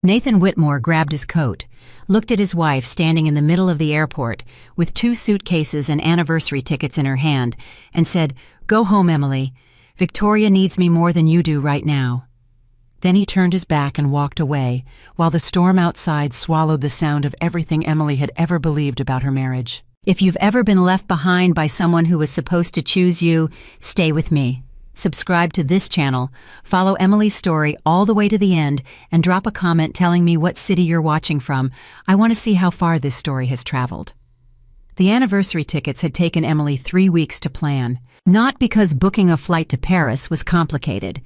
Nathan Whitmore grabbed his coat, looked at his wife standing in the middle of the airport with 2 suitcases and anniversary tickets in her hand, and said, "Go home, Emily. Victoria needs me more than you do right now." Then he turned his back and walked away, while the storm outside swallowed the sound of everything Emily had ever believed about her marriage. If you've ever been left behind by someone who was supposed to choose you, stay with me. Subscribe to this channel, follow Emily's story all the way to the end, and drop a comment telling me what city you're watching from. I want to see how far this story has traveled. The anniversary tickets had taken Emily 3 weeks to plan, not because booking a flight to Paris was complicated.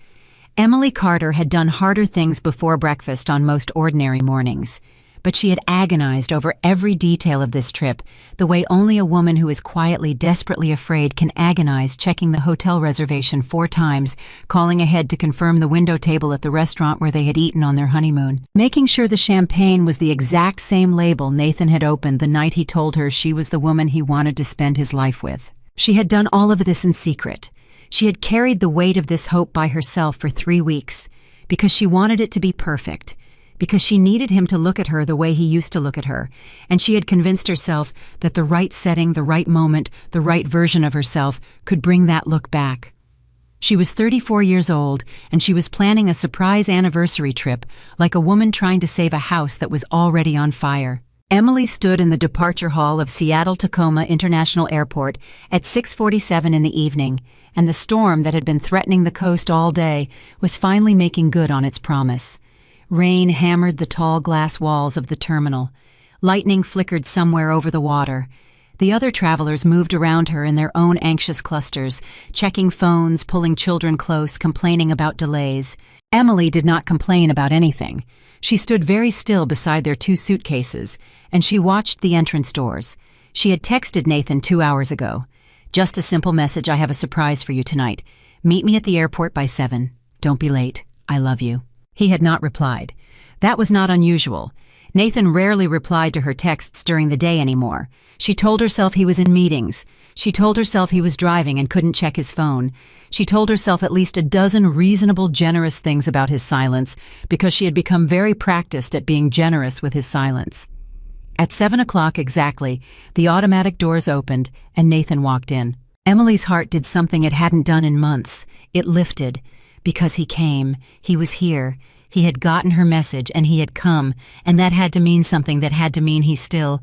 Emily Carter had done harder things before breakfast on most ordinary mornings, but she had agonized over every detail of this trip, the way only a woman who is quietly, desperately afraid can agonize, checking the hotel reservation 4 times, calling ahead to confirm the window table at the restaurant where they had eaten on their honeymoon, making sure the champagne was the exact same label Nathan had opened the night he told her she was the woman he wanted to spend his life with. She had done all of this in secret. She had carried the weight of this hope by herself for 3 weeks, because she wanted it to be perfect, because she needed him to look at her the way he used to look at her, and she had convinced herself that the right setting, the right moment, the right version of herself could bring that look back. She was 34 years old, and she was planning a surprise anniversary trip like a woman trying to save a house that was already on fire. Emily stood in the departure hall of Seattle-Tacoma International Airport at 6:47 in the evening, and the storm that had been threatening the coast all day was finally making good on its promise. Rain hammered the tall glass walls of the terminal. Lightning flickered somewhere over the water. The other travelers moved around her in their own anxious clusters, checking phones, pulling children close, complaining about delays. Emily did not complain about anything. She stood very still beside their 2 suitcases, and she watched the entrance doors. She had texted Nathan 2 hours ago. "Just a simple message, I have a surprise for you tonight. Meet me at the airport by 7. Don't be late. I love you." He had not replied. That was not unusual. Nathan rarely replied to her texts during the day anymore. She told herself he was in meetings. She told herself he was driving and couldn't check his phone. She told herself at least a dozen reasonable, generous things about his silence, because she had become very practiced at being generous with his silence. At 7 o'clock exactly, the automatic doors opened and Nathan walked in. Emily's heart did something it hadn't done in months. It lifted. Because he came, he was here, he had gotten her message, and he had come, and that had to mean something, that had to mean he still...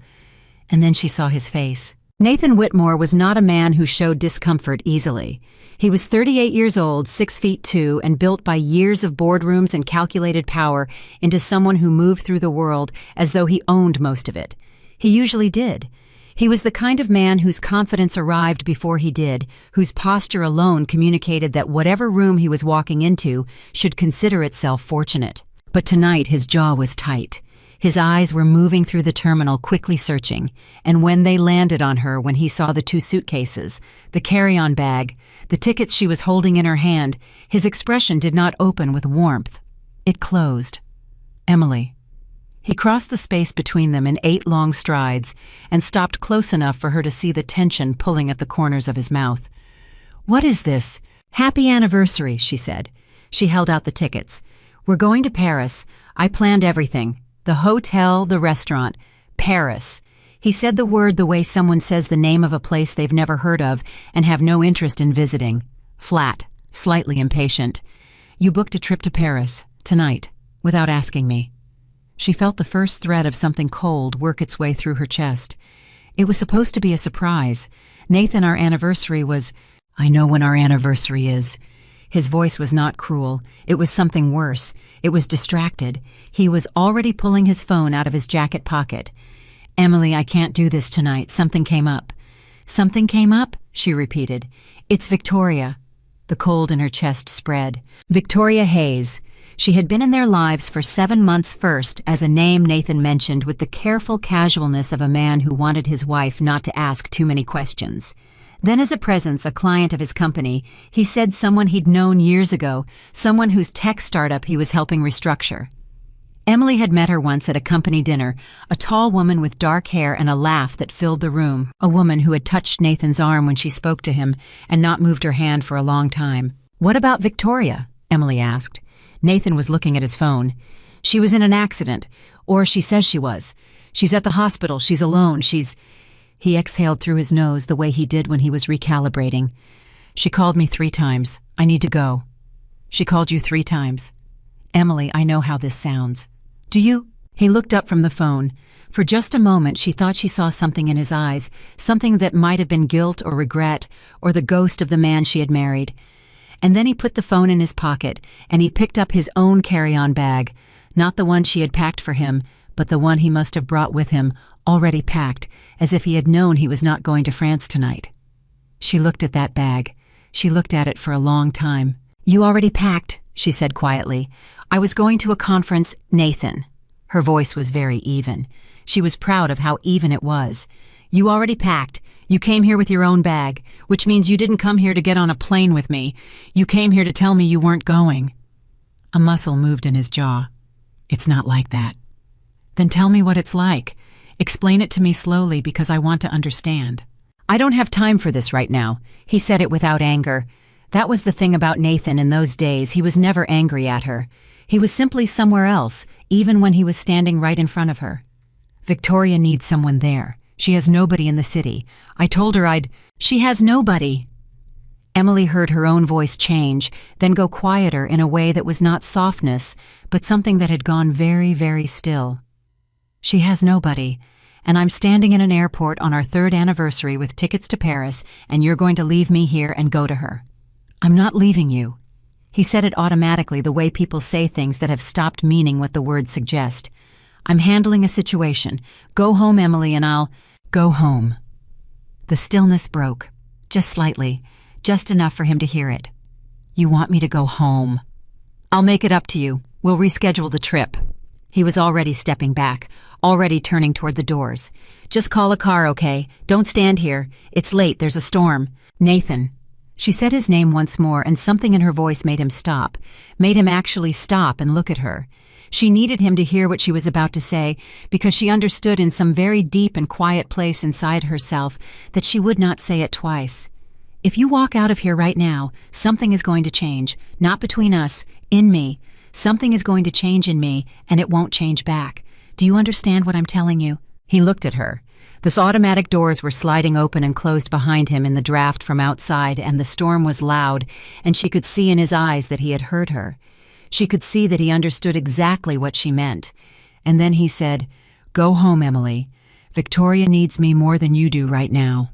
And then she saw his face. Nathan Whitmore was not a man who showed discomfort easily. He was 38 years old, 6'2", and built by years of boardrooms and calculated power into someone who moved through the world as though he owned most of it. He usually did. He was the kind of man whose confidence arrived before he did, whose posture alone communicated that whatever room he was walking into should consider itself fortunate. But tonight his jaw was tight. His eyes were moving through the terminal, quickly searching, and when they landed on her, when he saw the 2 suitcases, the carry-on bag, the tickets she was holding in her hand, his expression did not open with warmth. It closed. Emily. He crossed the space between them in 8 long strides and stopped close enough for her to see the tension pulling at the corners of his mouth. "What is this?" "Happy anniversary," she said. She held out the tickets. "We're going to Paris. I planned everything. The hotel, the restaurant. Paris." He said the word the way someone says the name of a place they've never heard of and have no interest in visiting. Flat, slightly impatient. "You booked a trip to Paris, tonight, without asking me." She felt the first thread of something cold work its way through her chest. It was supposed to be a surprise. "Nathan, our anniversary was—" "I know when our anniversary is." His voice was not cruel. It was something worse. It was distracted. He was already pulling his phone out of his jacket pocket. "Emily, I can't do this tonight. Something came up." "Something came up?" she repeated. "It's Victoria." The cold in her chest spread. Victoria Hayes. She had been in their lives for 7 months first as a name Nathan mentioned with the careful casualness of a man who wanted his wife not to ask too many questions. Then as a presence, a client of his company, he said someone he'd known years ago, someone whose tech startup he was helping restructure. Emily had met her once at a company dinner, a tall woman with dark hair and a laugh that filled the room, a woman who had touched Nathan's arm when she spoke to him and not moved her hand for a long time. "What about Victoria?" Emily asked. Nathan was looking at his phone. She was in an accident, or she says she was. She's at the hospital, she's alone, He exhaled through his nose the way he did when he was recalibrating. She called me 3 times. I need to go. She called you 3 times. Emily, I know how this sounds. Do you? He looked up from the phone. For just a moment she thought she saw something in his eyes, something that might have been guilt or regret, or the ghost of the man she had married. And then he put the phone in his pocket, and he picked up his own carry-on bag, not the one she had packed for him, but the one he must have brought with him, already packed, as if he had known he was not going to France tonight. She looked at that bag. She looked at it for a long time. You already packed, she said quietly. I was going to a conference, Nathan. Her voice was very even. She was proud of how even it was. You already packed. You came here with your own bag, which means you didn't come here to get on a plane with me. You came here to tell me you weren't going. A muscle moved in his jaw. It's not like that. Then tell me what it's like. Explain it to me slowly because I want to understand. I don't have time for this right now. He said it without anger. That was the thing about Nathan in those days. He was never angry at her. He was simply somewhere else, even when he was standing right in front of her. Victoria needs someone there. She has nobody in the city. I told her She has nobody. Emily heard her own voice change, then go quieter in a way that was not softness, but something that had gone very, very still. She has nobody, and I'm standing in an airport on our 3rd anniversary with tickets to Paris, and you're going to leave me here and go to her. I'm not leaving you. He said it automatically, the way people say things that have stopped meaning what the words suggest. I'm handling a situation. Go home, Emily, and I'll go home. The stillness broke, just slightly, just enough for him to hear it. You want me to go home? I'll make it up to you. We'll reschedule the trip. He was already stepping back, already turning toward the doors. Just call a car, okay? Don't stand here. It's late, there's a storm. Nathan. She said his name once more, and something in her voice made him stop, made him actually stop and look at her. She needed him to hear what she was about to say, because she understood in some very deep and quiet place inside herself that she would not say it twice. If you walk out of here right now, something is going to change, not between us, in me. Something is going to change in me, and it won't change back. Do you understand what I'm telling you? He looked at her. The automatic doors were sliding open and closed behind him in the draft from outside, and the storm was loud, and she could see in his eyes that he had heard her. She could see that he understood exactly what she meant. And then he said, Go home, Emily. Victoria needs me more than you do right now.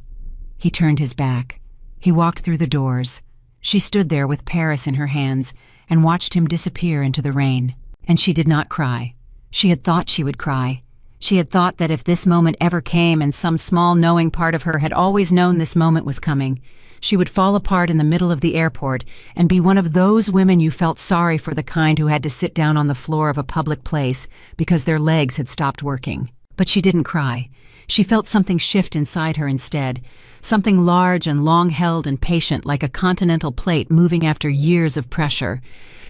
He turned his back. He walked through the doors. She stood there with Paris in her hands and watched him disappear into the rain. And she did not cry. She had thought she would cry. She had thought that if this moment ever came, and some small knowing part of her had always known this moment was coming, she would fall apart in the middle of the airport and be one of those women you felt sorry for, the kind who had to sit down on the floor of a public place because their legs had stopped working. But she didn't cry. She felt something shift inside her instead, something large and long-held and patient, like a continental plate moving after years of pressure.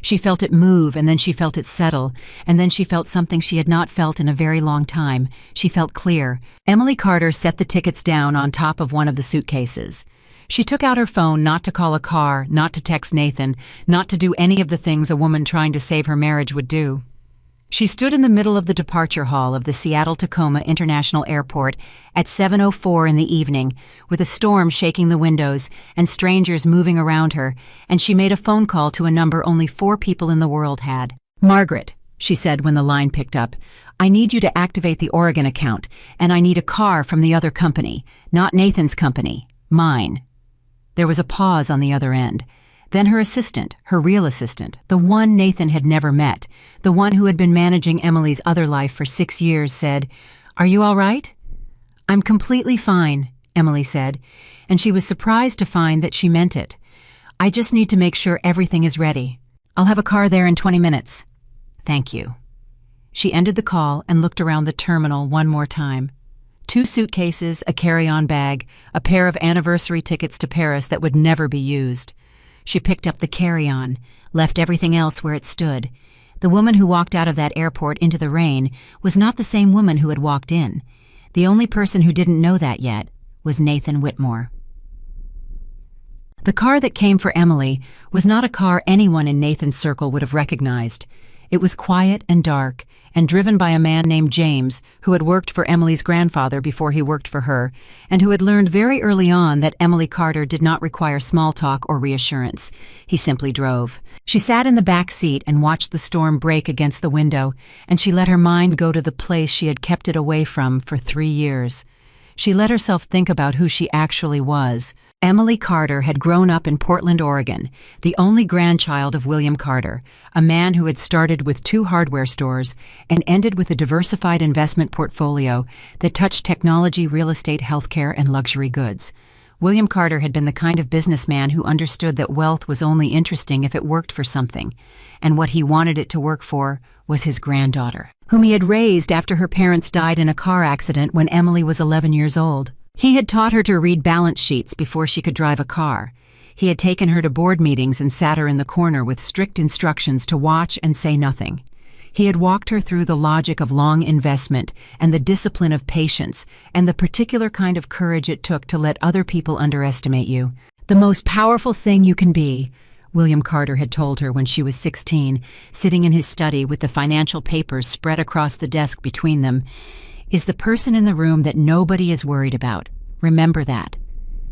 She felt it move, and then she felt it settle, and then she felt something she had not felt in a very long time. She felt clear. Emily Carter set the tickets down on top of one of the suitcases. She took out her phone, not to call a car, not to text Nathan, not to do any of the things a woman trying to save her marriage would do. She stood in the middle of the departure hall of the Seattle-Tacoma International Airport at 7:04 in the evening, with a storm shaking the windows and strangers moving around her, and she made a phone call to a number only 4 people in the world had. Margaret, she said when the line picked up, I need you to activate the Oregon account, and I need a car from the other company, not Nathan's company, mine. There was a pause on the other end. Then her assistant, her real assistant, the one Nathan had never met, the one who had been managing Emily's other life for 6 years, said, Are you all right? I'm completely fine, Emily said, and she was surprised to find that she meant it. I just need to make sure everything is ready. I'll have a car there in 20 minutes. Thank you. She ended the call and looked around the terminal one more time. 2 suitcases, a carry-on bag, a pair of anniversary tickets to Paris that would never be used. She picked up the carry-on, left everything else where it stood. The woman who walked out of that airport into the rain was not the same woman who had walked in. The only person who didn't know that yet was Nathan Whitmore. The car that came for Emily was not a car anyone in Nathan's circle would have recognized. It was quiet and dark, and driven by a man named James, who had worked for Emily's grandfather before he worked for her, and who had learned very early on that Emily Carter did not require small talk or reassurance. He simply drove. She sat in the back seat and watched the storm break against the window, and she let her mind go to the place she had kept it away from for 3 years. She let herself think about who she actually was. Emily Carter had grown up in Portland, Oregon, the only grandchild of William Carter, a man who had started with 2 hardware stores and ended with a diversified investment portfolio that touched technology, real estate, healthcare, and luxury goods. William Carter had been the kind of businessman who understood that wealth was only interesting if it worked for something, and what he wanted it to work for was his granddaughter, whom he had raised after her parents died in a car accident when Emily was 11 years old. He had taught her to read balance sheets before she could drive a car. He had taken her to board meetings and sat her in the corner with strict instructions to watch and say nothing. He had walked her through the logic of long investment and the discipline of patience and the particular kind of courage it took to let other people underestimate you. The most powerful thing you can be, William Carter had told her when she was 16, sitting in his study with the financial papers spread across the desk between them, is the person in the room that nobody is worried about. Remember that.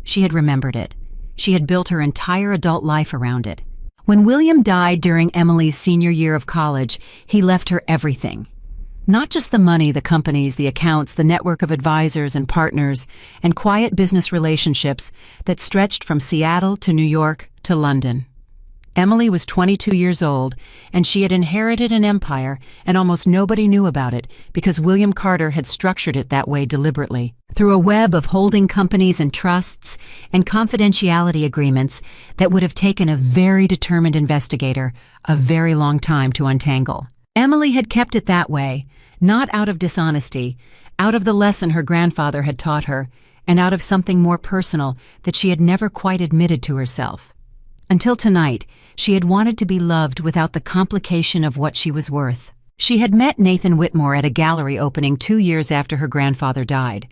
She had remembered it. She had built her entire adult life around it. When William died during Emily's senior year of college, he left her everything. Not just the money, the companies, the accounts, the network of advisors and partners, and quiet business relationships that stretched from Seattle to New York to London. Emily was 22 years old, and she had inherited an empire, and almost nobody knew about it because William Carter had structured it that way deliberately, through a web of holding companies and trusts and confidentiality agreements that would have taken a very determined investigator a very long time to untangle. Emily had kept it that way, not out of dishonesty, out of the lesson her grandfather had taught her, and out of something more personal that she had never quite admitted to herself. Until tonight, she had wanted to be loved without the complication of what she was worth. She had met Nathan Whitmore at a gallery opening 2 years after her grandfather died.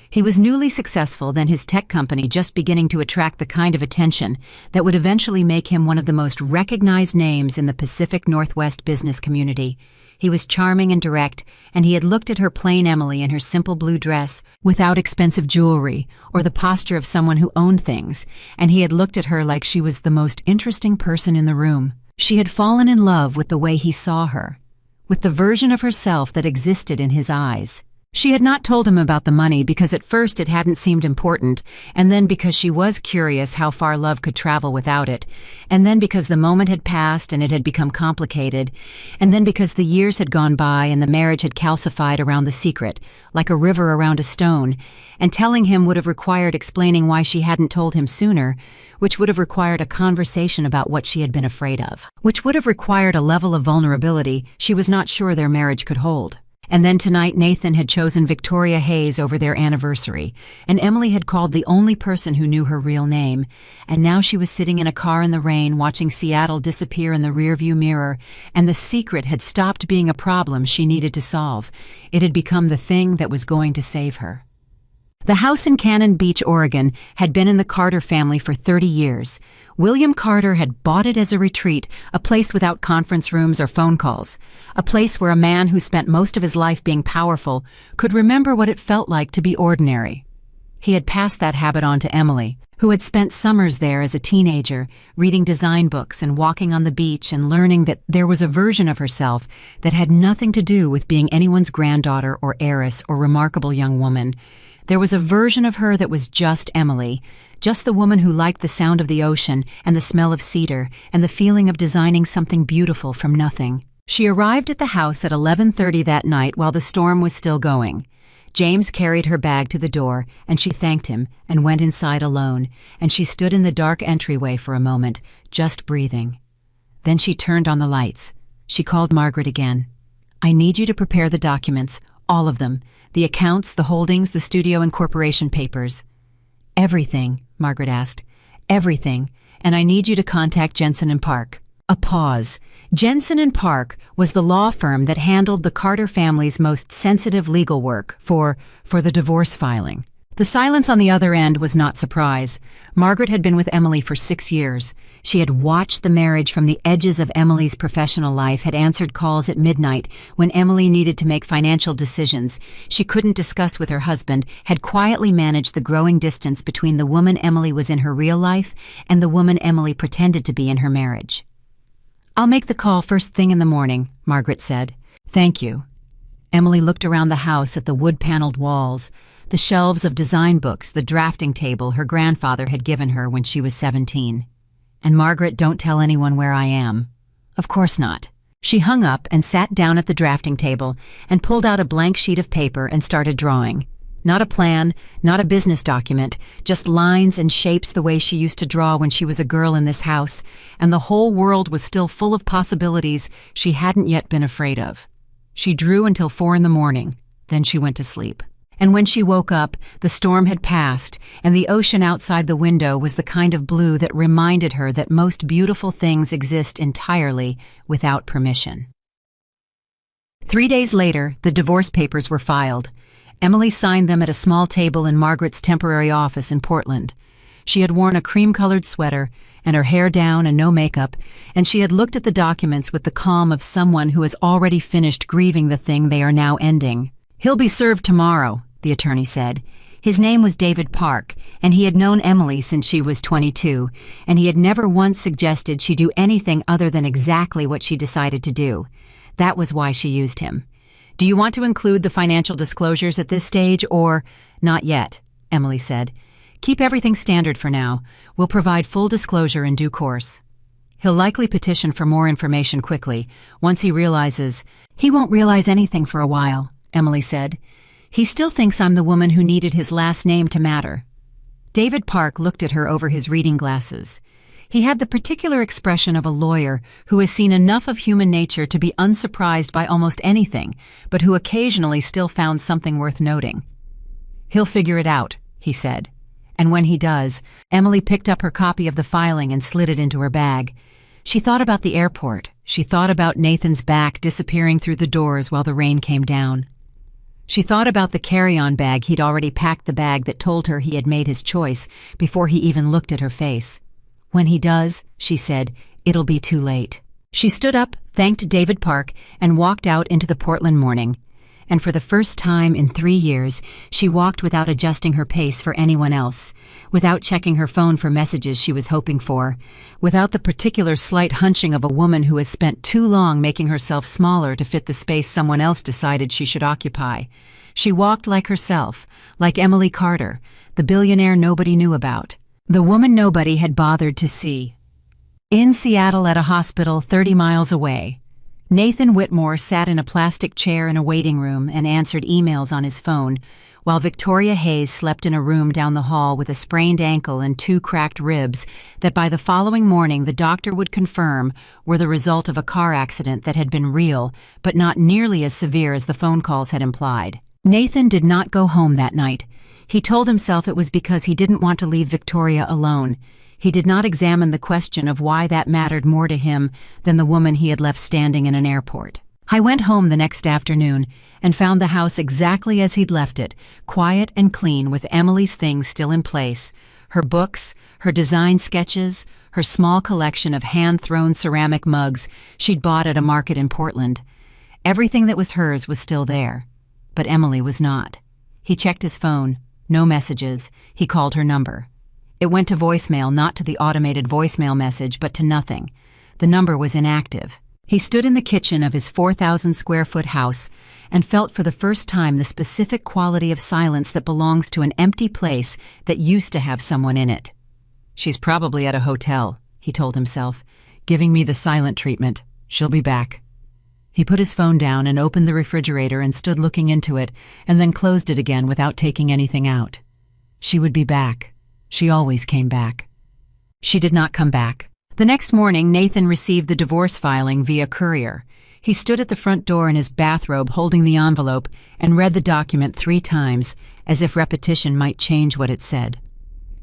He was newly successful, then his tech company just beginning to attract the kind of attention that would eventually make him one of the most recognized names in the Pacific Northwest business community. He was charming and direct, and he had looked at her plain Emily in her simple blue dress, without expensive jewelry, or the posture of someone who owned things, and he had looked at her like she was the most interesting person in the room. She had fallen in love with the way he saw her, with the version of herself that existed in his eyes. She had not told him about the money because at first it hadn't seemed important, and then because she was curious how far love could travel without it, and then because the moment had passed and it had become complicated, and then because the years had gone by and the marriage had calcified around the secret, like a river around a stone, and telling him would have required explaining why she hadn't told him sooner, which would have required a conversation about what she had been afraid of, which would have required a level of vulnerability she was not sure their marriage could hold. And then tonight Nathan had chosen Victoria Hayes over their anniversary, and Emily had called the only person who knew her real name, and now she was sitting in a car in the rain watching Seattle disappear in the rearview mirror, and the secret had stopped being a problem she needed to solve. It had become the thing that was going to save her. The house in Cannon Beach, Oregon, had been in the Carter family for 30 years. William Carter had bought it as a retreat, a place without conference rooms or phone calls, a place where a man who spent most of his life being powerful could remember what it felt like to be ordinary. He had passed that habit on to Emily, who had spent summers there as a teenager, reading design books and walking on the beach and learning that there was a version of herself that had nothing to do with being anyone's granddaughter or heiress or remarkable young woman. There was a version of her that was just Emily, just the woman who liked the sound of the ocean and the smell of cedar and the feeling of designing something beautiful from nothing. She arrived at the house at 11:30 that night while the storm was still going. James carried her bag to the door, and she thanked him and went inside alone, and she stood in the dark entryway for a moment, just breathing. Then she turned on the lights. She called Margaret again. "I need you to prepare the documents, all of them. The accounts, the holdings, the studio and corporation papers." "Everything," Margaret asked. "Everything, and I need you to contact Jensen and Park." A pause. Jensen and Park was the law firm that handled the Carter family's most sensitive legal work for the divorce filing. The silence on the other end was not surprise. Margaret had been with Emily for 6 years. She had watched the marriage from the edges of Emily's professional life, had answered calls at midnight when Emily needed to make financial decisions she couldn't discuss with her husband, had quietly managed the growing distance between the woman Emily was in her real life and the woman Emily pretended to be in her marriage. "I'll make the call first thing in the morning," Margaret said. "Thank you." Emily looked around the house at the wood-paneled walls, the shelves of design books, the drafting table her grandfather had given her when she was 17. "And Margaret, don't tell anyone where I am." "Of course not." She hung up and sat down at the drafting table and pulled out a blank sheet of paper and started drawing. Not a plan, not a business document, just lines and shapes the way she used to draw when she was a girl in this house, and the whole world was still full of possibilities she hadn't yet been afraid of. She drew until 4 in the morning, then she went to sleep. And when she woke up, the storm had passed, and the ocean outside the window was the kind of blue that reminded her that most beautiful things exist entirely without permission. 3 days later, the divorce papers were filed. Emily signed them at a small table in Margaret's temporary office in Portland. She had worn a cream-colored sweater and her hair down and no makeup, and she had looked at the documents with the calm of someone who has already finished grieving the thing they are now ending. "He'll be served tomorrow," the attorney said. His name was David Park, and he had known Emily since she was 22, and he had never once suggested she do anything other than exactly what she decided to do. That was why she used him. "Do you want to include the financial disclosures at this stage, or—" "Not yet," Emily said. "Keep everything standard for now. We'll provide full disclosure in due course." "He'll likely petition for more information quickly, once he realizes—" "He won't realize anything for a while," Emily said. "He still thinks I'm the woman who needed his last name to matter." David Park looked at her over his reading glasses. He had the particular expression of a lawyer who has seen enough of human nature to be unsurprised by almost anything, but who occasionally still found something worth noting. "He'll figure it out," he said. And when he does, Emily picked up her copy of the filing and slid it into her bag. She thought about the airport. She thought about Nathan's back disappearing through the doors while the rain came down. She thought about the carry-on bag he'd already packed, the bag that told her he had made his choice before he even looked at her face. "When he does," she said, "it'll be too late." She stood up, thanked David Park, and walked out into the Portland morning. And for the first time in 3 years, she walked without adjusting her pace for anyone else, without checking her phone for messages she was hoping for, without the particular slight hunching of a woman who has spent too long making herself smaller to fit the space someone else decided she should occupy. She walked like herself, like Emily Carter, the billionaire nobody knew about, the woman nobody had bothered to see. In Seattle, at a hospital 30 miles away, Nathan Whitmore sat in a plastic chair in a waiting room and answered emails on his phone, while Victoria Hayes slept in a room down the hall with a sprained ankle and 2 cracked ribs that by the following morning the doctor would confirm were the result of a car accident that had been real, but not nearly as severe as the phone calls had implied. Nathan did not go home that night. He told himself it was because he didn't want to leave Victoria alone. He did not examine the question of why that mattered more to him than the woman he had left standing in an airport. "I went home the next afternoon and found the house exactly as he'd left it, quiet and clean with Emily's things still in place, her books, her design sketches, her small collection of hand-thrown ceramic mugs she'd bought at a market in Portland. Everything that was hers was still there, but Emily was not. He checked his phone. No messages. He called her number. It went to voicemail, not to the automated voicemail message, but to nothing. The number was inactive. He stood in the kitchen of his 4,000-square-foot house and felt for the first time the specific quality of silence that belongs to an empty place that used to have someone in it. "She's probably at a hotel," he told himself, "giving me the silent treatment. She'll be back." He put his phone down and opened the refrigerator and stood looking into it, and then closed it again without taking anything out. She would be back. She always came back. She did not come back. The next morning, Nathan received the divorce filing via courier. He stood at the front door in his bathrobe holding the envelope and read the document 3 times, as if repetition might change what it said.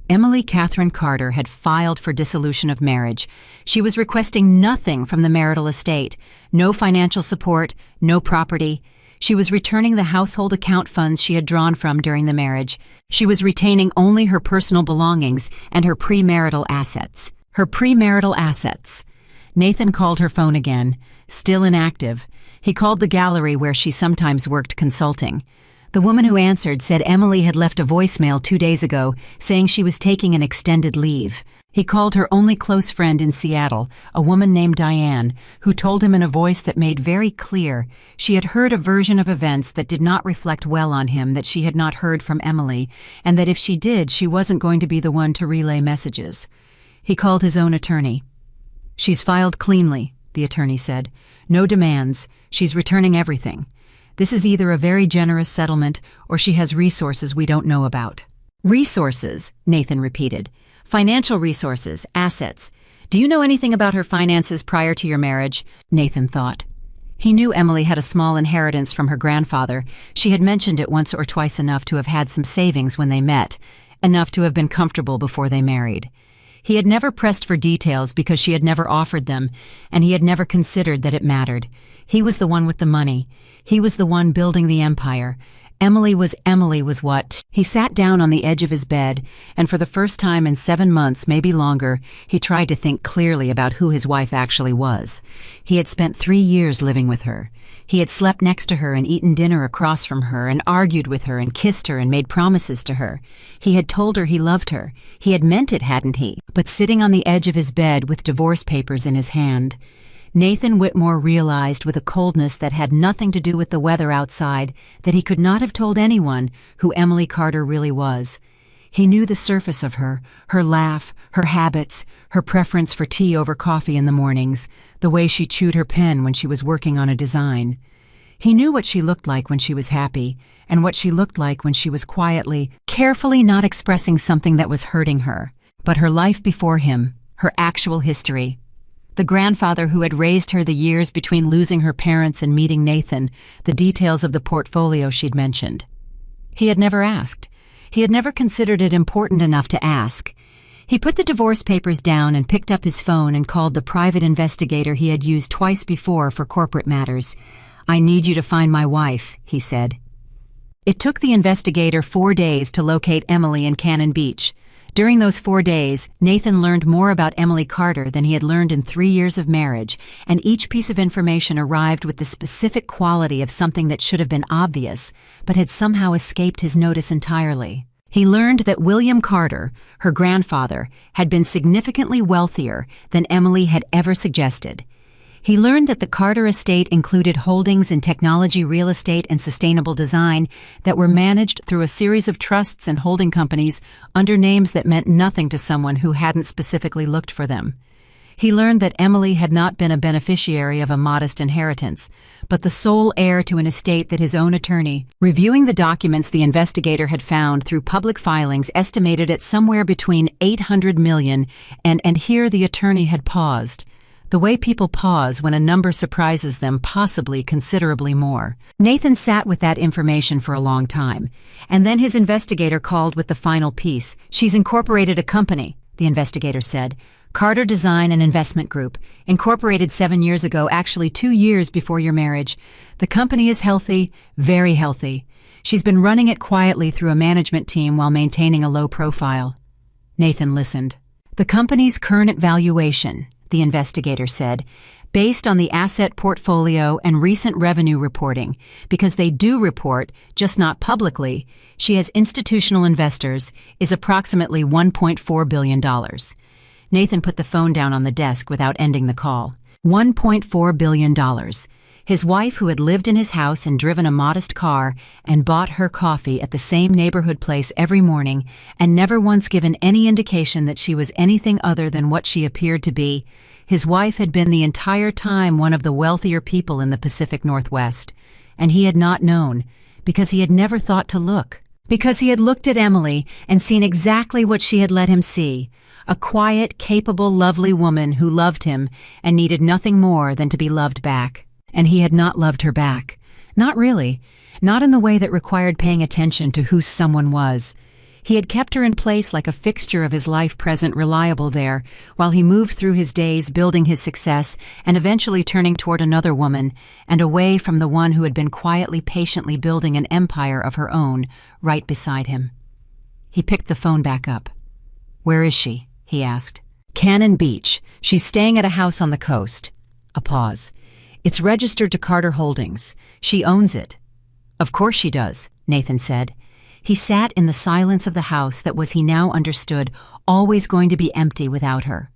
Emily Catherine Carter had filed for dissolution of marriage. She was requesting nothing from the marital estate, no financial support, no property. She was returning the household account funds she had drawn from during the marriage. She was retaining only her personal belongings and her premarital assets. Her premarital assets. Nathan called her phone again, still inactive. He called the gallery where she sometimes worked consulting. The woman who answered said Emily had left a voicemail 2 days ago saying she was taking an extended leave. He called her only close friend in Seattle, a woman named Diane, who told him in a voice that made very clear she had heard a version of events that did not reflect well on him that she had not heard from Emily, and that if she did, she wasn't going to be the one to relay messages. He called his own attorney. "She's filed cleanly," the attorney said. "No demands. She's returning everything. This is either a very generous settlement or she has resources we don't know about." "Resources," Nathan repeated. "Financial resources, assets. Do you know anything about her finances prior to your marriage?" Nathan thought. He knew Emily had a small inheritance from her grandfather. She had mentioned it once or twice, enough to have had some savings when they met, enough to have been comfortable before they married. He had never pressed for details because she had never offered them, and he had never considered that it mattered. He was the one with the money. He was the one building the empire. Emily was what? He sat down on the edge of his bed, and for the first time in 7 months, maybe longer, he tried to think clearly about who his wife actually was. He had spent 3 years living with her. He had slept next to her and eaten dinner across from her and argued with her and kissed her and made promises to her. He had told her he loved her. He had meant it, hadn't he? But sitting on the edge of his bed with divorce papers in his hand, Nathan Whitmore realized with a coldness that had nothing to do with the weather outside that he could not have told anyone who Emily Carter really was. He knew the surface of her laugh, her habits, her preference for tea over coffee in the mornings, the way she chewed her pen when she was working on a design. He knew what she looked like when she was happy, and what she looked like when she was quietly, carefully not expressing something that was hurting her. But her life before him, her actual history. The grandfather who had raised her the years between losing her parents and meeting Nathan, the details of the portfolio she'd mentioned. He had never asked. He had never considered it important enough to ask. He put the divorce papers down and picked up his phone and called the private investigator he had used twice before for corporate matters. "I need you to find my wife," he said. It took the investigator 4 days to locate Emily in Cannon Beach. During those 4 days, Nathan learned more about Emily Carter than he had learned in 3 years of marriage, and each piece of information arrived with the specific quality of something that should have been obvious, but had somehow escaped his notice entirely. He learned that William Carter, her grandfather, had been significantly wealthier than Emily had ever suggested. He learned that the Carter estate included holdings in technology, real estate, and sustainable design that were managed through a series of trusts and holding companies under names that meant nothing to someone who hadn't specifically looked for them. He learned that Emily had not been a beneficiary of a modest inheritance, but the sole heir to an estate that his own attorney, reviewing the documents the investigator had found through public filings, estimated at somewhere between $800 million, and here the attorney had paused. The way people pause when a number surprises them, possibly considerably more. Nathan sat with that information for a long time, and then his investigator called with the final piece. "She's incorporated a company," the investigator said. "Carter Design and Investment Group, incorporated 7 years ago, actually 2 years before your marriage. The company is healthy, very healthy. She's been running it quietly through a management team while maintaining a low profile." Nathan listened. "The company's current valuation," the investigator said, "based on the asset portfolio and recent revenue reporting, because they do report, just not publicly, she has institutional investors, is approximately $1.4 billion. Nathan put the phone down on the desk without ending the call. $1.4 billion. His wife, who had lived in his house and driven a modest car and bought her coffee at the same neighborhood place every morning and never once given any indication that she was anything other than what she appeared to be, his wife had been the entire time one of the wealthier people in the Pacific Northwest, and he had not known, because he had never thought to look. Because he had looked at Emily and seen exactly what she had let him see, a quiet, capable, lovely woman who loved him and needed nothing more than to be loved back. And he had not loved her back. Not really. Not in the way that required paying attention to who someone was. He had kept her in place like a fixture of his life, present, reliable there, while he moved through his days building his success and eventually turning toward another woman, and away from the one who had been quietly, patiently building an empire of her own right beside him. He picked the phone back up. "Where is she?" he asked. "Cannon Beach. She's staying at a house on the coast." A pause. "It's registered to Carter Holdings. She owns it." "Of course she does," Nathan said. He sat in the silence of the house that was, he now understood, always going to be empty without her.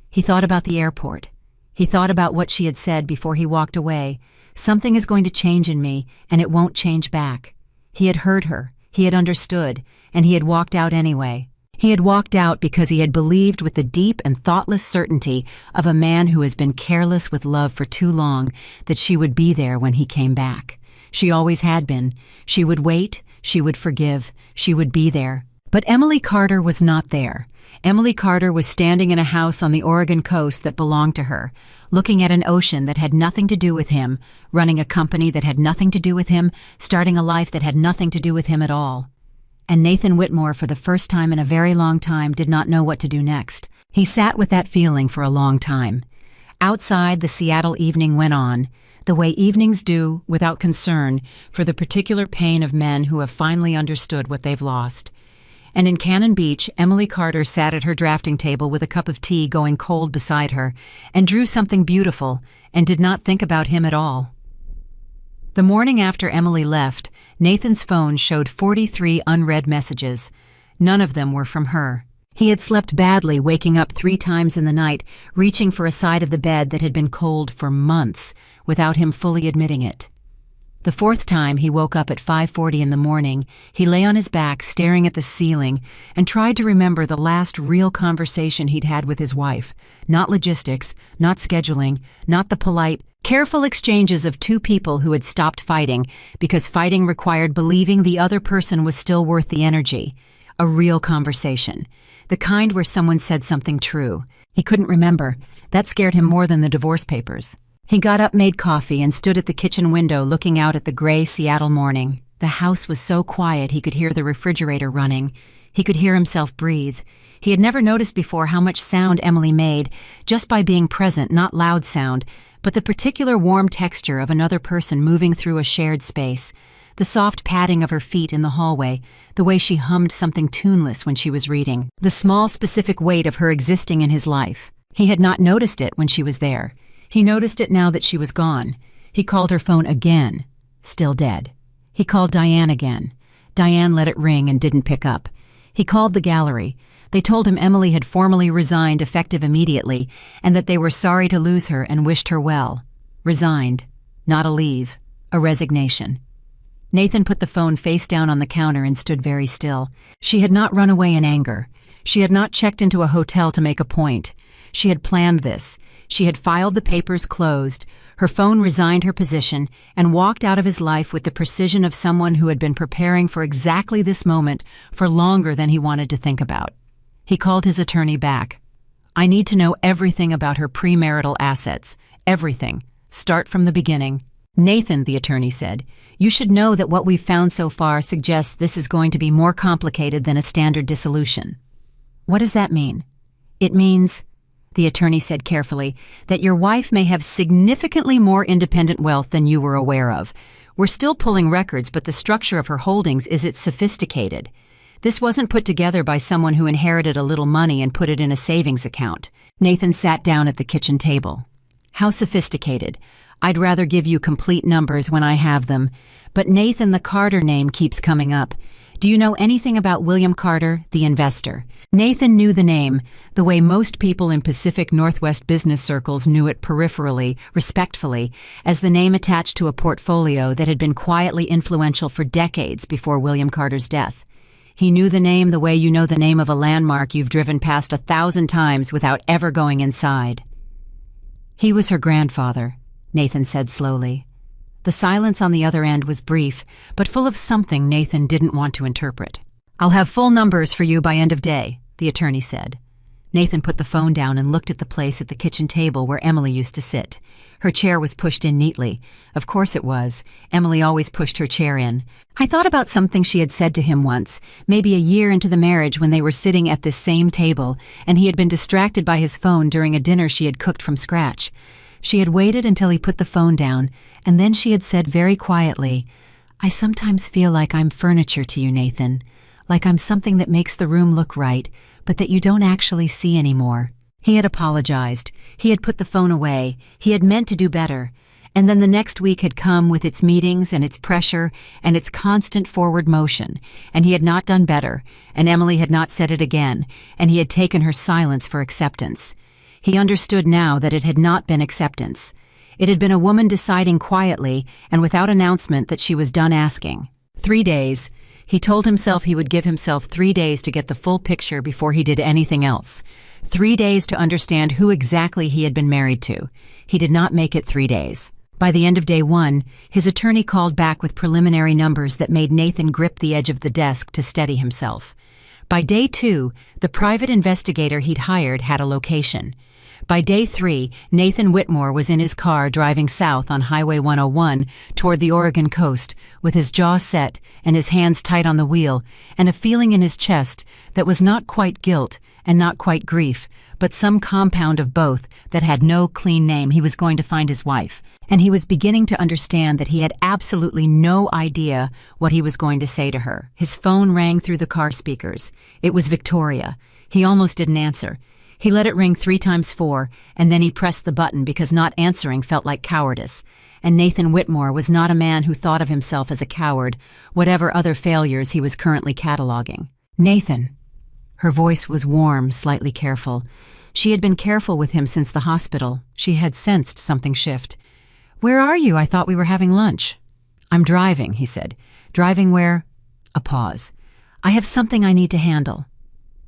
He thought about the airport. He thought about what she had said before he walked away. "Something is going to change in me, and it won't change back." He had heard her, he had understood, and he had walked out anyway. He had walked out because he had believed with the deep and thoughtless certainty of a man who has been careless with love for too long that she would be there when he came back. She always had been. She would wait, she would forgive, she would be there. But Emily Carter was not there. Emily Carter was standing in a house on the Oregon coast that belonged to her, looking at an ocean that had nothing to do with him, running a company that had nothing to do with him, starting a life that had nothing to do with him at all. And Nathan Whitmore, for the first time in a very long time, did not know what to do next. He sat with that feeling for a long time. Outside, the Seattle evening went on, the way evenings do, without concern for the particular pain of men who have finally understood what they've lost. And in Cannon Beach, Emily Carter sat at her drafting table with a cup of tea going cold beside her, and drew something beautiful, and did not think about him at all. The morning after Emily left, Nathan's phone showed 43 unread messages. None of them were from her. He had slept badly, waking up 3 times in the night, reaching for a side of the bed that had been cold for months, without him fully admitting it. The 4th time he woke up at 5:40 in the morning, he lay on his back staring at the ceiling and tried to remember the last real conversation he'd had with his wife. Not logistics, not scheduling, not the polite, careful exchanges of 2 people who had stopped fighting because fighting required believing the other person was still worth the energy. A real conversation. The kind where someone said something true. He couldn't remember. That scared him more than the divorce papers. He got up, made coffee, and stood at the kitchen window looking out at the gray Seattle morning. The house was so quiet he could hear the refrigerator running. He could hear himself breathe. He had never noticed before how much sound Emily made, just by being present, not loud sound, but the particular warm texture of another person moving through a shared space, the soft padding of her feet in the hallway, the way she hummed something tuneless when she was reading, the small specific weight of her existing in his life. He had not noticed it when she was there. He noticed it now that she was gone. He called her phone again. Still dead. He called Diane again. Diane let it ring and didn't pick up. He called the gallery. They told him Emily had formally resigned, effective immediately, and that they were sorry to lose her and wished her well. Resigned. Not a leave. A resignation. Nathan put the phone face down on the counter and stood very still. She had not run away in anger. She had not checked into a hotel to make a point. She had planned this. She had filed the papers closed. Her phone resigned her position and walked out of his life with the precision of someone who had been preparing for exactly this moment for longer than he wanted to think about. He called his attorney back. "I need to know everything about her premarital assets. Everything. Start from the beginning." "Nathan," the attorney said, "you should know that what we've found so far suggests this is going to be more complicated than a standard dissolution." "What does that mean?" "It means," the attorney said carefully, "that your wife may have significantly more independent wealth than you were aware of. We're still pulling records, but the structure of her holdings is it's sophisticated. This wasn't put together by someone who inherited a little money and put it in a savings account." Nathan sat down at the kitchen table. "How sophisticated? I'd rather give you complete numbers when I have them. But Nathan, the Carter name keeps coming up. Do you know anything about William Carter, the investor?" Nathan knew the name, the way most people in Pacific Northwest business circles knew it peripherally, respectfully, as the name attached to a portfolio that had been quietly influential for decades before William Carter's death. He knew the name the way you know the name of a landmark you've driven past 1,000 times without ever going inside. "He was her grandfather," Nathan said slowly. The silence on the other end was brief, but full of something Nathan didn't want to interpret. "I'll have full numbers for you by end of day," the attorney said. Nathan put the phone down and looked at the place at the kitchen table where Emily used to sit. Her chair was pushed in neatly. Of course it was. Emily always pushed her chair in. I thought about something she had said to him once, maybe a year into the marriage when they were sitting at this same table, and he had been distracted by his phone during a dinner she had cooked from scratch. She had waited until he put the phone down, and then she had said very quietly, I sometimes feel like I'm furniture to you, Nathan. Like I'm something that makes the room look right, but that you don't actually see anymore. He had apologized. He had put the phone away. He had meant to do better. And then the next week had come with its meetings and its pressure and its constant forward motion, and he had not done better, and Emily had not said it again, and he had taken her silence for acceptance. He understood now that it had not been acceptance. It had been a woman deciding quietly and without announcement that she was done asking. 3 days. He told himself he would give himself 3 days to get the full picture before he did anything else. 3 days to understand who exactly he had been married to. He did not make it 3 days. By the end of day 1, his attorney called back with preliminary numbers that made Nathan grip the edge of the desk to steady himself. By day 2, the private investigator he'd hired had a location. By day 3, Nathan Whitmore was in his car driving south on Highway 101 toward the Oregon coast, with his jaw set and his hands tight on the wheel, and a feeling in his chest that was not quite guilt and not quite grief, but some compound of both that had no clean name. He was going to find his wife, and he was beginning to understand that he had absolutely no idea what he was going to say to her. His phone rang through the car speakers. It was Victoria. He almost didn't answer. He let it ring 3 times 4, and then he pressed the button because not answering felt like cowardice. And Nathan Whitmore was not a man who thought of himself as a coward, whatever other failures he was currently cataloging. Nathan. Her voice was warm, slightly careful. She had been careful with him since the hospital. She had sensed something shift. Where are you? I thought we were having lunch. I'm driving, he said. Driving where? A pause. I have something I need to handle.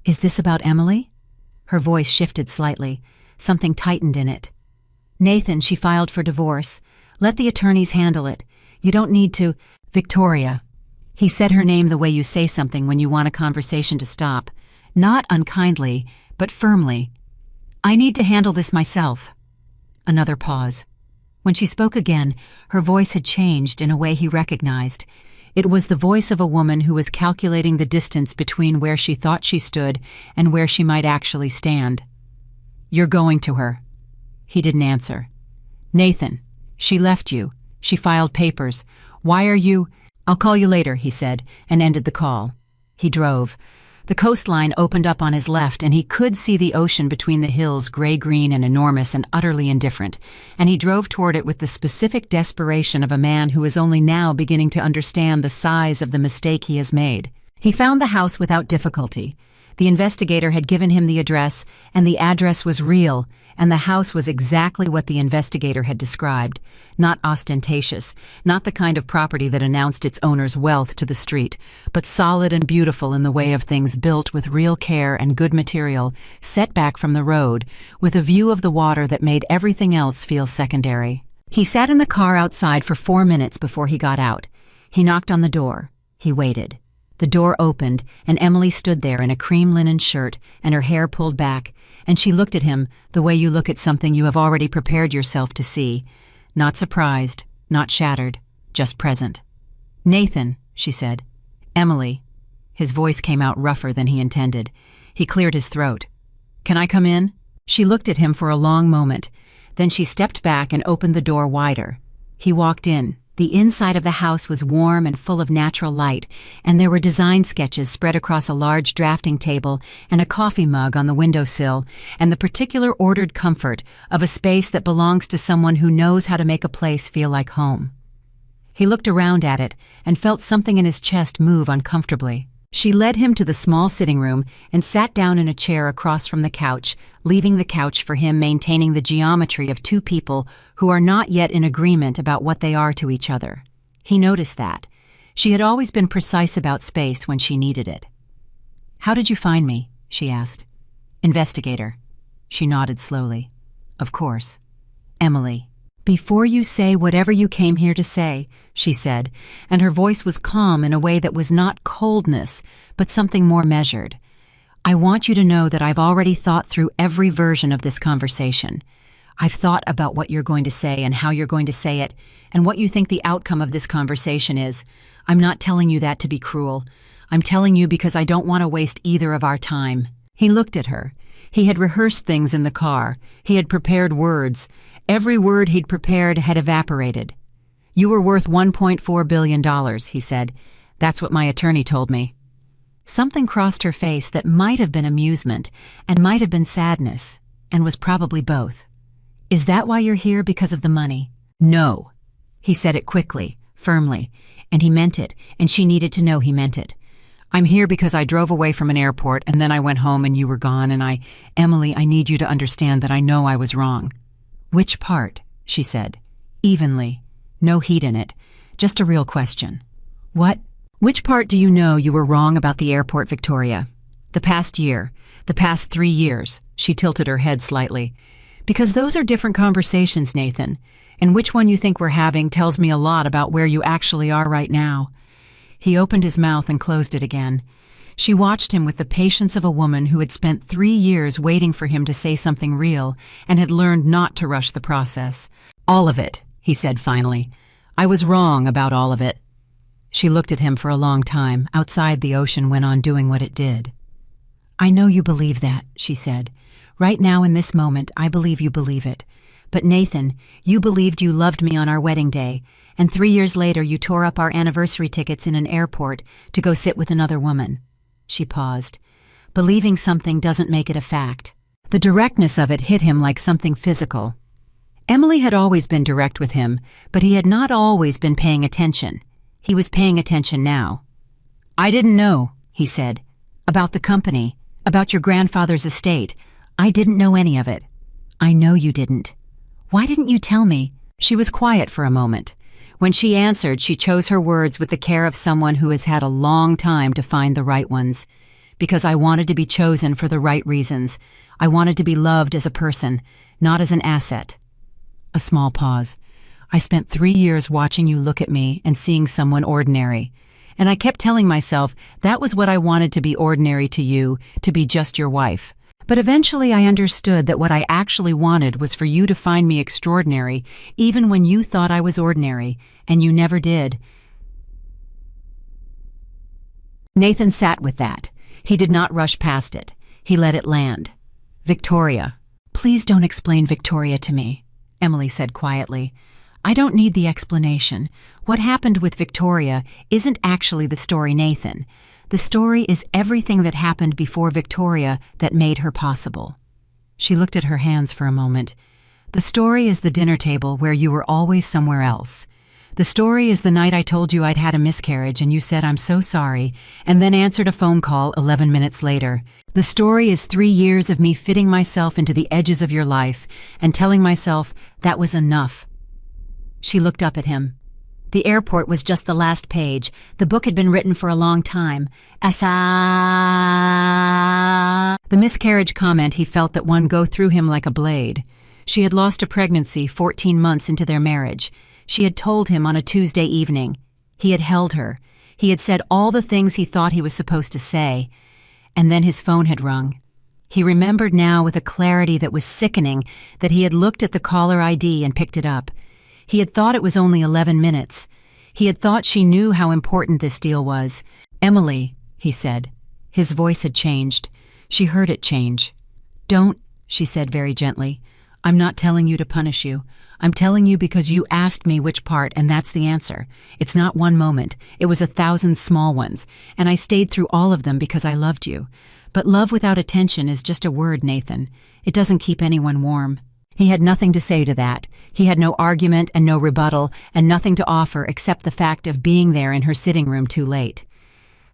Is this about Emily? Her voice shifted slightly. Something tightened in it. Nathan, she filed for divorce. Let the attorneys handle it. You don't need to. Victoria. He said her name the way you say something when you want a conversation to stop. Not unkindly, but firmly. I need to handle this myself. Another pause. When she spoke again, her voice had changed in a way he recognized. It was the voice of a woman who was calculating the distance between where she thought she stood and where she might actually stand. You're going to her. He didn't answer. Nathan, she left you. She filed papers. Why are you? I'll call you later, he said, and ended the call. He drove. The coastline opened up on his left, and he could see the ocean between the hills, gray-green and enormous and utterly indifferent, and he drove toward it with the specific desperation of a man who is only now beginning to understand the size of the mistake he has made. He found the house without difficulty. The investigator had given him the address, and the address was real, and the house was exactly what the investigator had described. Not ostentatious, not the kind of property that announced its owner's wealth to the street, but solid and beautiful in the way of things built with real care and good material, set back from the road, with a view of the water that made everything else feel secondary. He sat in the car outside for 4 minutes before he got out. He knocked on the door. He waited. The door opened, and Emily stood there in a cream linen shirt and her hair pulled back, and she looked at him the way you look at something you have already prepared yourself to see. Not surprised, not shattered, just present. Nathan, she said. Emily. His voice came out rougher than he intended. He cleared his throat. Can I come in? She looked at him for a long moment. Then she stepped back and opened the door wider. He walked in. The inside of the house was warm and full of natural light, and there were design sketches spread across a large drafting table and a coffee mug on the windowsill, and the particular ordered comfort of a space that belongs to someone who knows how to make a place feel like home. He looked around at it and felt something in his chest move uncomfortably. She led him to the small sitting room and sat down in a chair across from the couch, leaving the couch for him, maintaining the geometry of 2 people who are not yet in agreement about what they are to each other. He noticed that. She had always been precise about space when she needed it. How did you find me? She asked. Investigator. She nodded slowly. Of course. Emily. Before you say whatever you came here to say, she said, and her voice was calm in a way that was not coldness, but something more measured. I want you to know that I've already thought through every version of this conversation. I've thought about what you're going to say and how you're going to say it, and what you think the outcome of this conversation is. I'm not telling you that to be cruel. I'm telling you because I don't want to waste either of our time." He looked at her. He had rehearsed things in the car. He had prepared words. Every word he'd prepared had evaporated. "You were worth $1.4 billion, he said. "That's what my attorney told me." Something crossed her face that might have been amusement and might have been sadness, and was probably both. "Is that why you're here, because of the money?" "No." He said it quickly, firmly, and he meant it, and she needed to know he meant it. "I'm here because I drove away from an airport, and then I went home and you were gone, and Emily, I need you to understand that I know I was wrong." "Which part?" she said, evenly, no heat in it, just a real question. "What? Which part do you know you were wrong about the airport, Victoria? The past year, the past 3 years," she tilted her head slightly. "Because those are different conversations, Nathan, and which one you think we're having tells me a lot about where you actually are right now." He opened his mouth and closed it again. She watched him with the patience of a woman who had spent 3 years waiting for him to say something real and had learned not to rush the process. "All of it," he said finally. "I was wrong about all of it." She looked at him for a long time. Outside, the ocean went on doing what it did. "I know you believe that," she said. "Right now in this moment, I believe you believe it. But Nathan, you believed you loved me on our wedding day, and 3 years later you tore up our anniversary tickets in an airport to go sit with another woman." She paused. Believing something doesn't make it a fact. The directness of it hit him like something physical. Emily had always been direct with him, but he had not always been paying attention. He was paying attention now. "I didn't know," he said, "about the company, about your grandfather's estate. I didn't know any of it." "I know you didn't. Why didn't you tell me?" She was quiet for a moment. When she answered, she chose her words with the care of someone who has had a long time to find the right ones. "Because I wanted to be chosen for the right reasons. I wanted to be loved as a person, not as an asset." A small pause. "I spent 3 years watching you look at me and seeing someone ordinary. And I kept telling myself that was what I wanted, to be ordinary to you, to be just your wife. But eventually I understood that what I actually wanted was for you to find me extraordinary, even when you thought I was ordinary, and you never did." Nathan sat with that. He did not rush past it. He let it land. "Victoria." "Please don't explain Victoria to me," Emily said quietly. "I don't need the explanation. What happened with Victoria isn't actually the story, Nathan. The story is everything that happened before Victoria that made her possible." She looked at her hands for a moment. "The story is the dinner table where you were always somewhere else. The story is the night I told you I'd had a miscarriage and you said, 'I'm so sorry,' and then answered a phone call 11 minutes later. The story is 3 years of me fitting myself into the edges of your life and telling myself that was enough." She looked up at him. The airport was just the last page. The book had been written for a long time. Asa. The miscarriage comment, he felt that one go through him like a blade. She had lost a pregnancy 14 months into their marriage. She had told him on a Tuesday evening. He had held her. He had said all the things he thought he was supposed to say. And then his phone had rung. He remembered now with a clarity that was sickening that he had looked at the caller ID and picked it up. He had thought it was only 11 minutes. He had thought she knew how important this deal was. "Emily," he said. His voice had changed. She heard it change. "Don't," she said very gently. "I'm not telling you to punish you. I'm telling you because you asked me which part, and that's the answer. It's not one moment. It was 1,000 small ones, and I stayed through all of them because I loved you. But love without attention is just a word, Nathan. It doesn't keep anyone warm." He had nothing to say to that. He had no argument and no rebuttal, and nothing to offer except the fact of being there in her sitting room too late.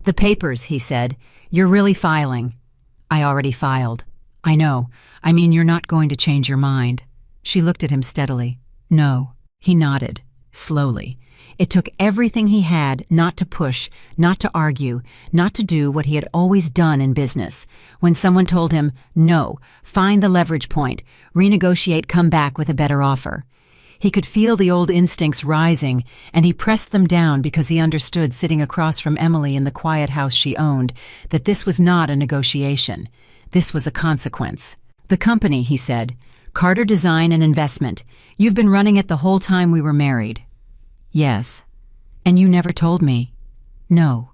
"The papers," he said. "You're really filing." "I already filed." "I know. I mean, you're not going to change your mind." She looked at him steadily. "No." He nodded, slowly. It took everything he had not to push, not to argue, not to do what he had always done in business. When someone told him, "No, find the leverage point, renegotiate, come back with a better offer." He could feel the old instincts rising, and he pressed them down because he understood, sitting across from Emily in the quiet house she owned, that this was not a negotiation. This was a consequence. "The company," he said. "Carter Design and Investment. You've been running it the whole time we were married." "Yes." "And you never told me." "No."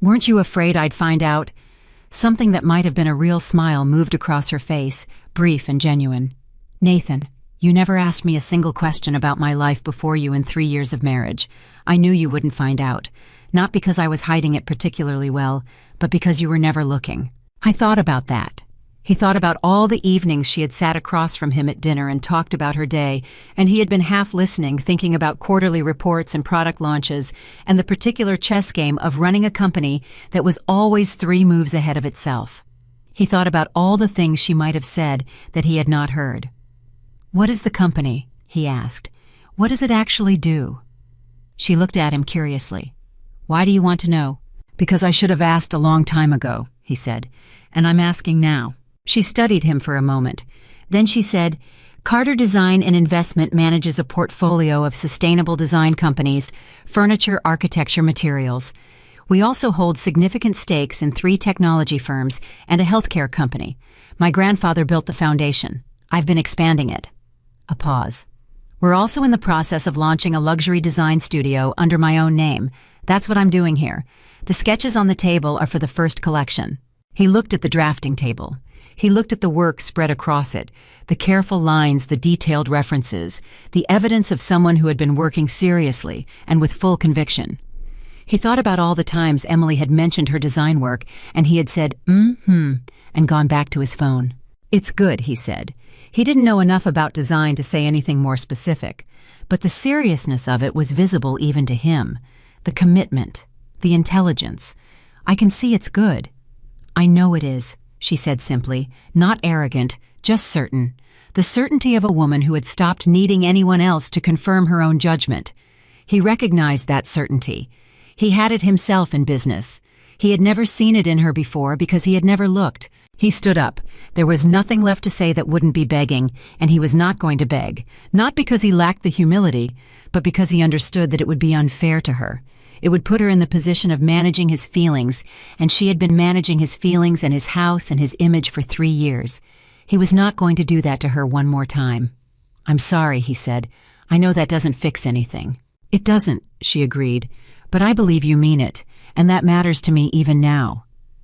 "Weren't you afraid I'd find out?" Something that might have been a real smile moved across her face, brief and genuine. "Nathan, you never asked me a single question about my life before you in 3 years of marriage. I knew you wouldn't find out. Not because I was hiding it particularly well, but because you were never looking." I thought about that. He thought about all the evenings she had sat across from him at dinner and talked about her day, and he had been half listening, thinking about quarterly reports and product launches, and the particular chess game of running a company that was always 3 moves ahead of itself. He thought about all the things she might have said that he had not heard. "What is the company?" he asked. "What does it actually do?" She looked at him curiously. "Why do you want to know?" "Because I should have asked a long time ago," he said, "and I'm asking now." She studied him for a moment. Then she said, "Carter Design and Investment manages a portfolio of sustainable design companies, furniture, architecture, materials. We also hold significant stakes in 3 technology firms and a healthcare company. My grandfather built the foundation. I've been expanding it." A pause. "We're also in the process of launching a luxury design studio under my own name. That's what I'm doing here. The sketches on the table are for the first collection." He looked at the drafting table. He looked at the work spread across it, the careful lines, the detailed references, the evidence of someone who had been working seriously and with full conviction. He thought about all the times Emily had mentioned her design work, and he had said, "Mm-hmm," and gone back to his phone. "It's good," he said. He didn't know enough about design to say anything more specific, but the seriousness of it was visible even to him. The commitment, the intelligence. "I can see it's good." "I know it is," she said simply, not arrogant, just certain. The certainty of a woman who had stopped needing anyone else to confirm her own judgment. He recognized that certainty. He had it himself in business. He had never seen it in her before because he had never looked. He stood up. There was nothing left to say that wouldn't be begging, and he was not going to beg, not because he lacked the humility, but because he understood that it would be unfair to her. It would put her in the position of managing his feelings, and she had been managing his feelings and his house and his image for 3 years. He was not going to do that to her one more time. "I'm sorry," he said. "I know that doesn't fix anything." "It doesn't," she agreed, "but I believe you mean it, and that matters to me even now."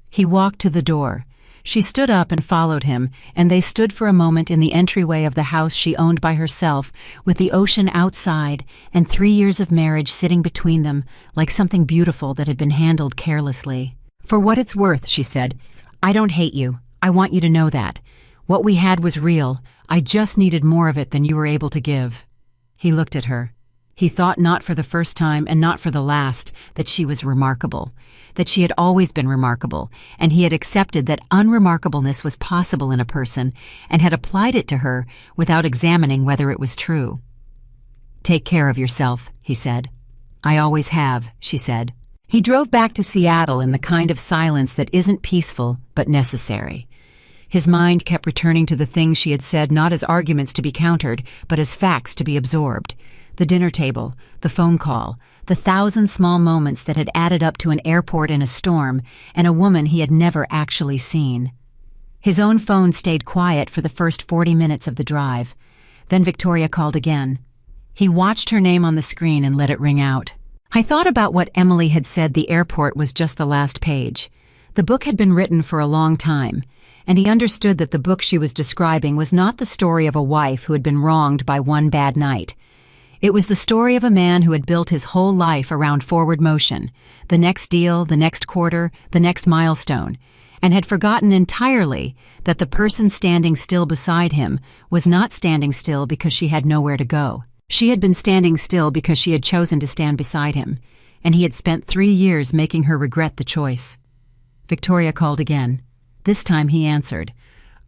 He walked to the door. She stood up and followed him, and they stood for a moment in the entryway of the house she owned by herself, with the ocean outside and 3 years of marriage sitting between them, like something beautiful that had been handled carelessly. "For what it's worth," she said, "I don't hate you. I want you to know that. What we had was real. I just needed more of it than you were able to give." He looked at her. He thought, not for the first time and not for the last, that she was remarkable, that she had always been remarkable, and he had accepted that unremarkableness was possible in a person and had applied it to her without examining whether it was true. "Take care of yourself," he said. "I always have," she said. He drove back to Seattle in the kind of silence that isn't peaceful but necessary. His mind kept returning to the things she had said, not as arguments to be countered, but as facts to be absorbed. The dinner table, the phone call, the 1,000 small moments that had added up to an airport in a storm, and a woman he had never actually seen. His own phone stayed quiet for the first 40 minutes of the drive. Then Victoria called again. He watched her name on the screen and let it ring out. I thought about what Emily had said. The airport was just the last page. The book had been written for a long time, and he understood that the book she was describing was not the story of a wife who had been wronged by one bad night. It was the story of a man who had built his whole life around forward motion, the next deal, the next quarter, the next milestone, and had forgotten entirely that the person standing still beside him was not standing still because she had nowhere to go. She had been standing still because she had chosen to stand beside him, and he had spent 3 years making her regret the choice. Victoria called again. This time he answered.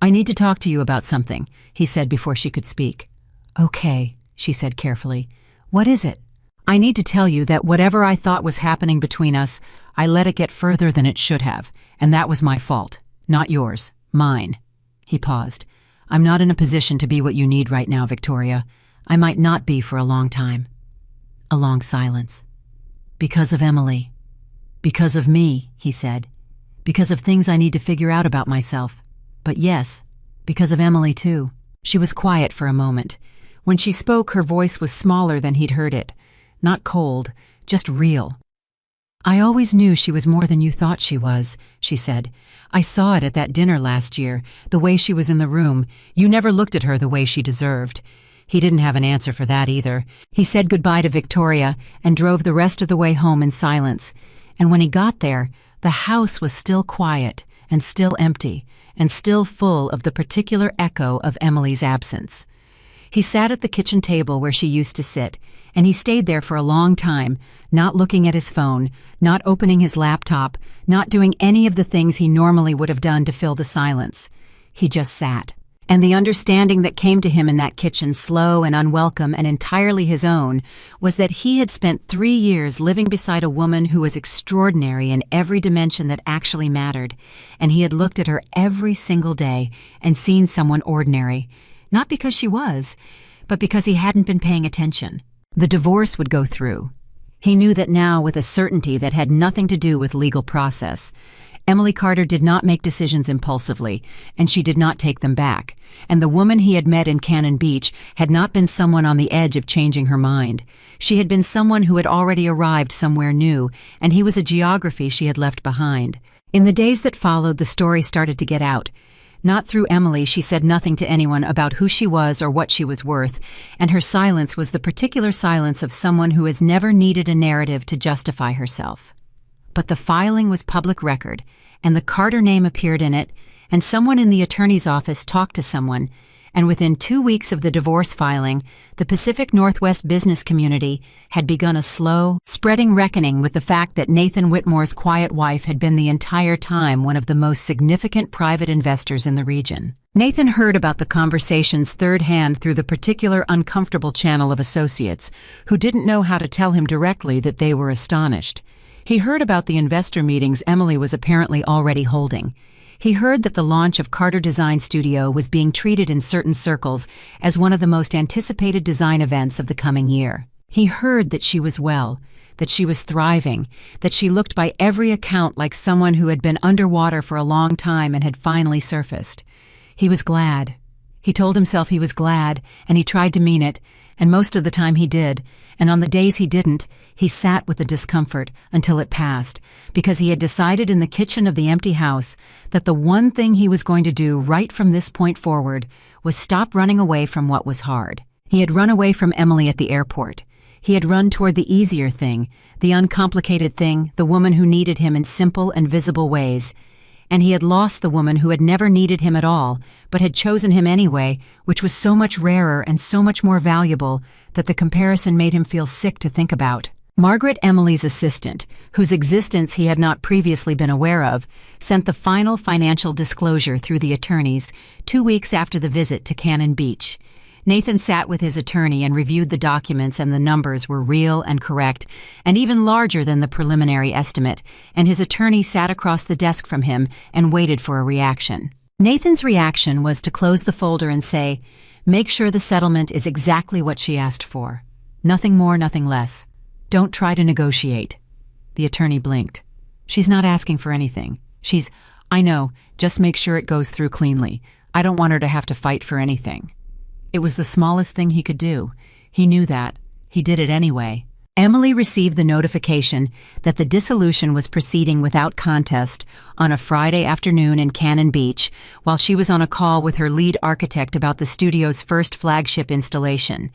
"I need to talk to you about something," he said before she could speak. "Okay," she said carefully. "What is it?" "I need to tell you that whatever I thought was happening between us, I let it get further than it should have, and that was my fault. Not yours. Mine." He paused. "I'm not in a position to be what you need right now, Victoria. I might not be for a long time. A long silence. Because of Emily. Because of me, he said. Because of things I need to figure out about myself. But yes, because of Emily too. She was quiet for a moment. When she spoke, her voice was smaller than he'd heard it. Not cold, just real. I always knew she was more than you thought she was, she said. I saw it at that dinner last year, the way she was in the room. You never looked at her the way she deserved. He didn't have an answer for that either. He said goodbye to Victoria and drove the rest of the way home in silence. And when he got there, the house was still quiet and still empty and still full of the particular echo of Emily's absence. He sat at the kitchen table where she used to sit, and he stayed there for a long time, not looking at his phone, not opening his laptop, not doing any of the things he normally would have done to fill the silence. He just sat. And the understanding that came to him in that kitchen, slow and unwelcome and entirely his own, was that he had spent 3 years living beside a woman who was extraordinary in every dimension that actually mattered, and he had looked at her every single day and seen someone ordinary. Not because she was, but because he hadn't been paying attention. The divorce would go through. He knew that now with a certainty that had nothing to do with legal process. Emily Carter did not make decisions impulsively, and she did not take them back. And the woman he had met in Cannon Beach had not been someone on the edge of changing her mind. She had been someone who had already arrived somewhere new, and he was a geography she had left behind. In the days that followed, the story started to get out. Not through Emily, she said nothing to anyone about who she was or what she was worth, and her silence was the particular silence of someone who has never needed a narrative to justify herself. But the filing was public record, and the Carter name appeared in it, and someone in the attorney's office talked to someone, and within 2 weeks of the divorce filing, the Pacific Northwest business community had begun a slow, spreading reckoning with the fact that Nathan Whitmore's quiet wife had been the entire time one of the most significant private investors in the region. Nathan heard about the conversations third hand through the particular uncomfortable channel of associates, who didn't know how to tell him directly that they were astonished. He heard about the investor meetings Emily was apparently already holding. He heard that the launch of Carter Design Studio was being treated in certain circles as one of the most anticipated design events of the coming year. He heard that she was well, that she was thriving, that she looked by every account like someone who had been underwater for a long time and had finally surfaced. He was glad. He told himself he was glad, and he tried to mean it, and most of the time he did, and on the days he didn't, he sat with the discomfort until it passed, because he had decided in the kitchen of the empty house that the one thing he was going to do right from this point forward was stop running away from what was hard. He had run away from Emily at the airport. He had run toward the easier thing, the uncomplicated thing, the woman who needed him in simple and visible ways. And he had lost the woman who had never needed him at all, but had chosen him anyway, which was so much rarer and so much more valuable that the comparison made him feel sick to think about. Margaret, Emily's assistant, whose existence he had not previously been aware of, sent the final financial disclosure through the attorneys 2 weeks after the visit to Cannon Beach. Nathan sat with his attorney and reviewed the documents, and the numbers were real and correct, and even larger than the preliminary estimate, and his attorney sat across the desk from him and waited for a reaction. Nathan's reaction was to close the folder and say, "Make sure the settlement is exactly what she asked for. Nothing more, nothing less. Don't try to negotiate." The attorney blinked. "She's not asking for anything. I know, just make sure it goes through cleanly. I don't want her to have to fight for anything." It was the smallest thing he could do. He knew that. He did it anyway. Emily received the notification that the dissolution was proceeding without contest on a Friday afternoon in Cannon Beach while she was on a call with her lead architect about the studio's first flagship installation.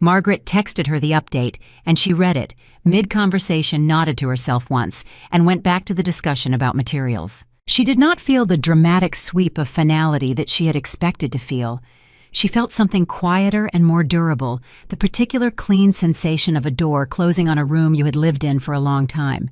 Margaret texted her the update, and she read it, mid-conversation nodded to herself once, and went back to the discussion about materials. She did not feel the dramatic sweep of finality that she had expected to feel. She felt something quieter and more durable, the particular clean sensation of a door closing on a room you had lived in for a long time.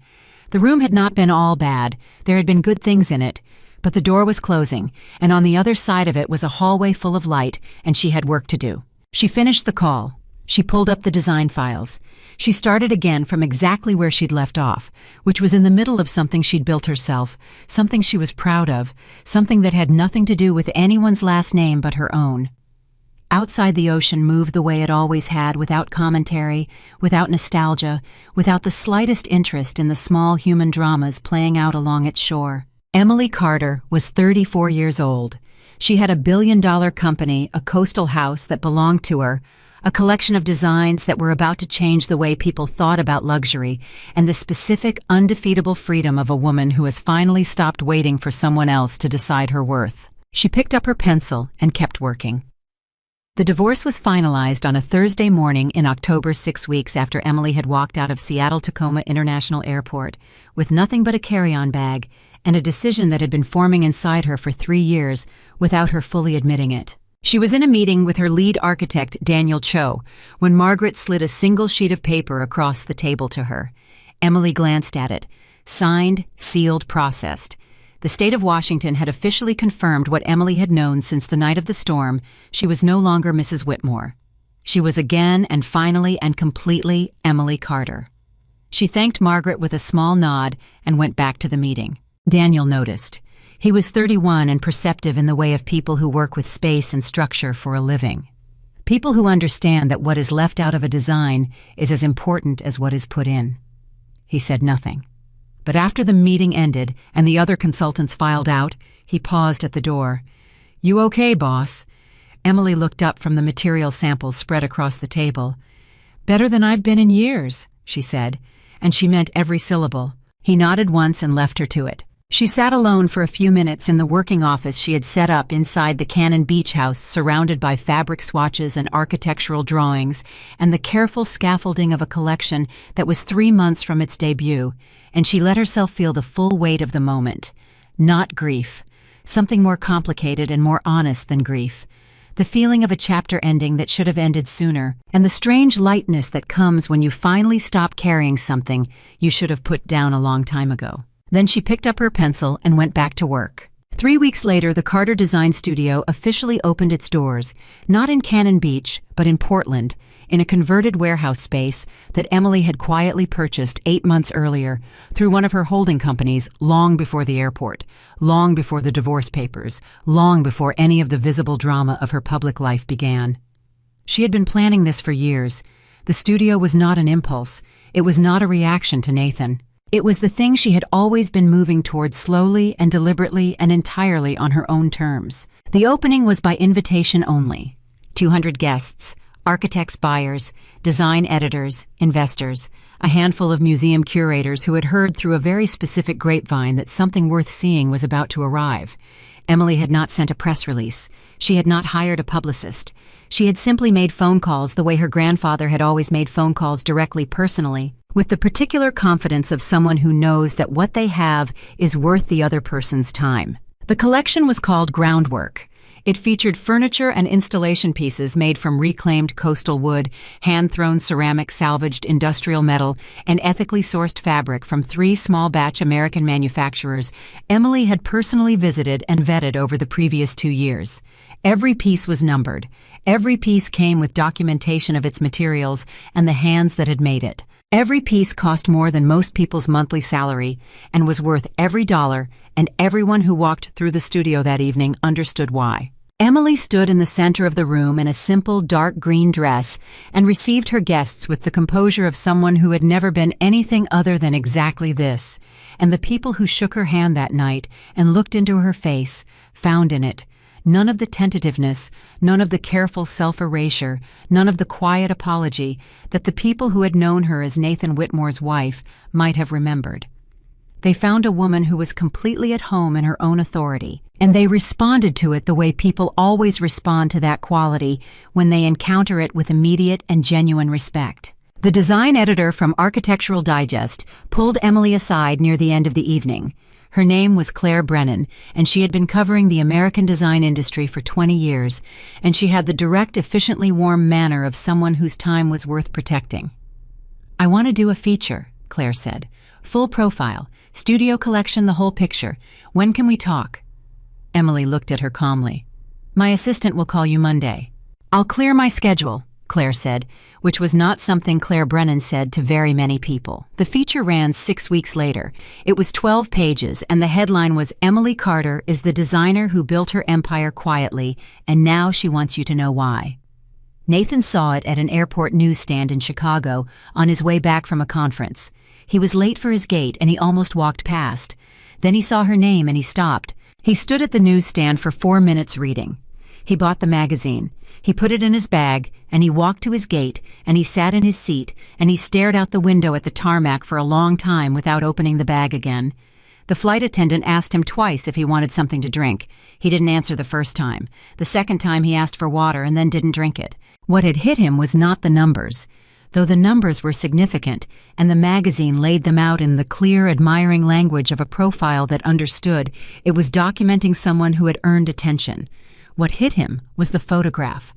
The room had not been all bad, there had been good things in it, but the door was closing, and on the other side of it was a hallway full of light, and she had work to do. She finished the call. She pulled up the design files. She started again from exactly where she'd left off, which was in the middle of something she'd built herself, something she was proud of, something that had nothing to do with anyone's last name but her own. Outside the ocean moved the way it always had, without commentary, without nostalgia, without the slightest interest in the small human dramas playing out along its shore. Emily Carter was 34 years old. She had a billion-dollar company, a coastal house that belonged to her, a collection of designs that were about to change the way people thought about luxury, and the specific, undefeatable freedom of a woman who has finally stopped waiting for someone else to decide her worth. She picked up her pencil and kept working. The divorce was finalized on a Thursday morning in October, 6 weeks after Emily had walked out of Seattle-Tacoma International Airport with nothing but a carry-on bag and a decision that had been forming inside her for 3 years without her fully admitting it. She was in a meeting with her lead architect, Daniel Cho, when Margaret slid a single sheet of paper across the table to her. Emily glanced at it. Signed, sealed, processed. The state of Washington had officially confirmed what Emily had known since the night of the storm. She was no longer Mrs. Whitmore. She was again and finally and completely Emily Carter. She thanked Margaret with a small nod and went back to the meeting. Daniel noticed. He was 31 and perceptive in the way of people who work with space and structure for a living. People who understand that what is left out of a design is as important as what is put in. He said nothing. But after the meeting ended and the other consultants filed out, he paused at the door. "You okay, boss?" Emily looked up from the material samples spread across the table. "Better than I've been in years," she said, and she meant every syllable. He nodded once and left her to it. She sat alone for a few minutes in the working office she had set up inside the Cannon Beach house, surrounded by fabric swatches and architectural drawings and the careful scaffolding of a collection that was 3 months from its debut, and she let herself feel the full weight of the moment. Not grief. Something more complicated and more honest than grief. The feeling of a chapter ending that should have ended sooner, and the strange lightness that comes when you finally stop carrying something you should have put down a long time ago. Then she picked up her pencil and went back to work. 3 weeks later, the Carter Design Studio officially opened its doors, not in Cannon Beach, but in Portland, in a converted warehouse space that Emily had quietly purchased 8 months earlier through one of her holding companies, long before the airport, long before the divorce papers, long before any of the visible drama of her public life began. She had been planning this for years. The studio was not an impulse. It was not a reaction to Nathan. It was the thing she had always been moving toward, slowly and deliberately and entirely on her own terms. The opening was by invitation only. 200 guests, architects, buyers, design editors, investors, a handful of museum curators who had heard through a very specific grapevine that something worth seeing was about to arrive. Emily had not sent a press release. She had not hired a publicist. She had simply made phone calls the way her grandfather had always made phone calls, directly, personally, with the particular confidence of someone who knows that what they have is worth the other person's time. The collection was called Groundwork. It featured furniture and installation pieces made from reclaimed coastal wood, hand-thrown ceramic, salvaged industrial metal, and ethically sourced fabric from 3 small-batch American manufacturers Emily had personally visited and vetted over the previous 2 years. Every piece was numbered. Every piece came with documentation of its materials and the hands that had made it. Every piece cost more than most people's monthly salary and was worth every dollar, and everyone who walked through the studio that evening understood why. Emily stood in the center of the room in a simple dark green dress and received her guests with the composure of someone who had never been anything other than exactly this. And the people who shook her hand that night and looked into her face found in it none of the tentativeness, none of the careful self-erasure, none of the quiet apology that the people who had known her as Nathan Whitmore's wife might have remembered. They found a woman who was completely at home in her own authority, and they responded to it the way people always respond to that quality when they encounter it, with immediate and genuine respect. The design editor from Architectural Digest pulled Emily aside near the end of the evening. Her name was Claire Brennan, and she had been covering the American design industry for 20 years, and she had the direct, efficiently warm manner of someone whose time was worth protecting. "I want to do a feature," Claire said. "Full profile, studio collection, the whole picture. When can we talk?" Emily looked at her calmly. "My assistant will call you Monday." "I'll clear my schedule," Claire said, which was not something Claire Brennan said to very many people. The feature ran 6 weeks later. It was 12 pages, and the headline was, "Emily Carter is the designer who built her empire quietly, and now she wants you to know why." Nathan saw it at an airport newsstand in Chicago on his way back from a conference. He was late for his gate and he almost walked past. Then he saw her name and he stopped. He stood at the newsstand for 4 minutes reading. He bought the magazine. He put it in his bag and he walked to his gate and he sat in his seat and he stared out the window at the tarmac for a long time without opening the bag again. The flight attendant asked him twice if he wanted something to drink. He didn't answer the first time. The second time he asked for water and then didn't drink it. What had hit him was not the numbers, though the numbers were significant, and the magazine laid them out in the clear, admiring language of a profile that understood it was documenting someone who had earned attention. What hit him was the photograph.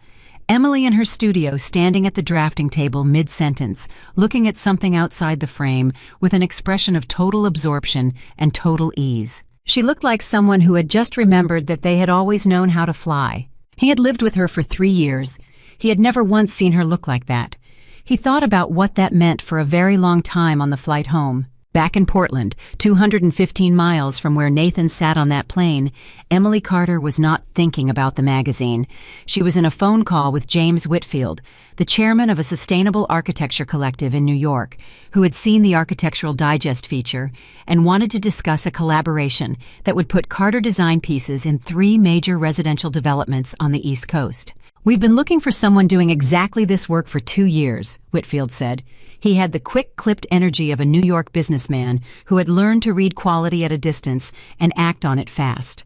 Emily in her studio standing at the drafting table mid-sentence, looking at something outside the frame with an expression of total absorption and total ease. She looked like someone who had just remembered that they had always known how to fly. He had lived with her for 3 years. He had never once seen her look like that. He thought about what that meant for a very long time on the flight home. Back in Portland, 215 miles from where Nathan sat on that plane, Emily Carter was not thinking about the magazine. She was in a phone call with James Whitfield, the chairman of a sustainable architecture collective in New York, who had seen the Architectural Digest feature and wanted to discuss a collaboration that would put Carter design pieces in 3 major residential developments on the East Coast. "We've been looking for someone doing exactly this work for 2 years, Whitfield said. He had the quick-clipped energy of a New York businessman who had learned to read quality at a distance and act on it fast.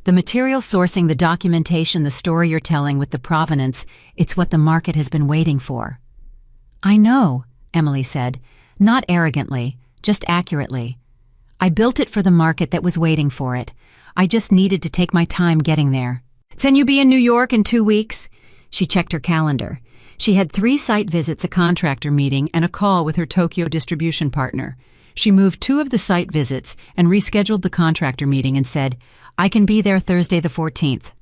The material sourcing, the documentation, the story you're telling with the provenance, it's what the market has been waiting for." "I know," Emily said, not arrogantly, just accurately. "I built it for the market that was waiting for it. I just needed to take my time getting there." "Can you be in New York in 2 weeks?" She checked her calendar. She had 3 site visits, a contractor meeting, and a call with her Tokyo distribution partner. She moved 2 of the site visits and rescheduled the contractor meeting and said, "I can be there Thursday the 14th.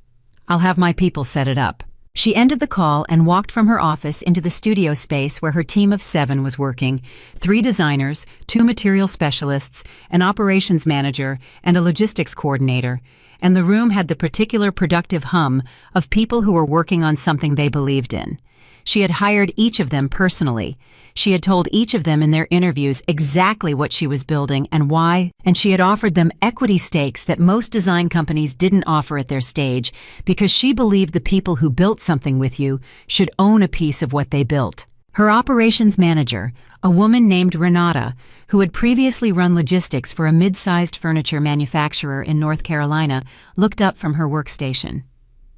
I'll have my people set it up." She ended the call and walked from her office into the studio space where her team of 7 was working, 3 designers, 2 material specialists, an operations manager, and a logistics coordinator, and the room had the particular productive hum of people who were working on something they believed in. She had hired each of them personally. She had told each of them in their interviews exactly what she was building and why, and she had offered them equity stakes that most design companies didn't offer at their stage because she believed the people who built something with you should own a piece of what they built. Her operations manager, a woman named Renata, who had previously run logistics for a mid-sized furniture manufacturer in North Carolina, looked up from her workstation.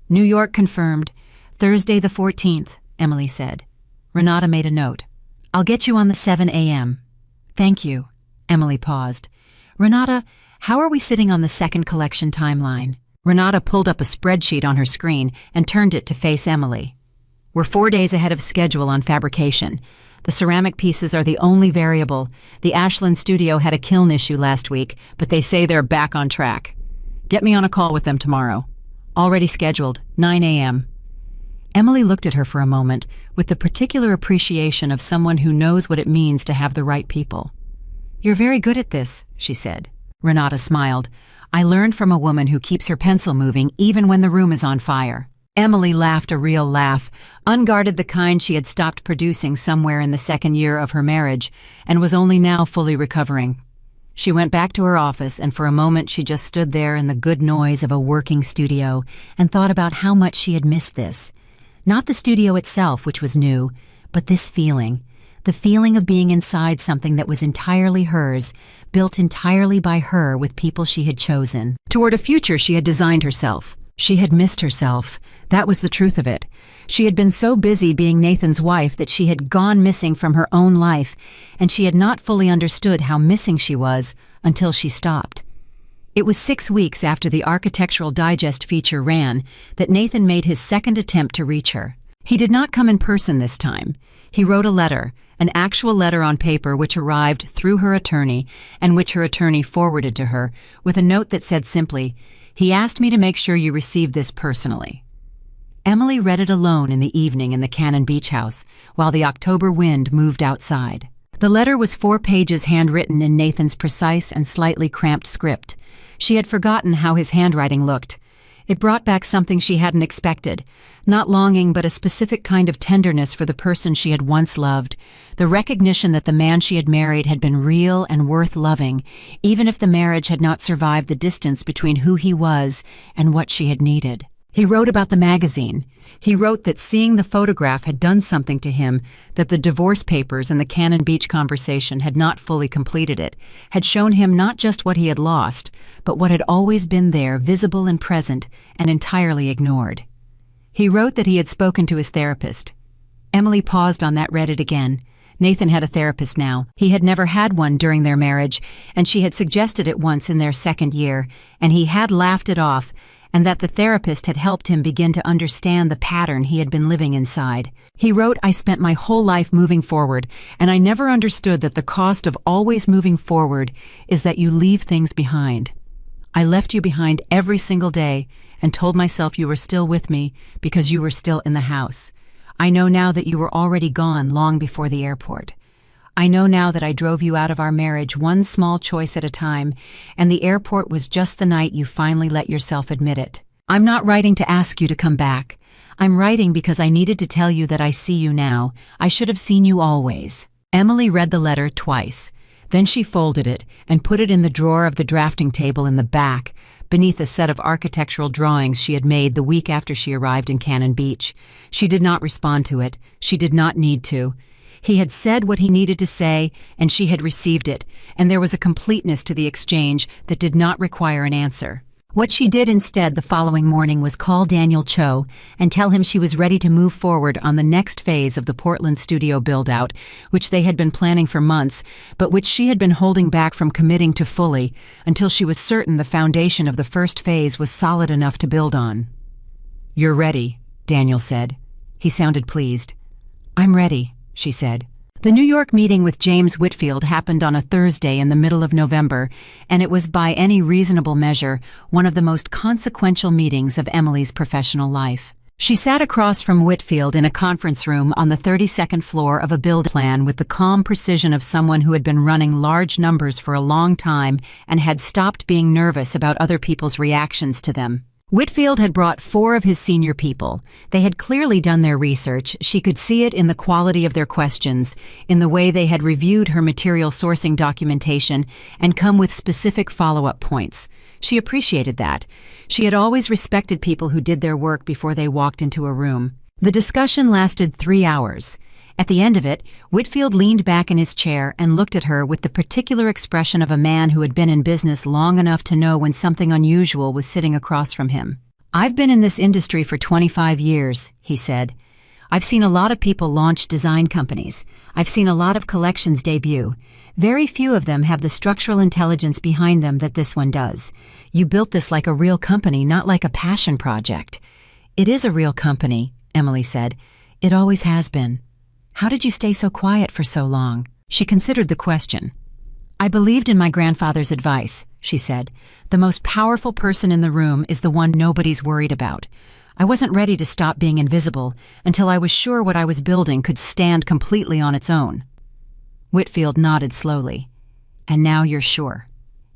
"New York confirmed. Thursday the 14th. Emily said. Renata made a note. "I'll get you on the 7 a.m. "Thank you." Emily paused. "Renata, how are we sitting on the second collection timeline?" Renata pulled up a spreadsheet on her screen and turned it to face Emily. "We're 4 days ahead of schedule on fabrication. The ceramic pieces are the only variable. The Ashland studio had a kiln issue last week, but they say they're back on track. Get me on a call with them tomorrow. Already scheduled, 9 a.m. Emily looked at her for a moment with the particular appreciation of someone who knows what it means to have the right people. "You're very good at this," she said. Renata smiled. "I learned from a woman who keeps her pencil moving even when the room is on fire." Emily laughed a real laugh, unguarded the kind she had stopped producing somewhere in the 2nd year of her marriage and was only now fully recovering. She went back to her office, and for a moment she just stood there in the good noise of a working studio and thought about how much she had missed this. Not the studio itself, which was new, but this feeling. The feeling of being inside something that was entirely hers, built entirely by her with people she had chosen. Toward a future she had designed herself. She had missed herself. That was the truth of it. She had been so busy being Nathan's wife that she had gone missing from her own life, and she had not fully understood how missing she was until she stopped. It was 6 weeks after the Architectural Digest feature ran that Nathan made his second attempt to reach her. He did not come in person this time. He wrote a letter, an actual letter on paper which arrived through her attorney and which her attorney forwarded to her, with a note that said simply, "He asked me to make sure you received this personally." Emily read it alone in the evening in the Cannon Beach house, while the October wind moved outside. The letter was 4 pages handwritten in Nathan's precise and slightly cramped script. She had forgotten how his handwriting looked. It brought back something she hadn't expected, not longing but a specific kind of tenderness for the person she had once loved, the recognition that the man she had married had been real and worth loving, even if the marriage had not survived the distance between who he was and what she had needed. He wrote about the magazine. He wrote that seeing the photograph had done something to him, that the divorce papers and the Cannon Beach conversation had not fully completed it, had shown him not just what he had lost, but what had always been there, visible and present, and entirely ignored. He wrote that he had spoken to his therapist. Emily paused on that, read it again. Nathan had a therapist now. He had never had one during their marriage, and she had suggested it once in their second year, and he had laughed it off, and that the therapist had helped him begin to understand the pattern he had been living inside. He wrote, "I spent my whole life moving forward, and I never understood that the cost of always moving forward is that you leave things behind. I left you behind every single day and told myself you were still with me because you were still in the house. I know now that you were already gone long before the airport. I know now that I drove you out of our marriage one small choice at a time, and the airport was just the night you finally let yourself admit it. I'm not writing to ask you to come back. I'm writing because I needed to tell you that I see you now. I should have seen you always." Emily read the letter twice. Then she folded it and put it in the drawer of the drafting table in the back, beneath a set of architectural drawings she had made the week after she arrived in Cannon Beach. She did not respond to it. She did not need to. He had said what he needed to say, and she had received it, and there was a completeness to the exchange that did not require an answer. What she did instead the following morning was call Daniel Cho and tell him she was ready to move forward on the next phase of the Portland studio build-out, which they had been planning for months, but which she had been holding back from committing to fully until she was certain the foundation of the first phase was solid enough to build on. "You're ready," Daniel said. He sounded pleased. "I'm ready," she said. The New York meeting with James Whitfield happened on a Thursday in the middle of November, and it was by any reasonable measure one of the most consequential meetings of Emily's professional life. She sat across from Whitfield in a conference room on the 32nd floor of a build plan with the calm precision of someone who had been running large numbers for a long time and had stopped being nervous about other people's reactions to them. Whitfield had brought 4 of his senior people. They had clearly done their research. She could see it in the quality of their questions, in the way they had reviewed her material sourcing documentation and come with specific follow-up points. She appreciated that. She had always respected people who did their work before they walked into a room. The discussion lasted 3 hours. At the end of it, Whitfield leaned back in his chair and looked at her with the particular expression of a man who had been in business long enough to know when something unusual was sitting across from him. "I've been in this industry for 25 years, he said. "I've seen a lot of people launch design companies. I've seen a lot of collections debut. Very few of them have the structural intelligence behind them that this one does. You built this like a real company, not like a passion project." "It is a real company," Emily said. "It always has been." "How did you stay so quiet for so long?" She considered the question. "I believed in my grandfather's advice," she said. "The most powerful person in the room is the one nobody's worried about. I wasn't ready to stop being invisible until I was sure what I was building could stand completely on its own." Whitfield nodded slowly. "And now you're sure?"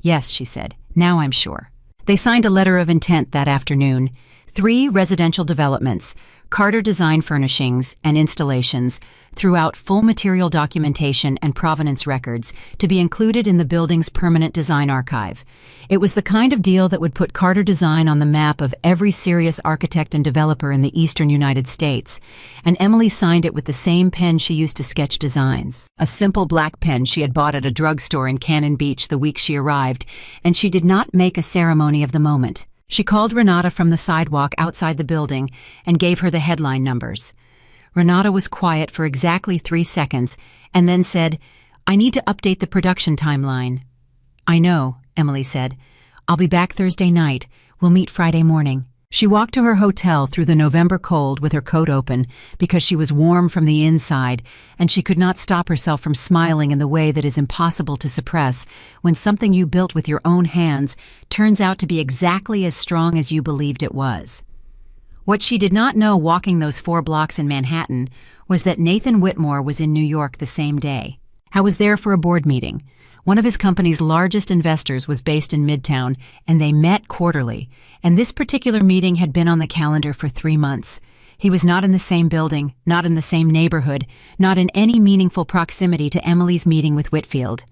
"Yes," she said. "Now I'm sure." They signed a letter of intent that afternoon. 3 residential developments, Carter Design Furnishings and Installations, throughout full material documentation and provenance records to be included in the building's permanent design archive. It was the kind of deal that would put Carter Design on the map of every serious architect and developer in the eastern United States, and Emily signed it with the same pen she used to sketch designs, a simple black pen she had bought at a drugstore in Cannon Beach the week she arrived, and she did not make a ceremony of the moment. She called Renata from the sidewalk outside the building and gave her the headline numbers. Renata was quiet for exactly 3 seconds and then said, "I need to update the production timeline." "I know," Emily said. "I'll be back Thursday night. We'll meet Friday morning." She walked to her hotel through the November cold with her coat open because she was warm from the inside, and she could not stop herself from smiling in the way that is impossible to suppress when something you built with your own hands turns out to be exactly as strong as you believed it was. What she did not know walking those 4 blocks in Manhattan was that Nathan Whitmore was in New York the same day. I was there for a board meeting. One of his company's largest investors was based in Midtown, and they met quarterly, and this particular meeting had been on the calendar for 3 months. He was not in the same building, not in the same neighborhood, not in any meaningful proximity to Emily's meeting with Whitfield.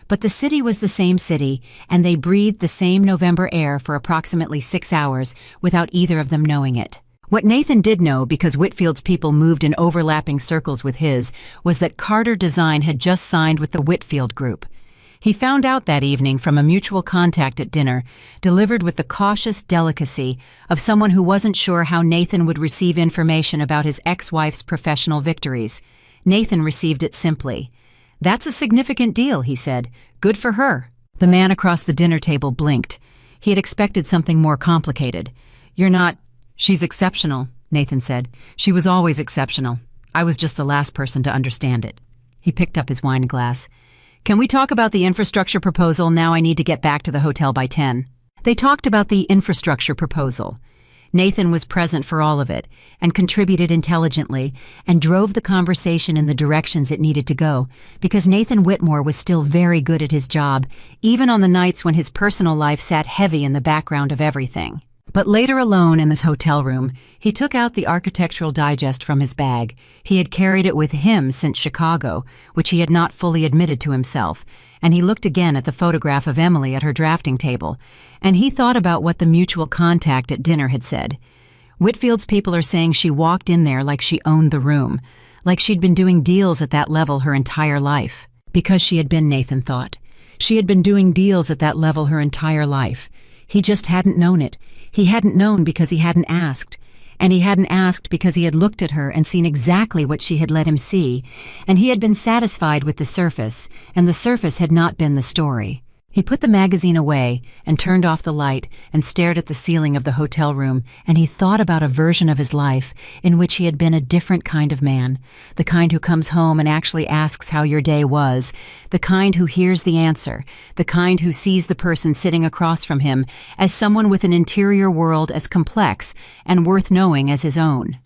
But the city was the same city, and they breathed the same November air for approximately 6 hours without either of them knowing it. What Nathan did know, because Whitfield's people moved in overlapping circles with his, was that Carter Design had just signed with the Whitfield Group. He found out that evening from a mutual contact at dinner, delivered with the cautious delicacy of someone who wasn't sure how Nathan would receive information about his ex-wife's professional victories. Nathan received it simply. "That's a significant deal," he said. "Good for her." The man across the dinner table blinked. He had expected something more complicated. "You're not—" "She's exceptional," Nathan said. "She was always exceptional. I was just the last person to understand it." He picked up his wine glass. "Can we talk about the infrastructure proposal now? I need to get back to the hotel by 10. They talked about the infrastructure proposal. Nathan was present for all of it, and contributed intelligently, and drove the conversation in the directions it needed to go, because Nathan Whitmore was still very good at his job, even on the nights when his personal life sat heavy in the background of everything. But later, alone in this hotel room, he took out the Architectural Digest from his bag. He had carried it with him since Chicago, which he had not fully admitted to himself, and he looked again at the photograph of Emily at her drafting table, and he thought about what the mutual contact at dinner had said. Whitfield's people are saying she walked in there like she owned the room, like she'd been doing deals at that level her entire life. Because she had been, Nathan thought. She had been doing deals at that level her entire life. He just hadn't known it. He hadn't known because he hadn't asked. And he hadn't asked because he had looked at her and seen exactly what she had let him see, and he had been satisfied with the surface, and the surface had not been the story. He put the magazine away and turned off the light and stared at the ceiling of the hotel room, and he thought about a version of his life in which he had been a different kind of man, the kind who comes home and actually asks how your day was, the kind who hears the answer, the kind who sees the person sitting across from him as someone with an interior world as complex and worth knowing as his own.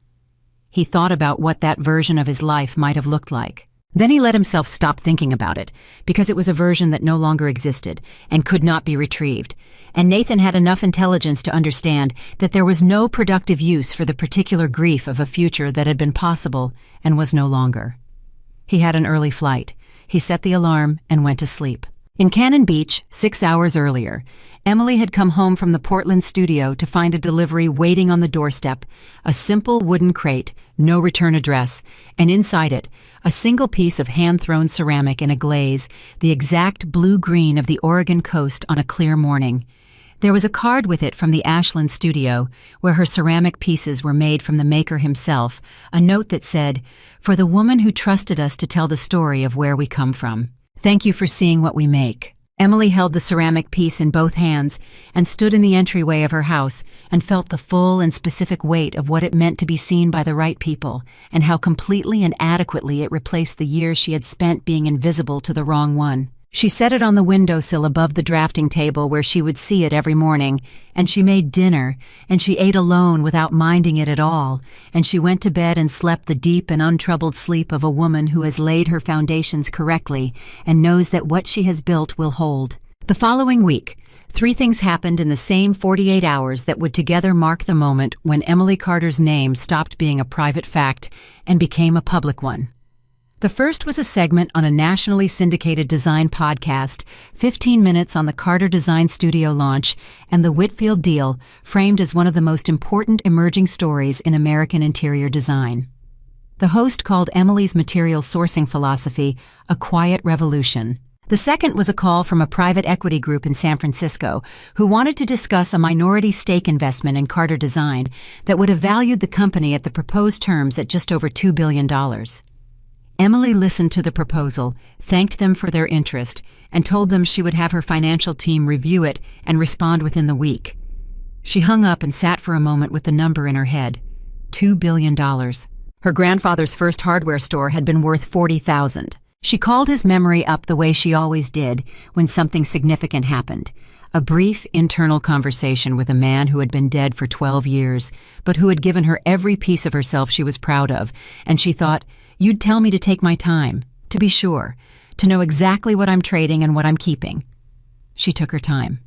He thought about what that version of his life might have looked like. Then he let himself stop thinking about it, because it was a version that no longer existed and could not be retrieved, and Nathan had enough intelligence to understand that there was no productive use for the particular grief of a future that had been possible and was no longer. He had an early flight. He set the alarm and went to sleep. In Cannon Beach, 6 hours earlier, Emily had come home from the Portland studio to find a delivery waiting on the doorstep, a simple wooden crate, no return address, and inside it, a single piece of hand-thrown ceramic in a glaze, the exact blue-green of the Oregon coast on a clear morning. There was a card with it from the Ashland studio, where her ceramic pieces were made from the maker himself, a note that said, "For the woman who trusted us to tell the story of where we come from. Thank you for seeing what we make." Emily held the ceramic piece in both hands and stood in the entryway of her house and felt the full and specific weight of what it meant to be seen by the right people, and how completely and adequately it replaced the years she had spent being invisible to the wrong one. She set it on the windowsill above the drafting table where she would see it every morning, and she made dinner, and she ate alone without minding it at all, and she went to bed and slept the deep and untroubled sleep of a woman who has laid her foundations correctly and knows that what she has built will hold. The following week, 3 things happened in the same 48 hours that would together mark the moment when Emily Carter's name stopped being a private fact and became a public one. The first was a segment on a nationally syndicated design podcast, 15 minutes on the Carter Design Studio launch and the Whitfield deal, framed as one of the most important emerging stories in American interior design. The host called Emily's material sourcing philosophy a quiet revolution. The second was a call from a private equity group in San Francisco who wanted to discuss a minority stake investment in Carter Design that would have valued the company at the proposed terms at just over $2 billion. Emily listened to the proposal, thanked them for their interest, and told them she would have her financial team review it and respond within the week. She hung up and sat for a moment with the number in her head. $2 billion. Her grandfather's first hardware store had been worth $40,000. She called his memory up the way she always did when something significant happened. A brief internal conversation with a man who had been dead for 12 years, but who had given her every piece of herself she was proud of, and she thought, "You'd tell me to take my time, to be sure, to know exactly what I'm trading and what I'm keeping. She took her time.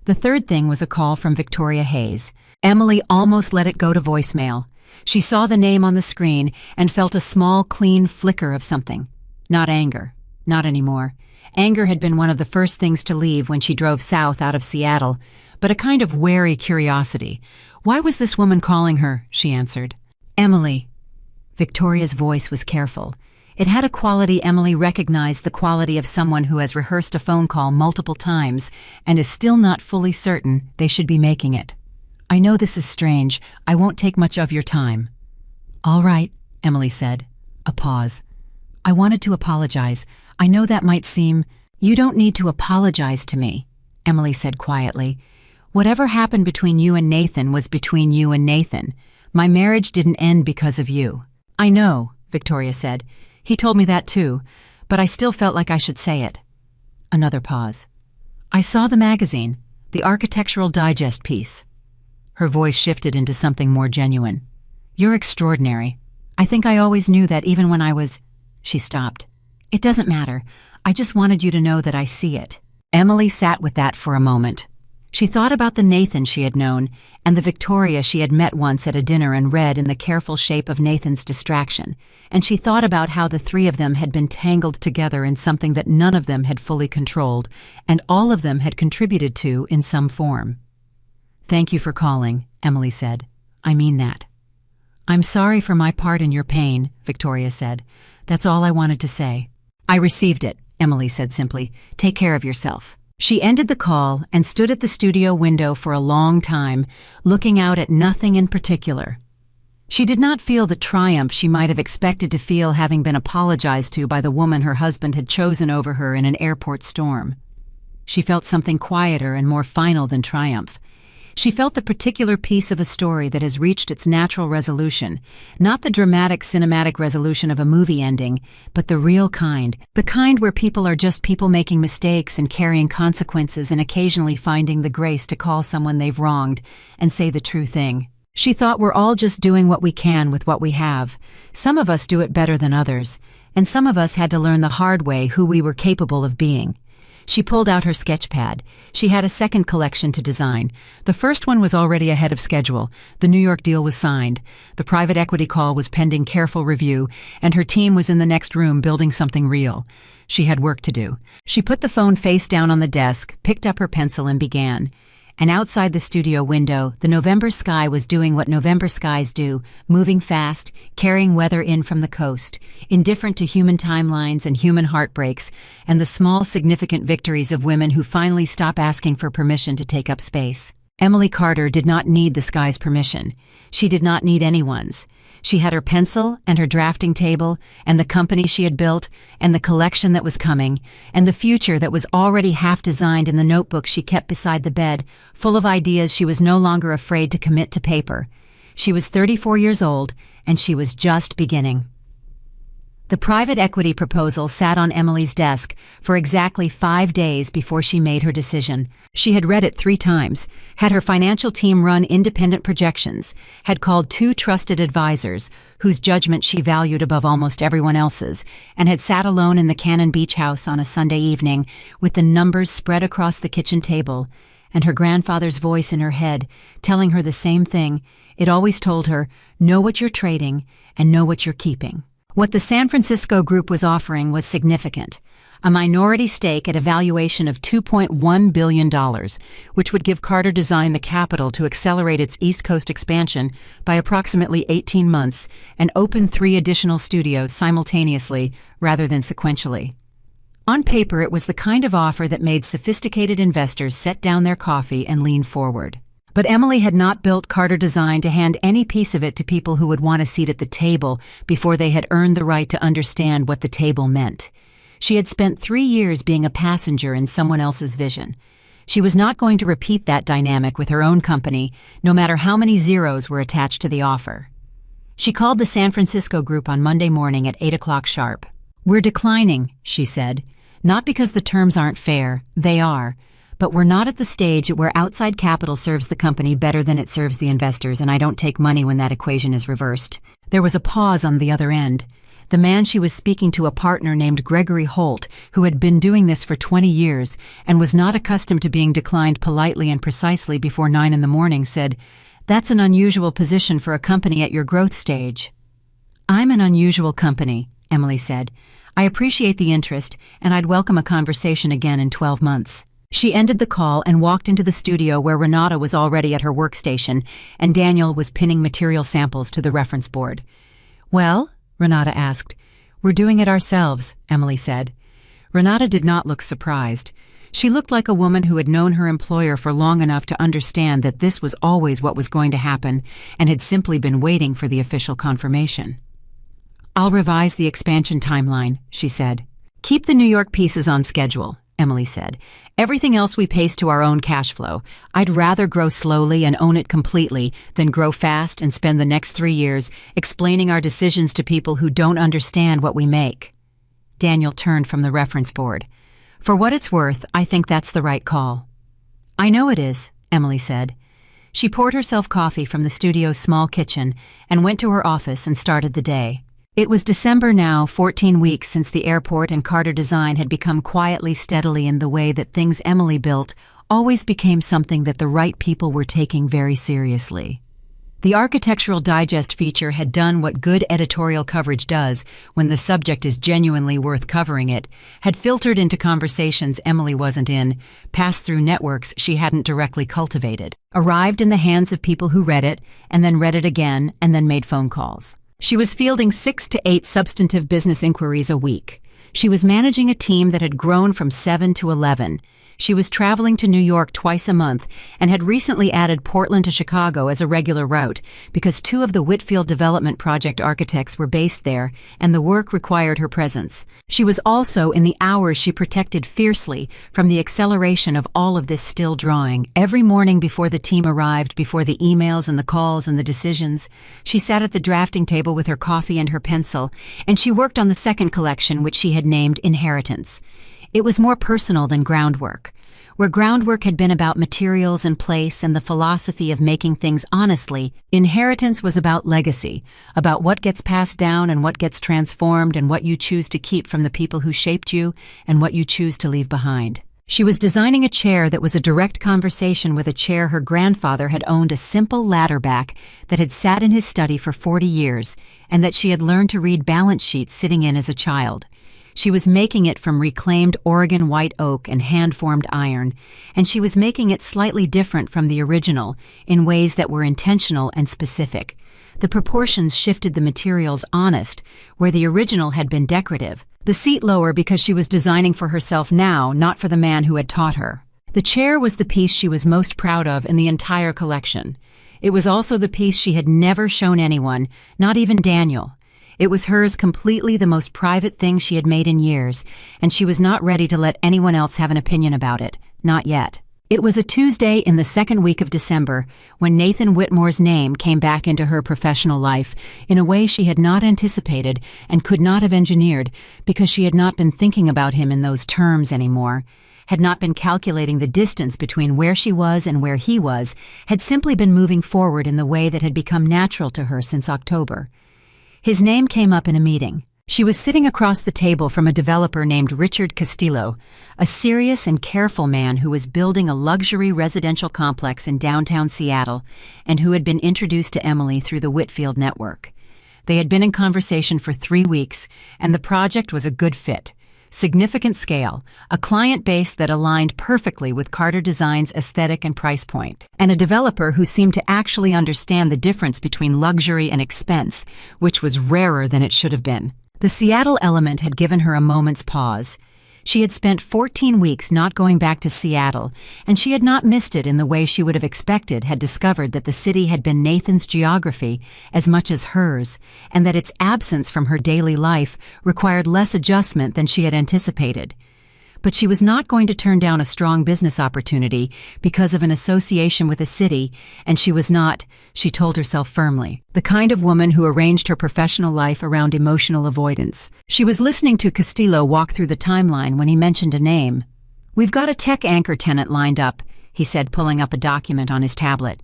The third thing was a call from Victoria Hayes. Emily almost let it go to voicemail. She saw the name on the screen and felt a small, clean flicker of something. Not anger. Not anymore. Anger had been one of the first things to leave when she drove south out of Seattle, but a kind of wary curiosity. Why was this woman calling her? She answered. Emily. Victoria's voice was careful. It had a quality Emily recognized, the quality of someone who has rehearsed a phone call multiple times and is still not fully certain they should be making it. I know this is strange. I won't take much of your time. All right, Emily said. A pause. I wanted to apologize. I know that might seem... You don't need to apologize to me, Emily said quietly. Whatever happened between you and Nathan was between you and Nathan. My marriage didn't end because of you. I know, Victoria said. He told me that too, but I still felt like I should say it. Another pause. I saw the magazine, the Architectural Digest piece. Her voice shifted into something more genuine. You're extraordinary. I think I always knew that even when I was... She stopped. It doesn't matter. I just wanted you to know that I see it. Emily sat with that for a moment. She thought about the Nathan she had known and the Victoria she had met once at a dinner and read in the careful shape of Nathan's distraction, and she thought about how the three of them had been tangled together in something that none of them had fully controlled, and all of them had contributed to in some form. Thank you for calling, Emily said. I mean that. I'm sorry for my part in your pain, Victoria said. That's all I wanted to say. I received it, Emily said simply. Take care of yourself. She ended the call and stood at the studio window for a long time, looking out at nothing in particular. She did not feel the triumph she might have expected to feel having been apologized to by the woman her husband had chosen over her in an airport storm. She felt something quieter and more final than triumph. She felt the particular piece of a story that has reached its natural resolution, not the dramatic cinematic resolution of a movie ending, but the real kind, the kind where people are just people making mistakes and carrying consequences and occasionally finding the grace to call someone they've wronged and say the true thing. She thought we're all just doing what we can with what we have. Some of us do it better than others, and some of us had to learn the hard way who we were capable of being. She pulled out her sketch pad. She had a second collection to design. The first one was already ahead of schedule. The New York deal was signed. The private equity call was pending careful review, and her team was in the next room building something real. She had work to do. She put the phone face down on the desk, picked up her pencil, and began. And outside the studio window, the November sky was doing what November skies do, moving fast, carrying weather in from the coast, indifferent to human timelines and human heartbreaks, and the small, significant victories of women who finally stop asking for permission to take up space. Emily Carter did not need the sky's permission. She did not need anyone's. She had her pencil and her drafting table and the company she had built and the collection that was coming and the future that was already half designed in the notebook she kept beside the bed, full of ideas she was no longer afraid to commit to paper. She was 34 years old, and she was just beginning. The private equity proposal sat on Emily's desk for exactly 5 days before she made her decision. She had read it 3 times, had her financial team run independent projections, had called 2 trusted advisors, whose judgment she valued above almost everyone else's, and had sat alone in the Cannon Beach house on a Sunday evening with the numbers spread across the kitchen table, and her grandfather's voice in her head telling her the same thing. It always told her, know what you're trading and know what you're keeping. What the San Francisco group was offering was significant. A minority stake at a valuation of $2.1 billion, which would give Carter Design the capital to accelerate its East Coast expansion by approximately 18 months and open 3 additional studios simultaneously rather than sequentially. On paper, it was the kind of offer that made sophisticated investors set down their coffee and lean forward. But Emily had not built Carter Design to hand any piece of it to people who would want a seat at the table before they had earned the right to understand what the table meant. She had spent 3 years being a passenger in someone else's vision. She was not going to repeat that dynamic with her own company, no matter how many zeros were attached to the offer. She called the San Francisco group on Monday morning at 8 o'clock sharp. We're declining, she said. Not because the terms aren't fair, they are. But we're not at the stage where outside capital serves the company better than it serves the investors, and I don't take money when that equation is reversed. There was a pause on the other end. The man she was speaking to, a partner named Gregory Holt, who had been doing this for 20 years and was not accustomed to being declined politely and precisely before 9 in the morning, said, "That's an unusual position for a company at your growth stage." "I'm an unusual company," Emily said. "I appreciate the interest, and I'd welcome a conversation again in 12 months. She ended the call and walked into the studio where Renata was already at her workstation, and Daniel was pinning material samples to the reference board. "Well?" Renata asked. "We're doing it ourselves," Emily said. Renata did not look surprised. She looked like a woman who had known her employer for long enough to understand that this was always what was going to happen and had simply been waiting for the official confirmation. "I'll revise the expansion timeline," she said. "Keep the New York pieces on schedule," Emily said. "Everything else we pace to our own cash flow. I'd rather grow slowly and own it completely than grow fast and spend the next 3 years explaining our decisions to people who don't understand what we make." Daniel turned from the reference board. "For what it's worth, I think that's the right call." "I know it is," Emily said. She poured herself coffee from the studio's small kitchen and went to her office and started the day. It was December now, 14 weeks since the airport and Carter Design had become quietly, steadily in the way that things Emily built always became something that the right people were taking very seriously. The Architectural Digest feature had done what good editorial coverage does when the subject is genuinely worth covering it, had filtered into conversations Emily wasn't in, passed through networks she hadn't directly cultivated, arrived in the hands of people who read it, and then read it again, and then made phone calls. She was fielding 6 to 8 substantive business inquiries a week. She was managing a team that had grown from 7 to 11. She was traveling to New York twice a month and had recently added Portland to Chicago as a regular route because 2 of the Whitfield Development Project architects were based there and the work required her presence. She was also, in the hours she protected fiercely from the acceleration of all of this still drawing, every morning before the team arrived, before the emails and the calls and the decisions, she sat at the drafting table with her coffee and her pencil, and she worked on the second collection, which she had named Inheritance. It was more personal than groundwork. Where groundwork had been about materials and place and the philosophy of making things honestly, Inheritance was about legacy, about what gets passed down and what gets transformed and what you choose to keep from the people who shaped you and what you choose to leave behind. She was designing a chair that was a direct conversation with a chair her grandfather had owned, a simple ladder back that had sat in his study for 40 years and that she had learned to read balance sheets sitting in as a child. She was making it from reclaimed Oregon white oak and hand-formed iron, and she was making it slightly different from the original in ways that were intentional and specific. The proportions shifted, the materials honest, where the original had been decorative. The seat lower because she was designing for herself now, not for the man who had taught her. The chair was the piece she was most proud of in the entire collection. It was also the piece she had never shown anyone, not even Daniel. It was hers completely, the most private thing she had made in years, and she was not ready to let anyone else have an opinion about it, not yet. It was a Tuesday in the second week of December when Nathan Whitmore's name came back into her professional life in a way she had not anticipated and could not have engineered because she had not been thinking about him in those terms anymore, had not been calculating the distance between where she was and where he was, had simply been moving forward in the way that had become natural to her since October. His name came up in a meeting. She was sitting across the table from a developer named Richard Castillo, a serious and careful man who was building a luxury residential complex in downtown Seattle and who had been introduced to Emily through the Whitfield network. They had been in conversation for 3 weeks, and the project was a good fit. Significant scale, a client base that aligned perfectly with Carter Design's aesthetic and price point, and a developer who seemed to actually understand the difference between luxury and expense, which was rarer than it should have been. The Seattle element had given her a moment's pause. She had spent 14 weeks not going back to Seattle, and she had not missed it in the way she would have expected, had discovered that the city had been Nathan's geography as much as hers, and that its absence from her daily life required less adjustment than she had anticipated. But she was not going to turn down a strong business opportunity because of an association with a city, and she was not, she told herself firmly, the kind of woman who arranged her professional life around emotional avoidance. She was listening to Castillo walk through the timeline when he mentioned a name. "We've got a tech anchor tenant lined up," he said, pulling up a document on his tablet.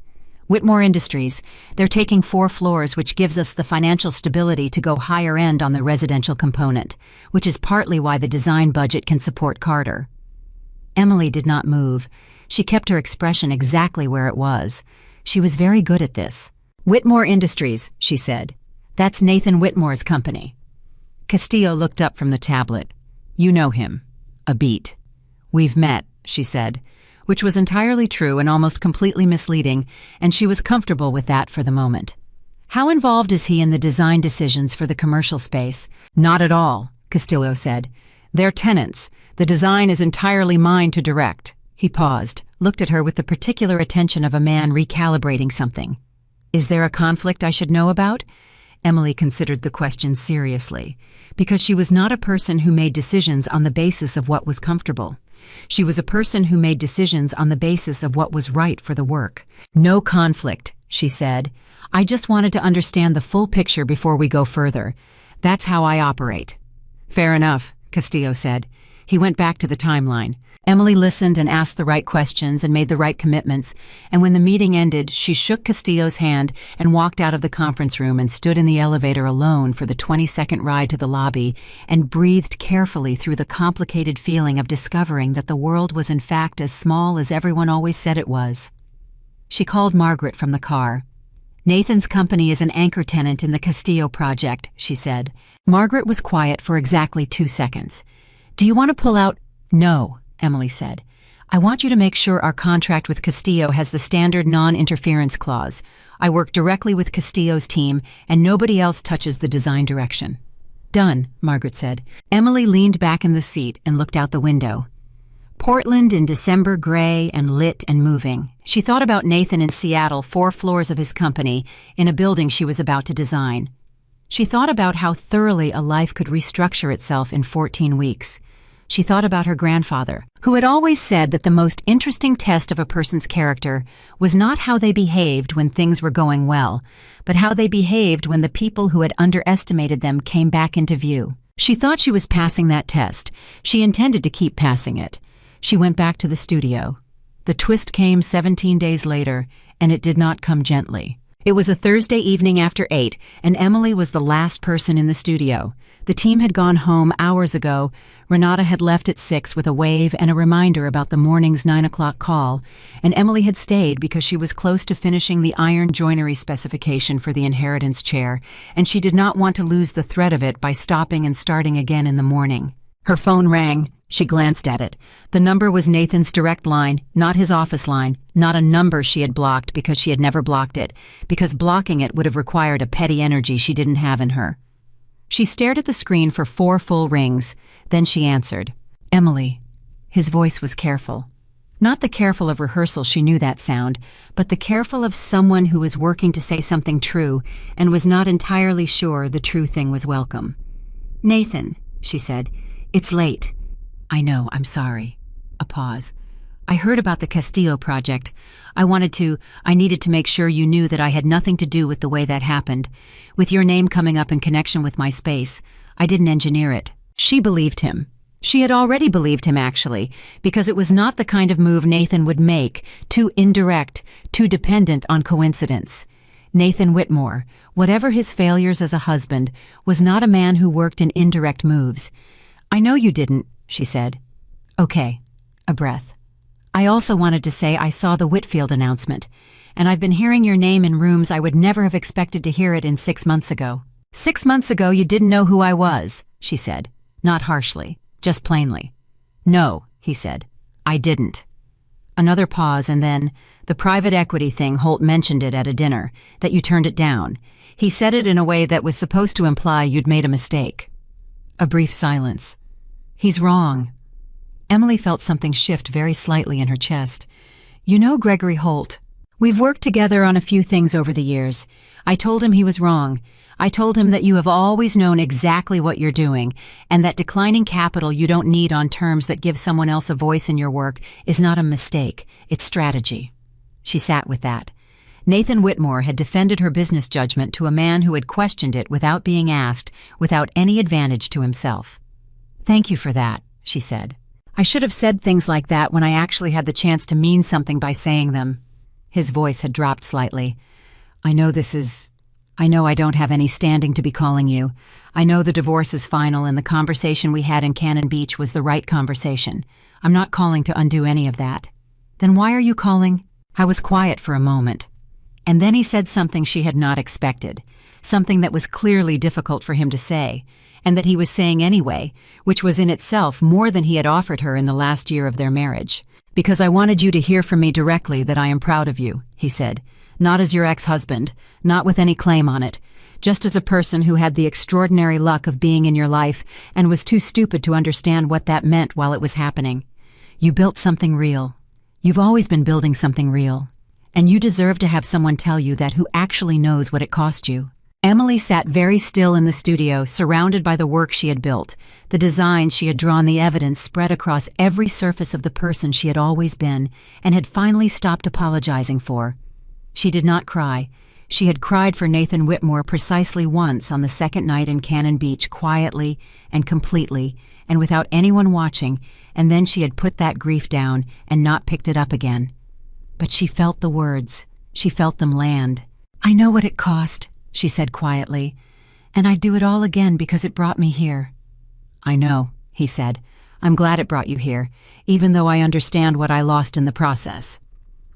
Whitmore Industries. They're taking 4 floors, which gives us the financial stability to go higher end on the residential component, which is partly why the design budget can support Carter. Emily did not move. She kept her expression exactly where it was. She was very good at this. Whitmore Industries, she said. That's Nathan Whitmore's company. Castillo looked up from the tablet. You know him. A beat. We've met, she said, which was entirely true and almost completely misleading, and she was comfortable with that for the moment. How involved is he in the design decisions for the commercial space? Not at all, Castillo said. They're tenants. The design is entirely mine to direct. He paused, looked at her with the particular attention of a man recalibrating something. Is there a conflict I should know about? Emily considered the question seriously, because she was not a person who made decisions on the basis of what was comfortable. She was a person who made decisions on the basis of what was right for the work. No conflict, she said. I just wanted to understand the full picture before we go further. That's how I operate. Fair enough, Castillo said. He went back to the timeline. Emily listened and asked the right questions and made the right commitments, and when the meeting ended, she shook Castillo's hand and walked out of the conference room and stood in the elevator alone for the 20-second ride to the lobby and breathed carefully through the complicated feeling of discovering that the world was in fact as small as everyone always said it was. She called Margaret from the car. Nathan's company is an anchor tenant in the Castillo project, she said. Margaret was quiet for exactly 2 seconds. Do you want to pull out? No, Emily said. I want you to make sure our contract with Castillo has the standard non-interference clause. I work directly with Castillo's team, and nobody else touches the design direction. Done, Margaret said. Emily leaned back in the seat and looked out the window. Portland in December, gray and lit and moving. She thought about Nathan in Seattle, 4 floors of his company, in a building she was about to design. She thought about how thoroughly a life could restructure itself in 14 weeks. She thought about her grandfather, who had always said that the most interesting test of a person's character was not how they behaved when things were going well, but how they behaved when the people who had underestimated them came back into view. She thought she was passing that test. She intended to keep passing it. She went back to the studio. The twist came 17 days later, and it did not come gently. It was a Thursday evening after 8, and Emily was the last person in the studio. The team had gone home hours ago. Renata had left at 6 with a wave and a reminder about the morning's 9 o'clock call, and Emily had stayed because she was close to finishing the iron joinery specification for the inheritance chair, and she did not want to lose the thread of it by stopping and starting again in the morning. Her phone rang. She glanced at it. The number was Nathan's direct line, not his office line, not a number she had blocked because she had never blocked it, because blocking it would have required a petty energy she didn't have in her. She stared at the screen for 4 full rings. Then she answered. Emily. His voice was careful. Not the careful of rehearsal, she knew that sound, but the careful of someone who was working to say something true and was not entirely sure the true thing was welcome. Nathan, she said, it's late. I know, I'm sorry. A pause. I heard about the Castillo project. I needed to make sure you knew that I had nothing to do with the way that happened. With your name coming up in connection with my space, I didn't engineer it. She believed him. She had already believed him, actually, because it was not the kind of move Nathan would make, too indirect, too dependent on coincidence. Nathan Whitmore, whatever his failures as a husband, was not a man who worked in indirect moves. I know you didn't, she said. Okay. A breath. I also wanted to say I saw the Whitfield announcement, and I've been hearing your name in rooms I would never have expected to hear it in 6 months ago. 6 months ago you didn't know who I was, she said, not harshly, just plainly. No, he said, I didn't. Another pause, and then, the private equity thing, Holt mentioned it at a dinner, that you turned it down. He said it in a way that was supposed to imply you'd made a mistake. A brief silence. He's wrong. Emily felt something shift very slightly in her chest. You know Gregory Holt. We've worked together on a few things over the years. I told him he was wrong. I told him that you have always known exactly what you're doing, and that declining capital you don't need on terms that give someone else a voice in your work is not a mistake, it's strategy. She sat with that. Nathan Whitmore had defended her business judgment to a man who had questioned it without being asked, without any advantage to himself. Thank you for that, she said. I should have said things like that when I actually had the chance to mean something by saying them. His voice had dropped slightly. I know I don't have any standing to be calling you. I know the divorce is final and the conversation we had in Cannon Beach was the right conversation. I'm not calling to undo any of that. Then why are you calling? I was quiet for a moment. And then he said something she had not expected, something that was clearly difficult for him to say, and that he was saying anyway, which was in itself more than he had offered her in the last year of their marriage. Because I wanted you to hear from me directly that I am proud of you, he said. Not as your ex-husband, not with any claim on it, just as a person who had the extraordinary luck of being in your life and was too stupid to understand what that meant while it was happening. You built something real. You've always been building something real. And you deserve to have someone tell you that who actually knows what it cost you. Emily sat very still in the studio, surrounded by the work she had built, the designs she had drawn, the evidence spread across every surface of the person she had always been and had finally stopped apologizing for. She did not cry. She had cried for Nathan Whitmore precisely once on the second night in Cannon Beach, quietly and completely, and without anyone watching, and then she had put that grief down and not picked it up again. But she felt the words. She felt them land. I know what it cost, she said quietly, and I'd do it all again because it brought me here. I know, he said. I'm glad it brought you here, even though I understand what I lost in the process.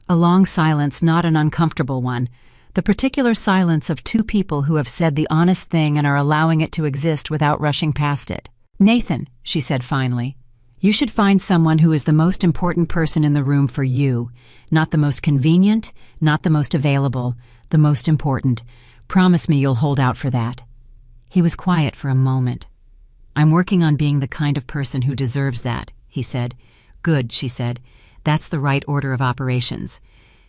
A long silence, not an uncomfortable one. The particular silence of two people who have said the honest thing and are allowing it to exist without rushing past it. Nathan, she said finally, you should find someone who is the most important person in the room for you. Not the most convenient, not the most available, the most important. Promise me you'll hold out for that. He was quiet for a moment. I'm working on being the kind of person who deserves that, he said. Good, she said. That's the right order of operations.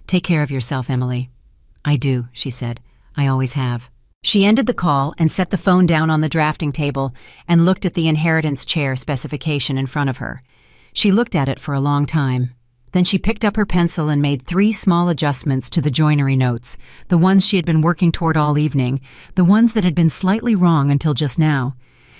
Take care of yourself, Emily. I do, she said. I always have. She ended the call and set the phone down on the drafting table and looked at the inheritance chair specification in front of her. She looked at it for a long time. Then she picked up her pencil and made 3 small adjustments to the joinery notes, the ones she had been working toward all evening, the ones that had been slightly wrong until just now.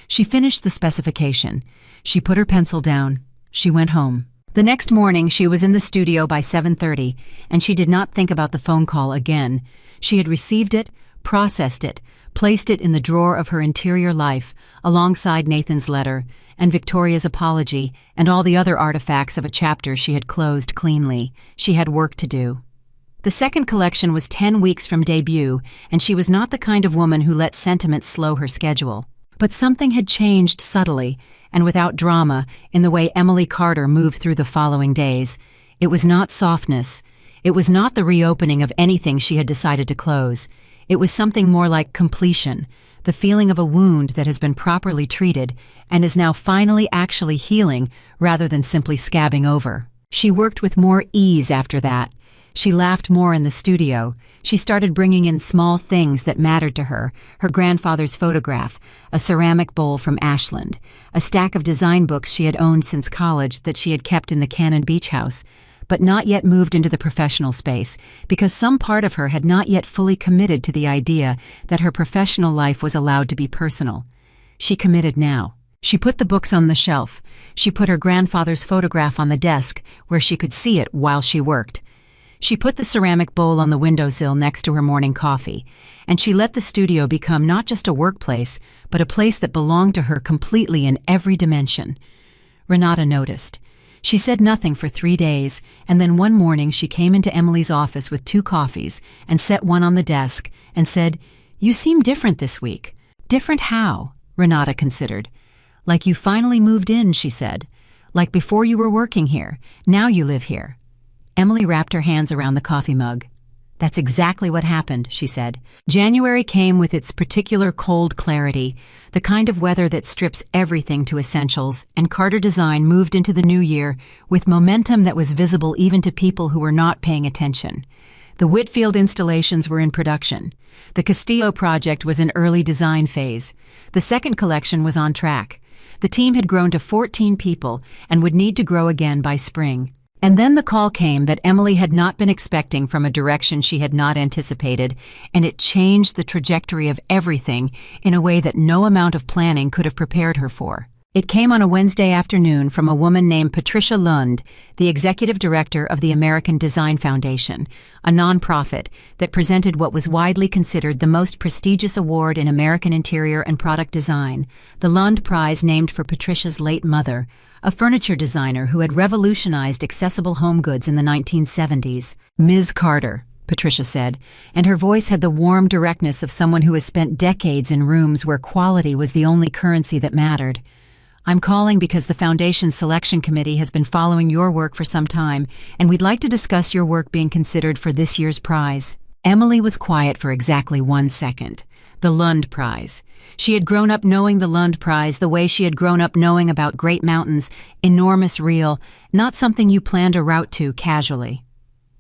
She finished the specification. She put her pencil down. She went home. The next morning, she was in the studio by 7:30, and she did not think about the phone call again. She had received it, processed it, placed it in the drawer of her interior life, alongside Nathan's letter, and Victoria's apology, and all the other artifacts of a chapter she had closed cleanly. She had work to do. The second collection was 10 weeks from debut, and she was not the kind of woman who let sentiment slow her schedule. But something had changed subtly, and without drama, in the way Emily Carter moved through the following days. It was not softness. It was not the reopening of anything she had decided to close. It was something more like completion, the feeling of a wound that has been properly treated and is now finally actually healing rather than simply scabbing over. She worked with more ease after that. She laughed more in the studio. She started bringing in small things that mattered to her, her grandfather's photograph, a ceramic bowl from Ashland, a stack of design books she had owned since college that she had kept in the Cannon Beach house, but not yet moved into the professional space because some part of her had not yet fully committed to the idea that her professional life was allowed to be personal. She committed now. She put the books on the shelf. She put her grandfather's photograph on the desk where she could see it while she worked. She put the ceramic bowl on the windowsill next to her morning coffee, and she let the studio become not just a workplace, but a place that belonged to her completely in every dimension. Renata noticed. She said nothing for 3 days, and then one morning she came into Emily's office with 2 coffees and set one on the desk and said, "You seem different this week." "Different how?" Renata considered. "Like you finally moved in," she said. "Like before you were working here. Now you live here." Emily wrapped her hands around the coffee mug. "That's exactly what happened," she said. January came with its particular cold clarity, the kind of weather that strips everything to essentials, and Carter Design moved into the new year with momentum that was visible even to people who were not paying attention. The Whitfield installations were in production. The Castillo project was in early design phase. The second collection was on track. The team had grown to 14 people and would need to grow again by spring. And then the call came that Emily had not been expecting from a direction she had not anticipated, and it changed the trajectory of everything in a way that no amount of planning could have prepared her for. It came on a Wednesday afternoon from a woman named Patricia Lund, the executive director of the American Design Foundation, a nonprofit that presented what was widely considered the most prestigious award in American interior and product design, the Lund Prize named for Patricia's late mother, a furniture designer who had revolutionized accessible home goods in the 1970s. Ms. Carter, Patricia said, and her voice had the warm directness of someone who has spent decades in rooms where quality was the only currency that mattered. I'm calling because the Foundation's selection committee has been following your work for some time, and we'd like to discuss your work being considered for this year's prize. Emily was quiet for exactly 1 second. The Lund Prize. She had grown up knowing the Lund Prize the way she had grown up knowing about great mountains, enormous, real, not something you planned a route to casually.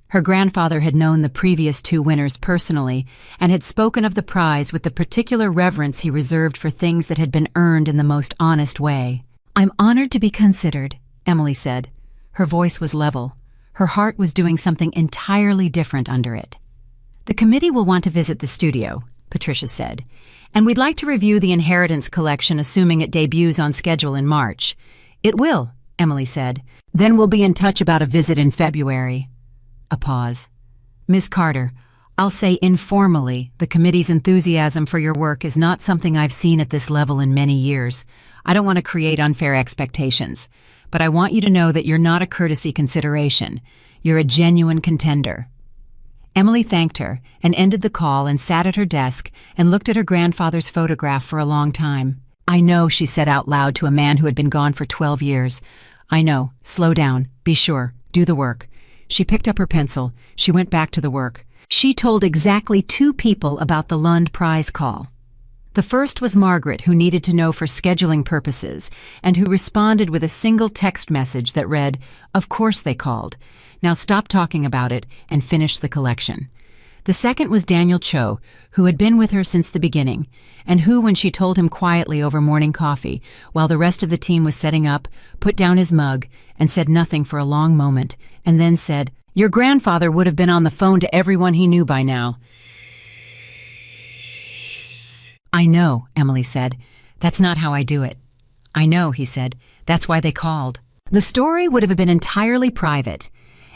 Her grandfather had known the previous 2 winners personally and had spoken of the prize with the particular reverence he reserved for things that had been earned in the most honest way. "I'm honored to be considered," Emily said. Her voice was level. Her heart was doing something entirely different under it. "The committee will want to visit the studio," Patricia said, "and we'd like to review the Inheritance collection assuming it debuts on schedule in March." "It will," Emily said. "Then we'll be in touch about a visit in February." A pause. "Ms. Carter, I'll say informally, the committee's enthusiasm for your work is not something I've seen at this level in many years. I don't want to create unfair expectations, but I want you to know that you're not a courtesy consideration. You're a genuine contender." Emily thanked her and ended the call and sat at her desk and looked at her grandfather's photograph for a long time. "I know," she said out loud to a man who had been gone for 12 years. "I know. Slow down. Be sure. Do the work." She picked up her pencil. She went back to the work. She told exactly 2 people about the Lund Prize call. The first was Margaret, who needed to know for scheduling purposes, and who responded with a single text message that read, "Of course they called. Now stop talking about it and finish the collection." The second was Daniel Cho, who had been with her since the beginning, and who, when she told him quietly over morning coffee, while the rest of the team was setting up, put down his mug and said nothing for a long moment, and then said, "Your grandfather would have been on the phone to everyone he knew by now." "I know," Emily said. "That's not how I do it." "I know," he said. "That's why they called." The story would have been entirely private.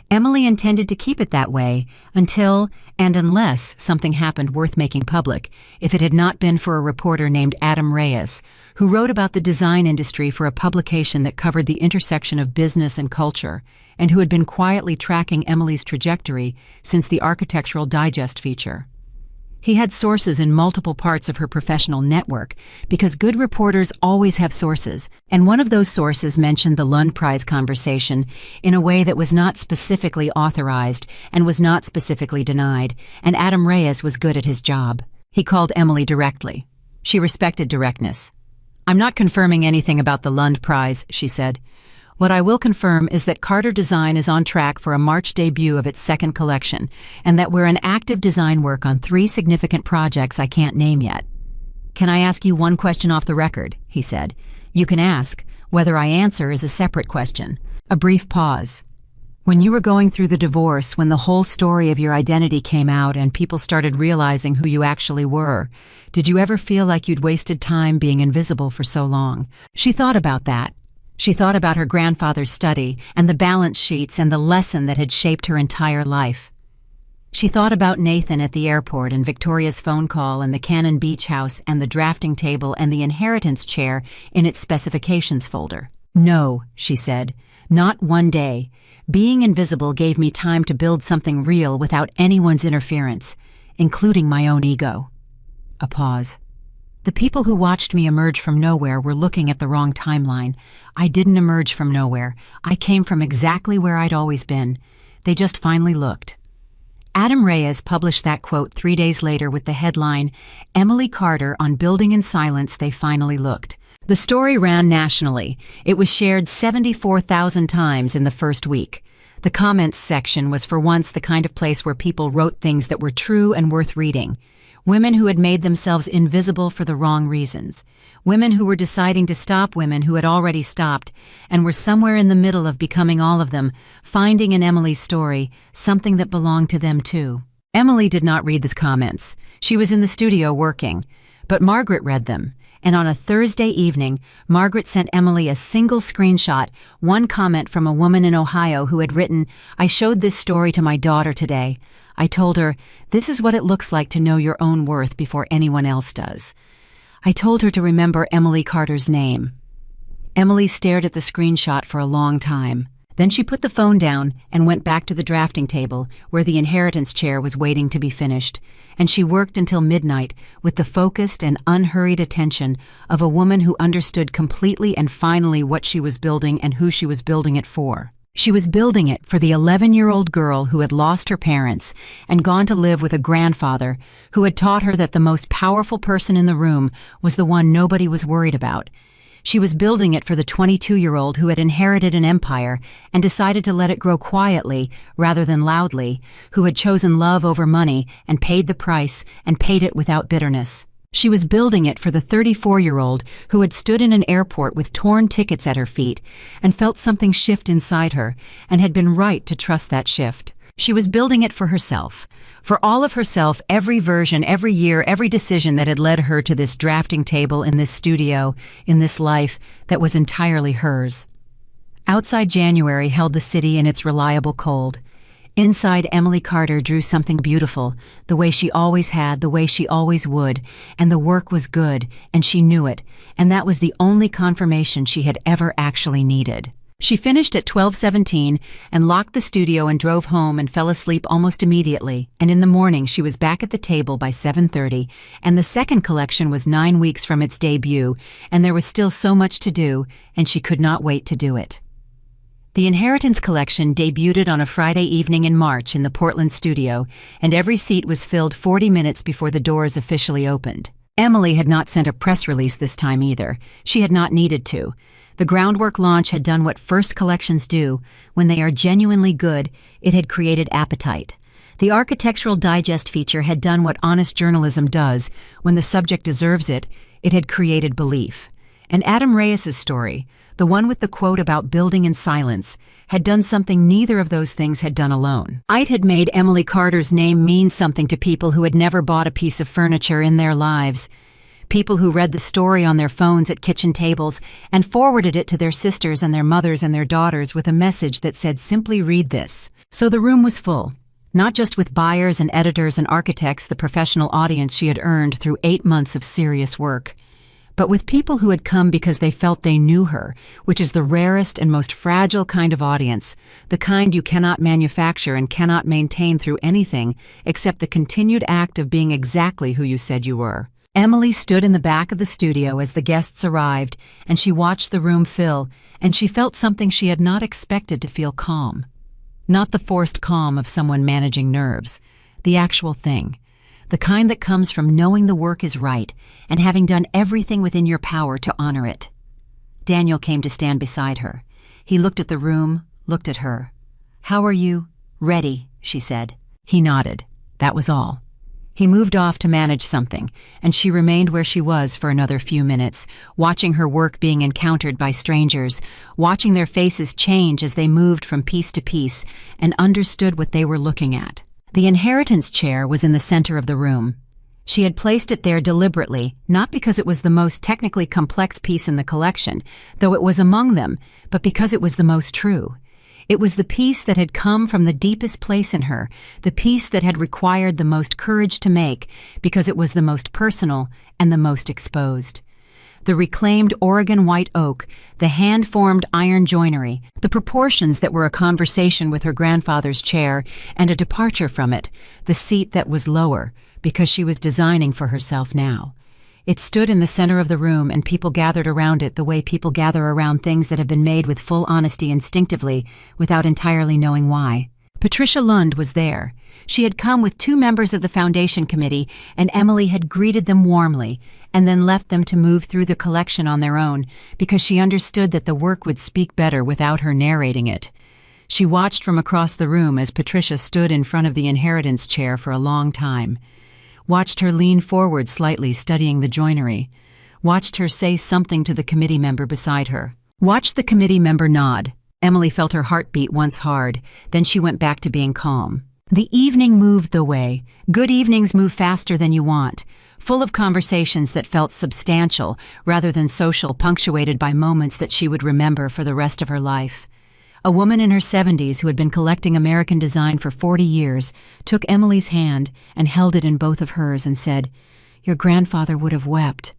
Emily intended to keep it that way until and unless something happened worth making public, if it had not been for a reporter named Adam Reyes, who wrote about the design industry for a publication that covered the intersection of business and culture, and who had been quietly tracking Emily's trajectory since the Architectural Digest feature. He had sources in multiple parts of her professional network, because good reporters always have sources, and one of those sources mentioned the Lund Prize conversation in a way that was not specifically authorized and was not specifically denied, and Adam Reyes was good at his job. He called Emily directly. She respected directness. "I'm not confirming anything about the Lund Prize," she said. "What I will confirm is that Carter Design is on track for a March debut of its second collection, and that we're in active design work on 3 significant projects I can't name yet." "Can I ask you one question off the record?" he said. "You can ask. Whether I answer is a separate question." A brief pause. "When you were going through the divorce, when the whole story of your identity came out and people started realizing who you actually were, did you ever feel like you'd wasted time being invisible for so long?" She thought about that. She thought about her grandfather's study and the balance sheets and the lesson that had shaped her entire life. She thought about Nathan at the airport and Victoria's phone call and the Cannon Beach house and the drafting table and the inheritance chair in its specifications folder. "No," she said, "not one day. Being invisible gave me time to build something real without anyone's interference, including my own ego." A pause. "The people who watched me emerge from nowhere were looking at the wrong timeline. I didn't emerge from nowhere. I came from exactly where I'd always been. They just finally looked." Adam Reyes published that quote 3 days later with the headline, "Emily Carter on Building in Silence, They Finally Looked." The story ran nationally. It was shared 74,000 times in the first week. The comments section was for once the kind of place where people wrote things that were true and worth reading. Women who had made themselves invisible for the wrong reasons. Women who were deciding to stop women who had already stopped and were somewhere in the middle of becoming all of them, finding in Emily's story something that belonged to them too. Emily did not read the comments. She was in the studio working. But Margaret read them, And on a Thursday evening, Margaret sent Emily a single screenshot, one comment from a woman in Ohio who had written, "I showed this story to my daughter today. I told her, this is what it looks like to know your own worth before anyone else does. I told her to remember Emily Carter's name." Emily stared at the screenshot for a long time. Then she put the phone down and went back to the drafting table where the inheritance chair was waiting to be finished, and she worked until midnight with the focused and unhurried attention of a woman who understood completely and finally what she was building and who she was building it for. She was building it for the 11-year-old girl who had lost her parents and gone to live with a grandfather who had taught her that the most powerful person in the room was the one nobody was worried about. She was building it for the 22-year-old who had inherited an empire and decided to let it grow quietly rather than loudly, who had chosen love over money and paid the price and paid it without bitterness. She was building it for the 34-year-old who had stood in an airport with torn tickets at her feet and felt something shift inside her and had been right to trust that shift. She was building it for herself, for all of herself, every version, every year, every decision that had led her to this drafting table in this studio, in this life that was entirely hers. Outside January held the city in its reliable cold. Inside, Emily Carter drew something beautiful, the way she always had, the way she always would, and the work was good, and she knew it, and that was the only confirmation she had ever actually needed. She finished at 12:17 and locked the studio and drove home and fell asleep almost immediately, and in the morning she was back at the table by 7:30, and the second collection was 9 weeks from its debut, and there was still so much to do, and she could not wait to do it. The Inheritance Collection debuted on a Friday evening in March in the Portland studio, and every seat was filled 40 minutes before the doors officially opened. Emily had not sent a press release this time either. She had not needed to. The groundwork launch had done what first collections do. When they are genuinely good, it had created appetite. The Architectural Digest feature had done what honest journalism does. When the subject deserves it, it had created belief. And Adam Reyes's story, the one with the quote about building in silence, had done something neither of those things had done alone. It had made Emily Carter's name mean something to people who had never bought a piece of furniture in their lives. People who read the story on their phones at kitchen tables and forwarded it to their sisters and their mothers and their daughters with a message that said, "Simply read this." So the room was full, not just with buyers and editors and architects, the professional audience she had earned through 8 months of serious work, but with people who had come because they felt they knew her, which is the rarest and most fragile kind of audience, the kind you cannot manufacture and cannot maintain through anything except the continued act of being exactly who you said you were. Emily stood in the back of the studio as the guests arrived, and she watched the room fill, and she felt something she had not expected to feel: calm. Not the forced calm of someone managing nerves, the actual thing, the kind that comes from knowing the work is right and having done everything within your power to honor it. Daniel came to stand beside her. He looked at the room, looked at her. "How are you?" "Ready," she said. He nodded. That was all. He moved off to manage something, and she remained where she was for another few minutes, watching her work being encountered by strangers, watching their faces change as they moved from piece to piece, and understood what they were looking at. The inheritance chair was in the center of the room. She had placed it there deliberately, not because it was the most technically complex piece in the collection, though it was among them, but because it was the most true. It was the piece that had come from the deepest place in her, the piece that had required the most courage to make, because it was the most personal and the most exposed. The reclaimed Oregon white oak, the hand-formed iron joinery, the proportions that were a conversation with her grandfather's chair and a departure from it, the seat that was lower, because she was designing for herself now. It stood in the center of the room, and people gathered around it the way people gather around things that have been made with full honesty instinctively, without entirely knowing why. Patricia Lund was there. She had come with 2 members of the foundation committee, and Emily had greeted them warmly, and then left them to move through the collection on their own, because she understood that the work would speak better without her narrating it. She watched from across the room as Patricia stood in front of the inheritance chair for a long time. Watched her lean forward slightly, studying the joinery. Watched her say something to the committee member beside her. Watched the committee member nod. Emily felt her heart beat once hard, then she went back to being calm. The evening moved the way. Good evenings move faster than you want. full of conversations that felt substantial rather than social, punctuated by moments that she would remember for the rest of her life. A woman in her 70s who had been collecting American design for 40 years took Emily's hand and held it in both of hers and said, "Your grandfather would have wept."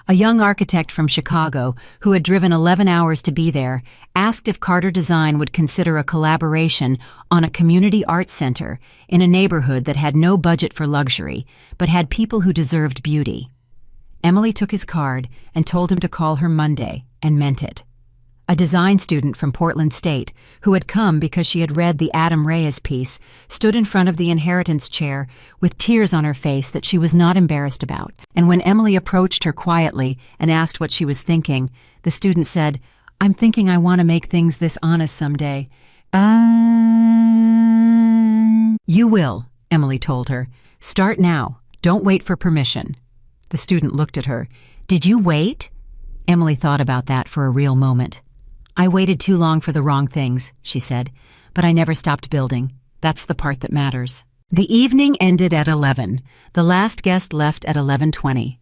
A young architect from Chicago, who had driven 11 hours to be there, asked if Carter Design would consider a collaboration on a community arts center in a neighborhood that had no budget for luxury, but had people who deserved beauty. Emily took his card and told him to call her Monday, and meant it. A design student from Portland State, who had come because she had read the Adam Reyes piece, stood in front of the inheritance chair with tears on her face that she was not embarrassed about. And when Emily approached her quietly and asked what she was thinking, the student said, "I'm thinking I want to make things this honest someday." You will," Emily told her. "Start now. Don't wait for permission." The student looked at her. "Did you wait?" Emily thought about that for a real moment. "I waited too long for the wrong things," she said, "but I never stopped building. That's the part that matters." The evening ended at 11. The last guest left at 11:20.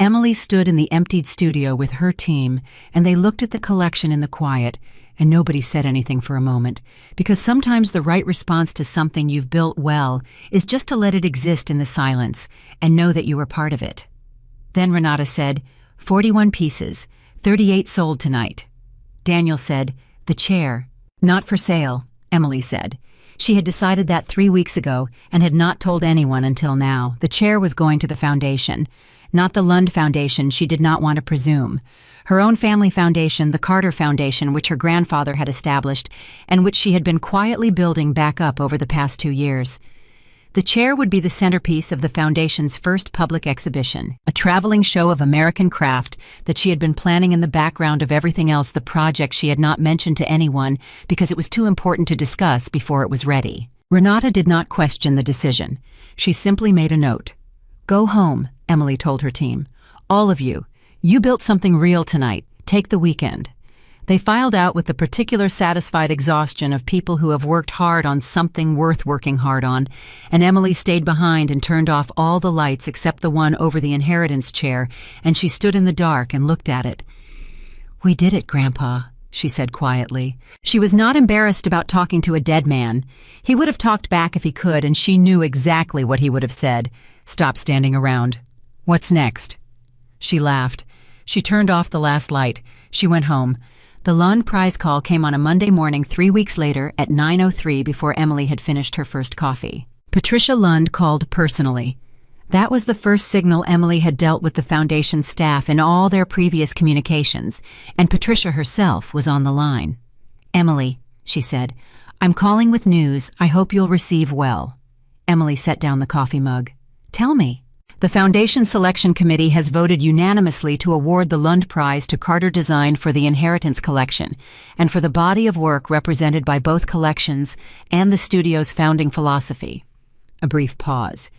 Emily stood in the emptied studio with her team, and they looked at the collection in the quiet, and nobody said anything for a moment, because sometimes the right response to something you've built well is just to let it exist in the silence and know that you were part of it. Then Renata said, 41 pieces, 38 sold tonight. Daniel said, "The chair." "Not for sale," Emily said. She had decided that 3 weeks ago and had not told anyone until now. The chair was going to the foundation. Not the Lund Foundation, she did not want to presume. Her own family foundation, the Carter Foundation, which her grandfather had established and which she had been quietly building back up over the past 2 years. The chair would be the centerpiece of the foundation's first public exhibition, a traveling show of American craft that she had been planning in the background of everything else, the project she had not mentioned to anyone because it was too important to discuss before it was ready. Renata did not question the decision. She simply made a note. "Go home," Emily told her team. "All of you. You built something real tonight. Take the weekend." They filed out with the particular satisfied exhaustion of people who have worked hard on something worth working hard on, and Emily stayed behind and turned off all the lights except the one over the inheritance chair, and she stood in the dark and looked at it. "We did it, Grandpa," she said quietly. She was not embarrassed about talking to a dead man. He would have talked back if he could, and she knew exactly what he would have said. "Stop standing around. What's next?" She laughed. She turned off the last light. She went home. The Lund Prize call came on a Monday morning 3 weeks later at 9:03 before Emily had finished her first coffee. Patricia Lund called personally. That was the first signal Emily had dealt with the foundation staff in all their previous communications, and Patricia herself was on the line. "Emily," she said, "I'm calling with news I hope you'll receive well." Emily set down the coffee mug. "Tell me." The Foundation Selection Committee has voted unanimously to award the Lund Prize to Carter Design for the Inheritance Collection, and for the body of work represented by both collections and the studio's founding philosophy. A brief pause.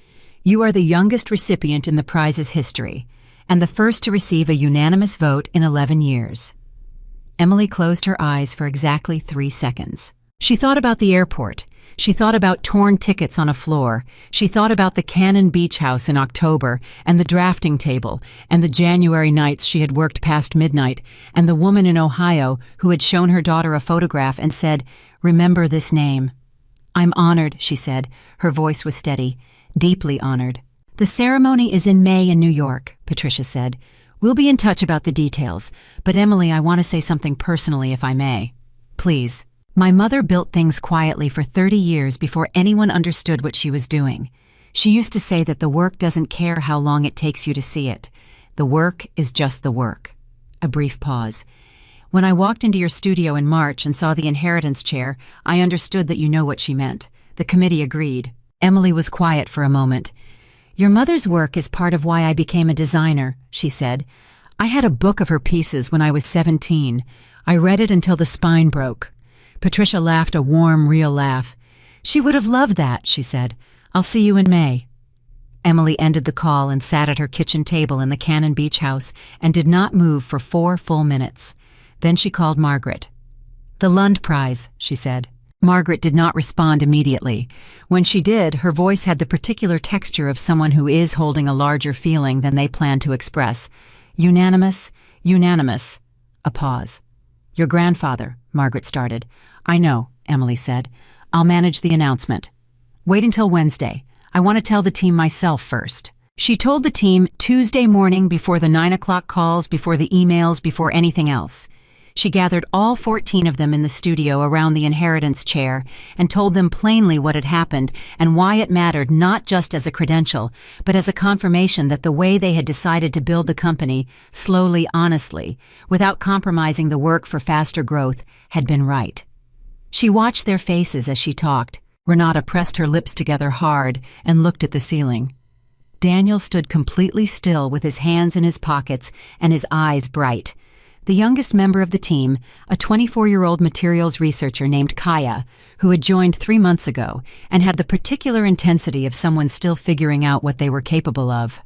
"You are the youngest recipient in the prize's history, and the first to receive a unanimous vote in 11 years. Emily closed her eyes for exactly 3 seconds. She thought about the airport. She thought about torn tickets on a floor. She thought about the Cannon Beach House in October, and the drafting table, and the January nights she had worked past midnight, and the woman in Ohio who had shown her daughter a photograph and said, "Remember this name." "I'm honored," she said. Her voice was steady. "Deeply honored." "The ceremony is in May in New York," Patricia said. "We'll be in touch about the details, but Emily, I want to say something personally if I may." "Please." "My mother built things quietly for 30 years before anyone understood what she was doing. She used to say that the work doesn't care how long it takes you to see it. The work is just the work." A brief pause. "When I walked into your studio in March and saw the inheritance chair, I understood that you know what she meant." The committee agreed. Emily was quiet for a moment. "Your mother's work is part of why I became a designer," she said. "I had a book of her pieces when I was 17. I read it until the spine broke." Patricia laughed a warm, real laugh. "She would have loved that," she said. "I'll see you in May." Emily ended the call and sat at her kitchen table in the Cannon Beach House and did not move for 4 full minutes. Then she called Margaret. "The Lund Prize," she said. Margaret did not respond immediately. When she did, her voice had the particular texture of someone who is holding a larger feeling than they plan to express. Unanimous, unanimous. A pause. Your grandfather, Margaret started. I know, Emily said. I'll manage the announcement. Wait until Wednesday. I want to tell the team myself first. She told the team Tuesday morning before the 9 o'clock calls, before the emails, before anything else. She gathered all 14 of them in the studio around the inheritance chair and told them plainly what had happened and why it mattered, not just as a credential, but as a confirmation that the way they had decided to build the company, slowly, honestly, without compromising the work for faster growth, had been right. She watched their faces as she talked. Renata pressed her lips together hard and looked at the ceiling. Daniel stood completely still with his hands in his pockets and his eyes bright. The youngest member of the team, a 24-year-old materials researcher named Kaya, who had joined 3 months ago and had the particular intensity of someone still figuring out what they were capable of,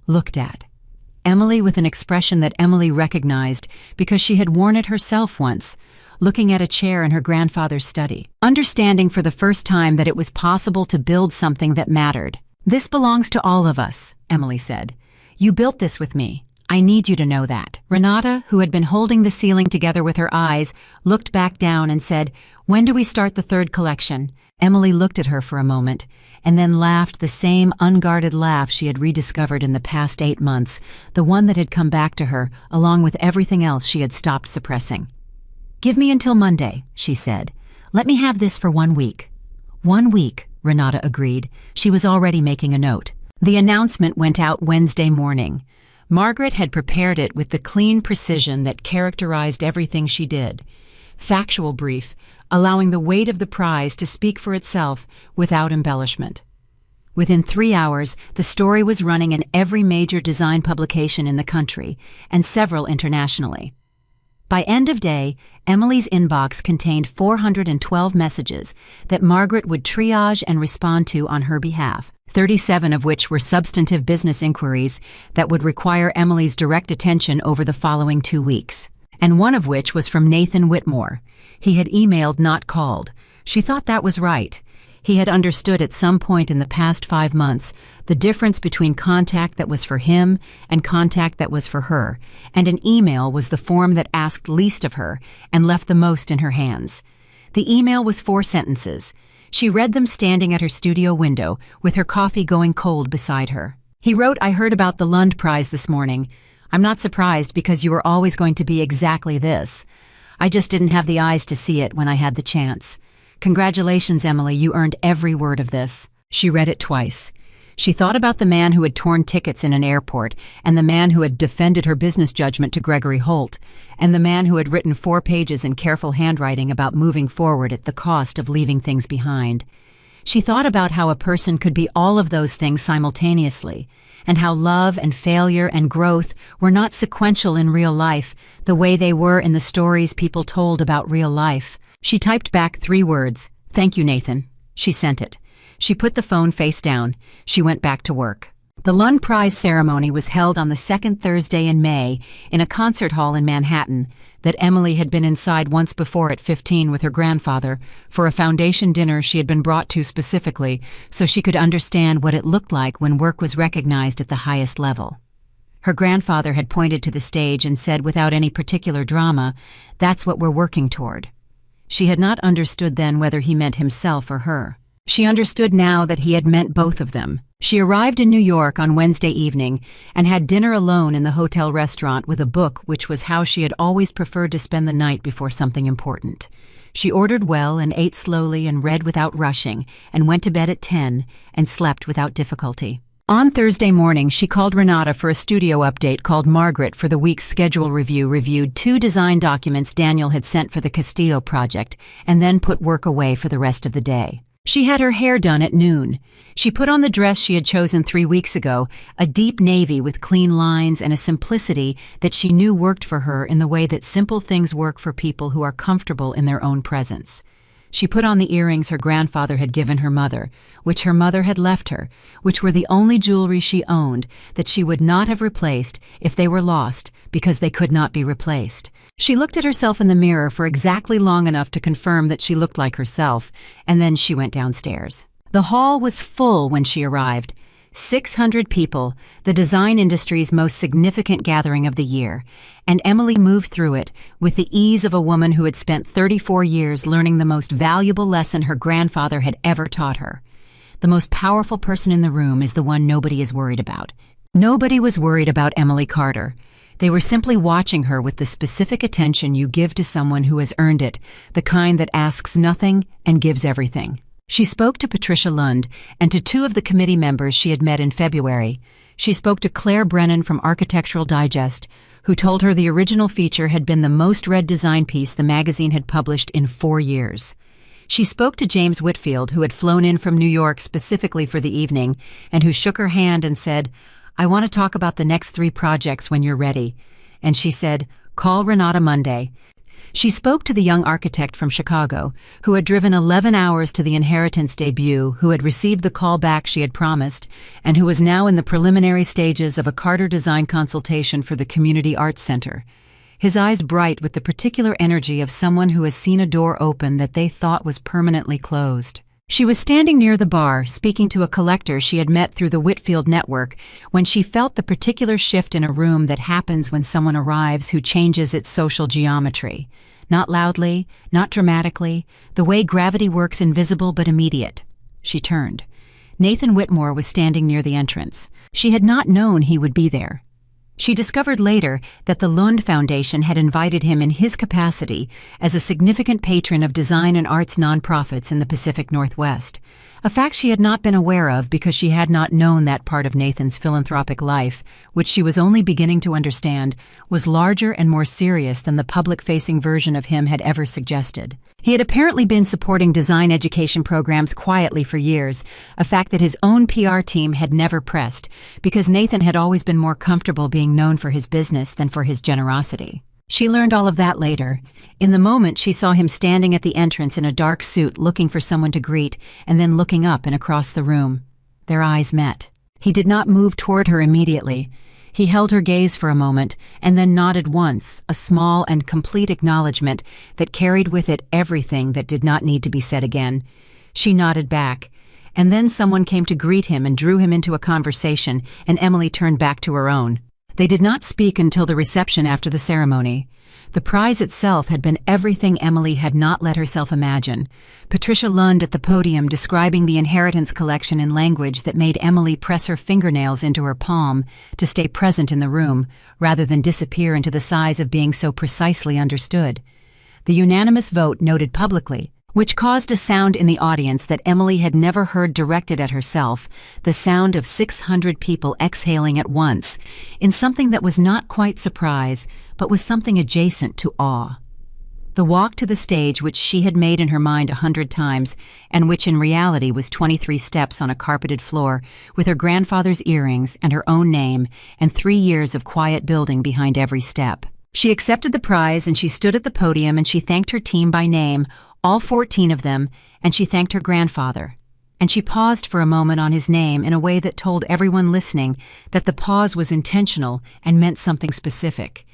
looked at Emily with an expression that Emily recognized because she had worn it herself once, looking at a chair in her grandfather's study, understanding for the first time that it was possible to build something that mattered. This belongs to all of us, Emily said. You built this with me. I need you to know that. Renata, who had been holding the ceiling together with her eyes, looked back down and said, When do we start the third collection? Emily looked at her for a moment, and then laughed the same unguarded laugh she had rediscovered in the past 8 months, the one that had come back to her, along with everything else she had stopped suppressing. Give me until Monday, she said. Let me have this for 1 week. 1 week, Renata agreed. She was already making a note. The announcement went out Wednesday morning. Margaret had prepared it with the clean precision that characterized everything she did. Factual brief, allowing the weight of the prize to speak for itself without embellishment. Within 3 hours, the story was running in every major design publication in the country, and several internationally. By end of day, Emily's inbox contained 412 messages that Margaret would triage and respond to on her behalf, 37 of which were substantive business inquiries that would require Emily's direct attention over the following 2 weeks, and one of which was from Nathan Whitmore. He had emailed, not called. She thought that was right. He had understood at some point in the past 5 months the difference between contact that was for him and contact that was for her, and an email was the form that asked least of her and left the most in her hands. The email was 4 sentences. She read them standing at her studio window with her coffee going cold beside her. He wrote, I heard about the Lund Prize this morning. I'm not surprised because you were always going to be exactly this. I just didn't have the eyes to see it when I had the chance. Congratulations, Emily, you earned every word of this. She read it twice. She thought about the man who had torn tickets in an airport, and the man who had defended her business judgment to Gregory Holt, and the man who had written 4 pages in careful handwriting about moving forward at the cost of leaving things behind. She thought about how a person could be all of those things simultaneously, and how love and failure and growth were not sequential in real life the way they were in the stories people told about real life. She typed back 3 words, Thank you, Nathan. She sent it. She put the phone face down. She went back to work. The Lund Prize ceremony was held on the 2nd Thursday in May in a concert hall in Manhattan that Emily had been inside once before at 15 with her grandfather for a foundation dinner she had been brought to specifically so she could understand what it looked like when work was recognized at the highest level. Her grandfather had pointed to the stage and said without any particular drama, That's what we're working toward. She had not understood then whether he meant himself or her. She understood now that he had meant both of them. She arrived in New York on Wednesday evening and had dinner alone in the hotel restaurant with a book, which was how she had always preferred to spend the night before something important. She ordered well and ate slowly and read without rushing and went to bed at 10 and slept without difficulty. On Thursday morning, she called Renata for a studio update, called Margaret for the week's schedule review, reviewed 2 design documents Daniel had sent for the Castillo project, and then put work away for the rest of the day. She had her hair done at noon. She put on the dress she had chosen 3 weeks ago, a deep navy with clean lines and a simplicity that she knew worked for her in the way that simple things work for people who are comfortable in their own presence. She put on the earrings her grandfather had given her mother, which her mother had left her, which were the only jewelry she owned that she would not have replaced if they were lost because they could not be replaced. She looked at herself in the mirror for exactly long enough to confirm that she looked like herself, and then she went downstairs. The hall was full when she arrived. 600 people, the design industry's most significant gathering of the year, and Emily moved through it with the ease of a woman who had spent 34 years learning the most valuable lesson her grandfather had ever taught her. The most powerful person in the room is the one nobody is worried about. Nobody was worried about Emily Carter. They were simply watching her with the specific attention you give to someone who has earned it, the kind that asks nothing and gives everything. She spoke to Patricia Lund and to 2 of the committee members she had met in February. She spoke to Claire Brennan from Architectural Digest, who told her the original feature had been the most read design piece the magazine had published in 4 years. She spoke to James Whitfield, who had flown in from New York specifically for the evening, and who shook her hand and said, "I want to talk about the next 3 projects when you're ready." And she said, "Call Renata Monday." She spoke to the young architect from Chicago, who had driven 11 hours to the Inheritance debut, who had received the call back she had promised, and who was now in the preliminary stages of a Carter design consultation for the Community Arts Center. His eyes bright with the particular energy of someone who has seen a door open that they thought was permanently closed. She was standing near the bar, speaking to a collector she had met through the Whitfield network, when she felt the particular shift in a room that happens when someone arrives who changes its social geometry. Not loudly, not dramatically, the way gravity works invisible but immediate. She turned. Nathan Whitmore was standing near the entrance. She had not known he would be there. She discovered later that the Lund Foundation had invited him in his capacity as a significant patron of design and arts nonprofits in the Pacific Northwest, a fact she had not been aware of because she had not known that part of Nathan's philanthropic life, which she was only beginning to understand, was larger and more serious than the public-facing version of him had ever suggested. He had apparently been supporting design education programs quietly for years, a fact that his own PR team had never pressed, because Nathan had always been more comfortable being known for his business than for his generosity. She learned all of that later. In the moment, she saw him standing at the entrance in a dark suit looking for someone to greet, and then looking up and across the room. Their eyes met. He did not move toward her immediately. He held her gaze for a moment, and then nodded once, a small and complete acknowledgement that carried with it everything that did not need to be said again. She nodded back, and then someone came to greet him and drew him into a conversation, and Emily turned back to her own. They did not speak until the reception after the ceremony. The prize itself had been everything Emily had not let herself imagine. Patricia Lund at the podium describing the Inheritance collection in language that made Emily press her fingernails into her palm to stay present in the room, rather than disappear into the size of being so precisely understood. The unanimous vote noted publicly, which caused a sound in the audience that Emily had never heard directed at herself, the sound of 600 people exhaling at once, in something that was not quite surprise, but was something adjacent to awe. The walk to the stage, which she had made in her mind 100 times, and which in reality was 23 steps on a carpeted floor, with her grandfather's earrings and her own name, and 3 years of quiet building behind every step. She accepted the prize, and she stood at the podium, and she thanked her team by name, all 14 of them, and she thanked her grandfather. And she paused for a moment on his name in a way that told everyone listening that the pause was intentional and meant something specific.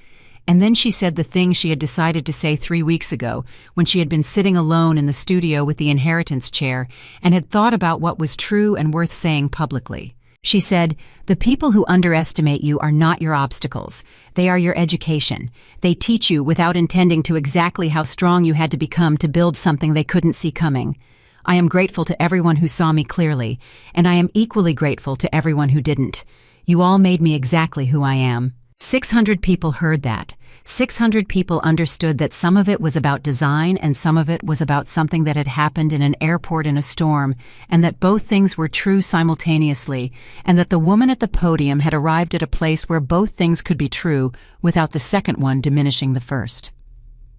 And then she said the thing she had decided to say 3 weeks ago, when she had been sitting alone in the studio with the Inheritance chair and had thought about what was true and worth saying publicly. She said, "The people who underestimate you are not your obstacles. They are your education. They teach you without intending to exactly how strong you had to become to build something they couldn't see coming. I am grateful to everyone who saw me clearly, and I am equally grateful to everyone who didn't. You all made me exactly who I am." 600 people heard that. 600 people understood that some of it was about design and some of it was about something that had happened in an airport in a storm, and that both things were true simultaneously, and that the woman at the podium had arrived at a place where both things could be true without the second one diminishing the first.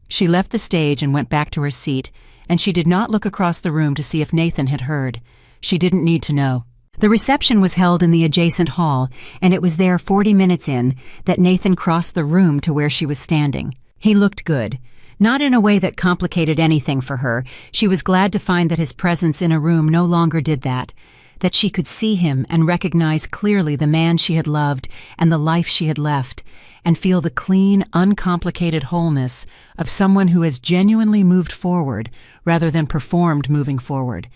She left the stage and went back to her seat, and she did not look across the room to see if Nathan had heard. She didn't need to know. The reception was held in the adjacent hall, and it was there 40 minutes in that Nathan crossed the room to where she was standing. He looked good. Not in a way that complicated anything for her. She was glad to find that his presence in a room no longer did that she could see him and recognize clearly the man she had loved and the life she had left, and feel the clean, uncomplicated wholeness of someone who has genuinely moved forward rather than performed moving forward.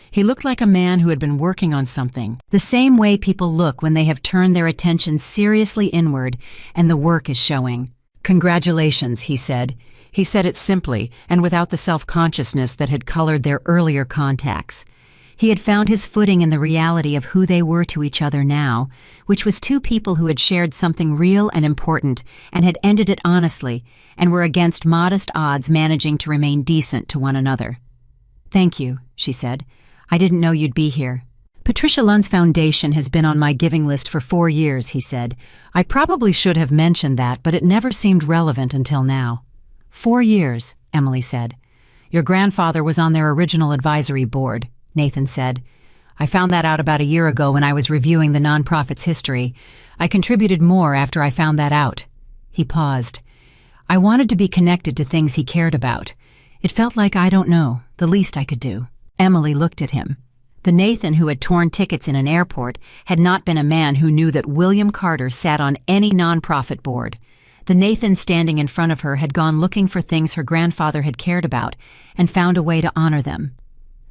He looked like a man who had been working on something, the same way people look when they have turned their attention seriously inward and the work is showing. "Congratulations," he said. He said it simply and without the self-consciousness that had colored their earlier contacts. He had found his footing in the reality of who they were to each other now, which was two people who had shared something real and important and had ended it honestly and were against modest odds managing to remain decent to one another. "Thank you," she said. "I didn't know you'd be here." "Patricia Lunn's foundation has been on my giving list for 4 years," he said. "I probably should have mentioned that, but it never seemed relevant until now." 4 years, Emily said. "Your grandfather was on their original advisory board," Nathan said. "I found that out about a year ago when I was reviewing the nonprofit's history. I contributed more after I found that out." He paused. "I wanted to be connected to things he cared about. It felt like, I don't know, the least I could do." Emily looked at him. The Nathan who had torn tickets in an airport had not been a man who knew that William Carter sat on any nonprofit board. The Nathan standing in front of her had gone looking for things her grandfather had cared about and found a way to honor them.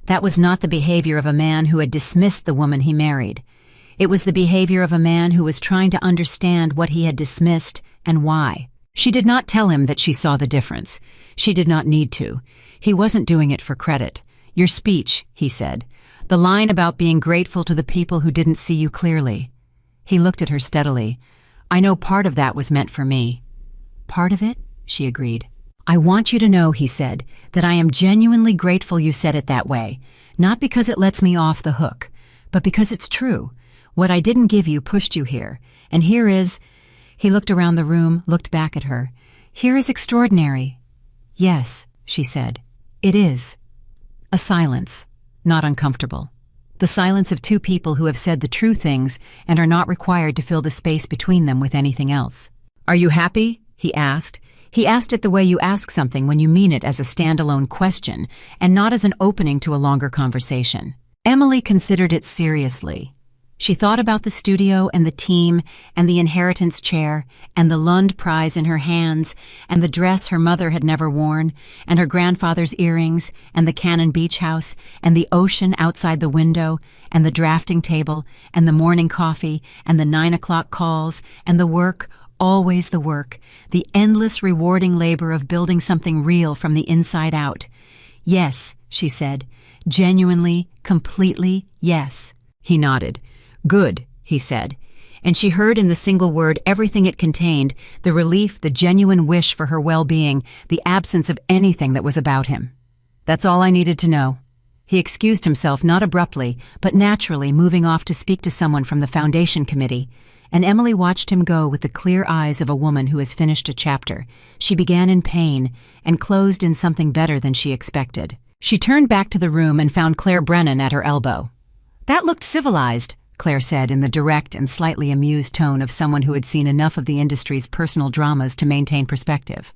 That was not the behavior of a man who had dismissed the woman he married. It was the behavior of a man who was trying to understand what he had dismissed and why. She did not tell him that she saw the difference. She did not need to. He wasn't doing it for credit. "Your speech," he said. "The line about being grateful to the people who didn't see you clearly." He looked at her steadily. "I know part of that was meant for me." "Part of it?" she agreed. "I want you to know," he said, "that I am genuinely grateful you said it that way. Not because it lets me off the hook, but because it's true. What I didn't give you pushed you here. And here is—" He looked around the room, looked back at her. "Here is extraordinary." "Yes," she said. "It is." A silence, not uncomfortable. The silence of two people who have said the true things and are not required to fill the space between them with anything else. "Are you happy?" he asked. He asked it the way you ask something when you mean it as a standalone question and not as an opening to a longer conversation. Emily considered it seriously. She thought about the studio and the team and the inheritance chair and the Lund Prize in her hands and the dress her mother had never worn and her grandfather's earrings and the Cannon Beach house and the ocean outside the window and the drafting table and the morning coffee and the 9 o'clock calls and the work, always the work, the endless rewarding labor of building something real from the inside out. "Yes," she said. "Genuinely, completely, yes." He nodded. "Good," he said. And she heard in the single word everything it contained, the relief, the genuine wish for her well-being, the absence of anything that was about him. "That's all I needed to know." He excused himself not abruptly, but naturally, moving off to speak to someone from the foundation committee. And Emily watched him go with the clear eyes of a woman who has finished a chapter. She began in pain and closed in something better than she expected. She turned back to the room and found Claire Brennan at her elbow. "That looked civilized," Claire said in the direct and slightly amused tone of someone who had seen enough of the industry's personal dramas to maintain perspective.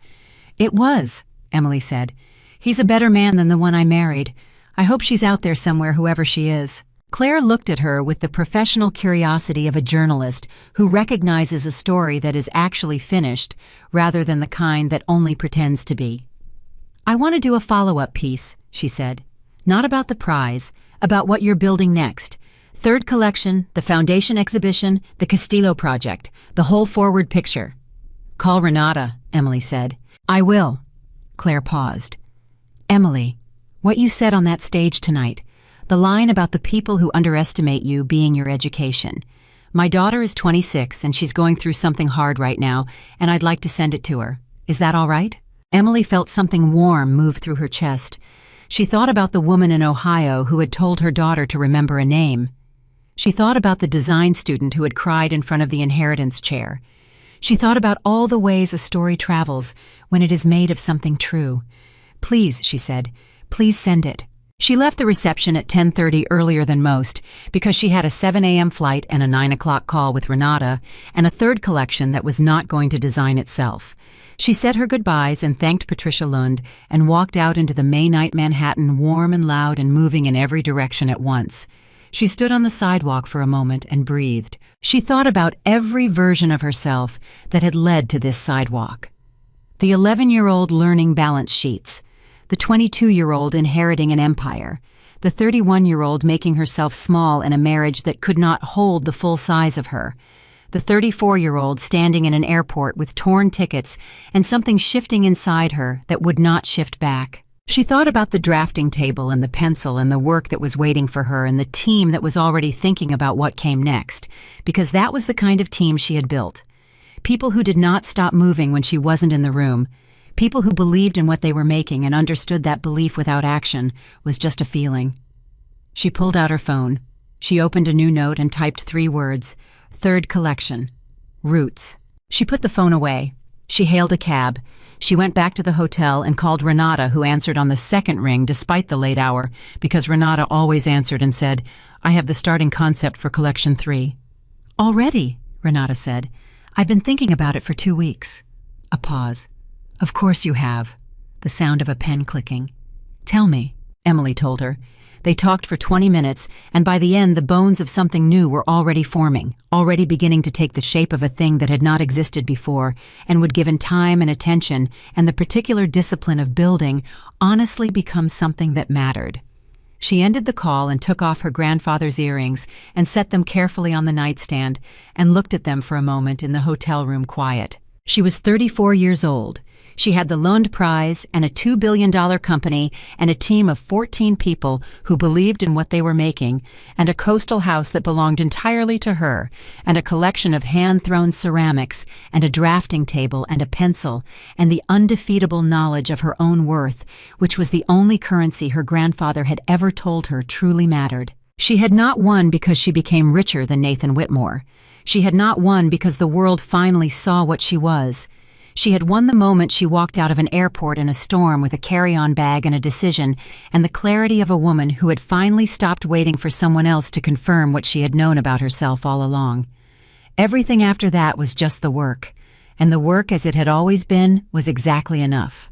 "It was," Emily said. "He's a better man than the one I married. I hope she's out there somewhere, whoever she is." Claire looked at her with the professional curiosity of a journalist who recognizes a story that is actually finished rather than the kind that only pretends to be. "I want to do a follow-up piece," she said. "Not about the prize, about what you're building next. Third collection, the foundation exhibition, the Castillo project, the whole forward picture." "Call Renata," Emily said. "I will." Claire paused. "Emily, what you said on that stage tonight, the line about the people who underestimate you being your education. My daughter is 26 and she's going through something hard right now, and I'd like to send it to her. Is that all right?" Emily felt something warm move through her chest. She thought about the woman in Ohio who had told her daughter to remember a name. She thought about the design student who had cried in front of the inheritance chair. She thought about all the ways a story travels when it is made of something true. "Please," she said, "please send it." She left the reception at 10:30 earlier than most because she had a 7 a.m. flight and a 9 o'clock call with Renata and a third collection that was not going to design itself. She said her goodbyes and thanked Patricia Lund and walked out into the May night Manhattan, warm and loud and moving in every direction at once. She stood on the sidewalk for a moment and breathed. She thought about every version of herself that had led to this sidewalk. The 11-year-old learning balance sheets, the 22-year-old inheriting an empire, the 31-year-old making herself small in a marriage that could not hold the full size of her, the 34-year-old standing in an airport with torn tickets and something shifting inside her that would not shift back. She thought about the drafting table and the pencil and the work that was waiting for her and the team that was already thinking about what came next, because that was the kind of team she had built. People who did not stop moving when she wasn't in the room. People who believed in what they were making and understood that belief without action was just a feeling. She pulled out her phone. She opened a new note and typed 3 words. Third collection. Roots. She put the phone away. She hailed a cab. She went back to the hotel and called Renata, who answered on the second ring despite the late hour, because Renata always answered and said, "I have the starting concept for collection 3. "Already?" Renata said. "I've been thinking about it for 2 weeks." A pause. "Of course you have." The sound of a pen clicking. "Tell me," Emily told her. They talked for 20 minutes, and by the end the bones of something new were already forming, already beginning to take the shape of a thing that had not existed before, and would, given time and attention and the particular discipline of building, honestly become something that mattered. She ended the call and took off her grandfather's earrings and set them carefully on the nightstand and looked at them for a moment in the hotel room quiet. She was 34 years old. She had the Lund Prize and a $2 billion company and a team of 14 people who believed in what they were making, and a coastal house that belonged entirely to her, and a collection of hand-thrown ceramics, and a drafting table and a pencil, and the undefeatable knowledge of her own worth, which was the only currency her grandfather had ever told her truly mattered. She had not won because she became richer than Nathan Whitmore. She had not won because the world finally saw what she was. She had won the moment she walked out of an airport in a storm with a carry-on bag and a decision, and the clarity of a woman who had finally stopped waiting for someone else to confirm what she had known about herself all along. Everything after that was just the work, and the work as it had always been was exactly enough.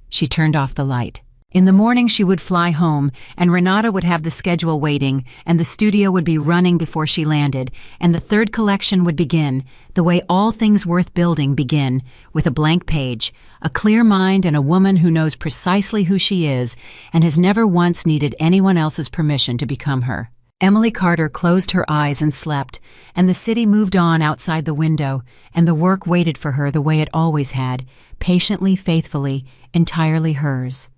She turned off the light. In the morning she would fly home, and Renata would have the schedule waiting, and the studio would be running before she landed, and the third collection would begin, the way all things worth building begin, with a blank page, a clear mind and a woman who knows precisely who she is and has never once needed anyone else's permission to become her. Emily Carter closed her eyes and slept, and the city moved on outside the window, and the work waited for her the way it always had, patiently, faithfully, entirely hers.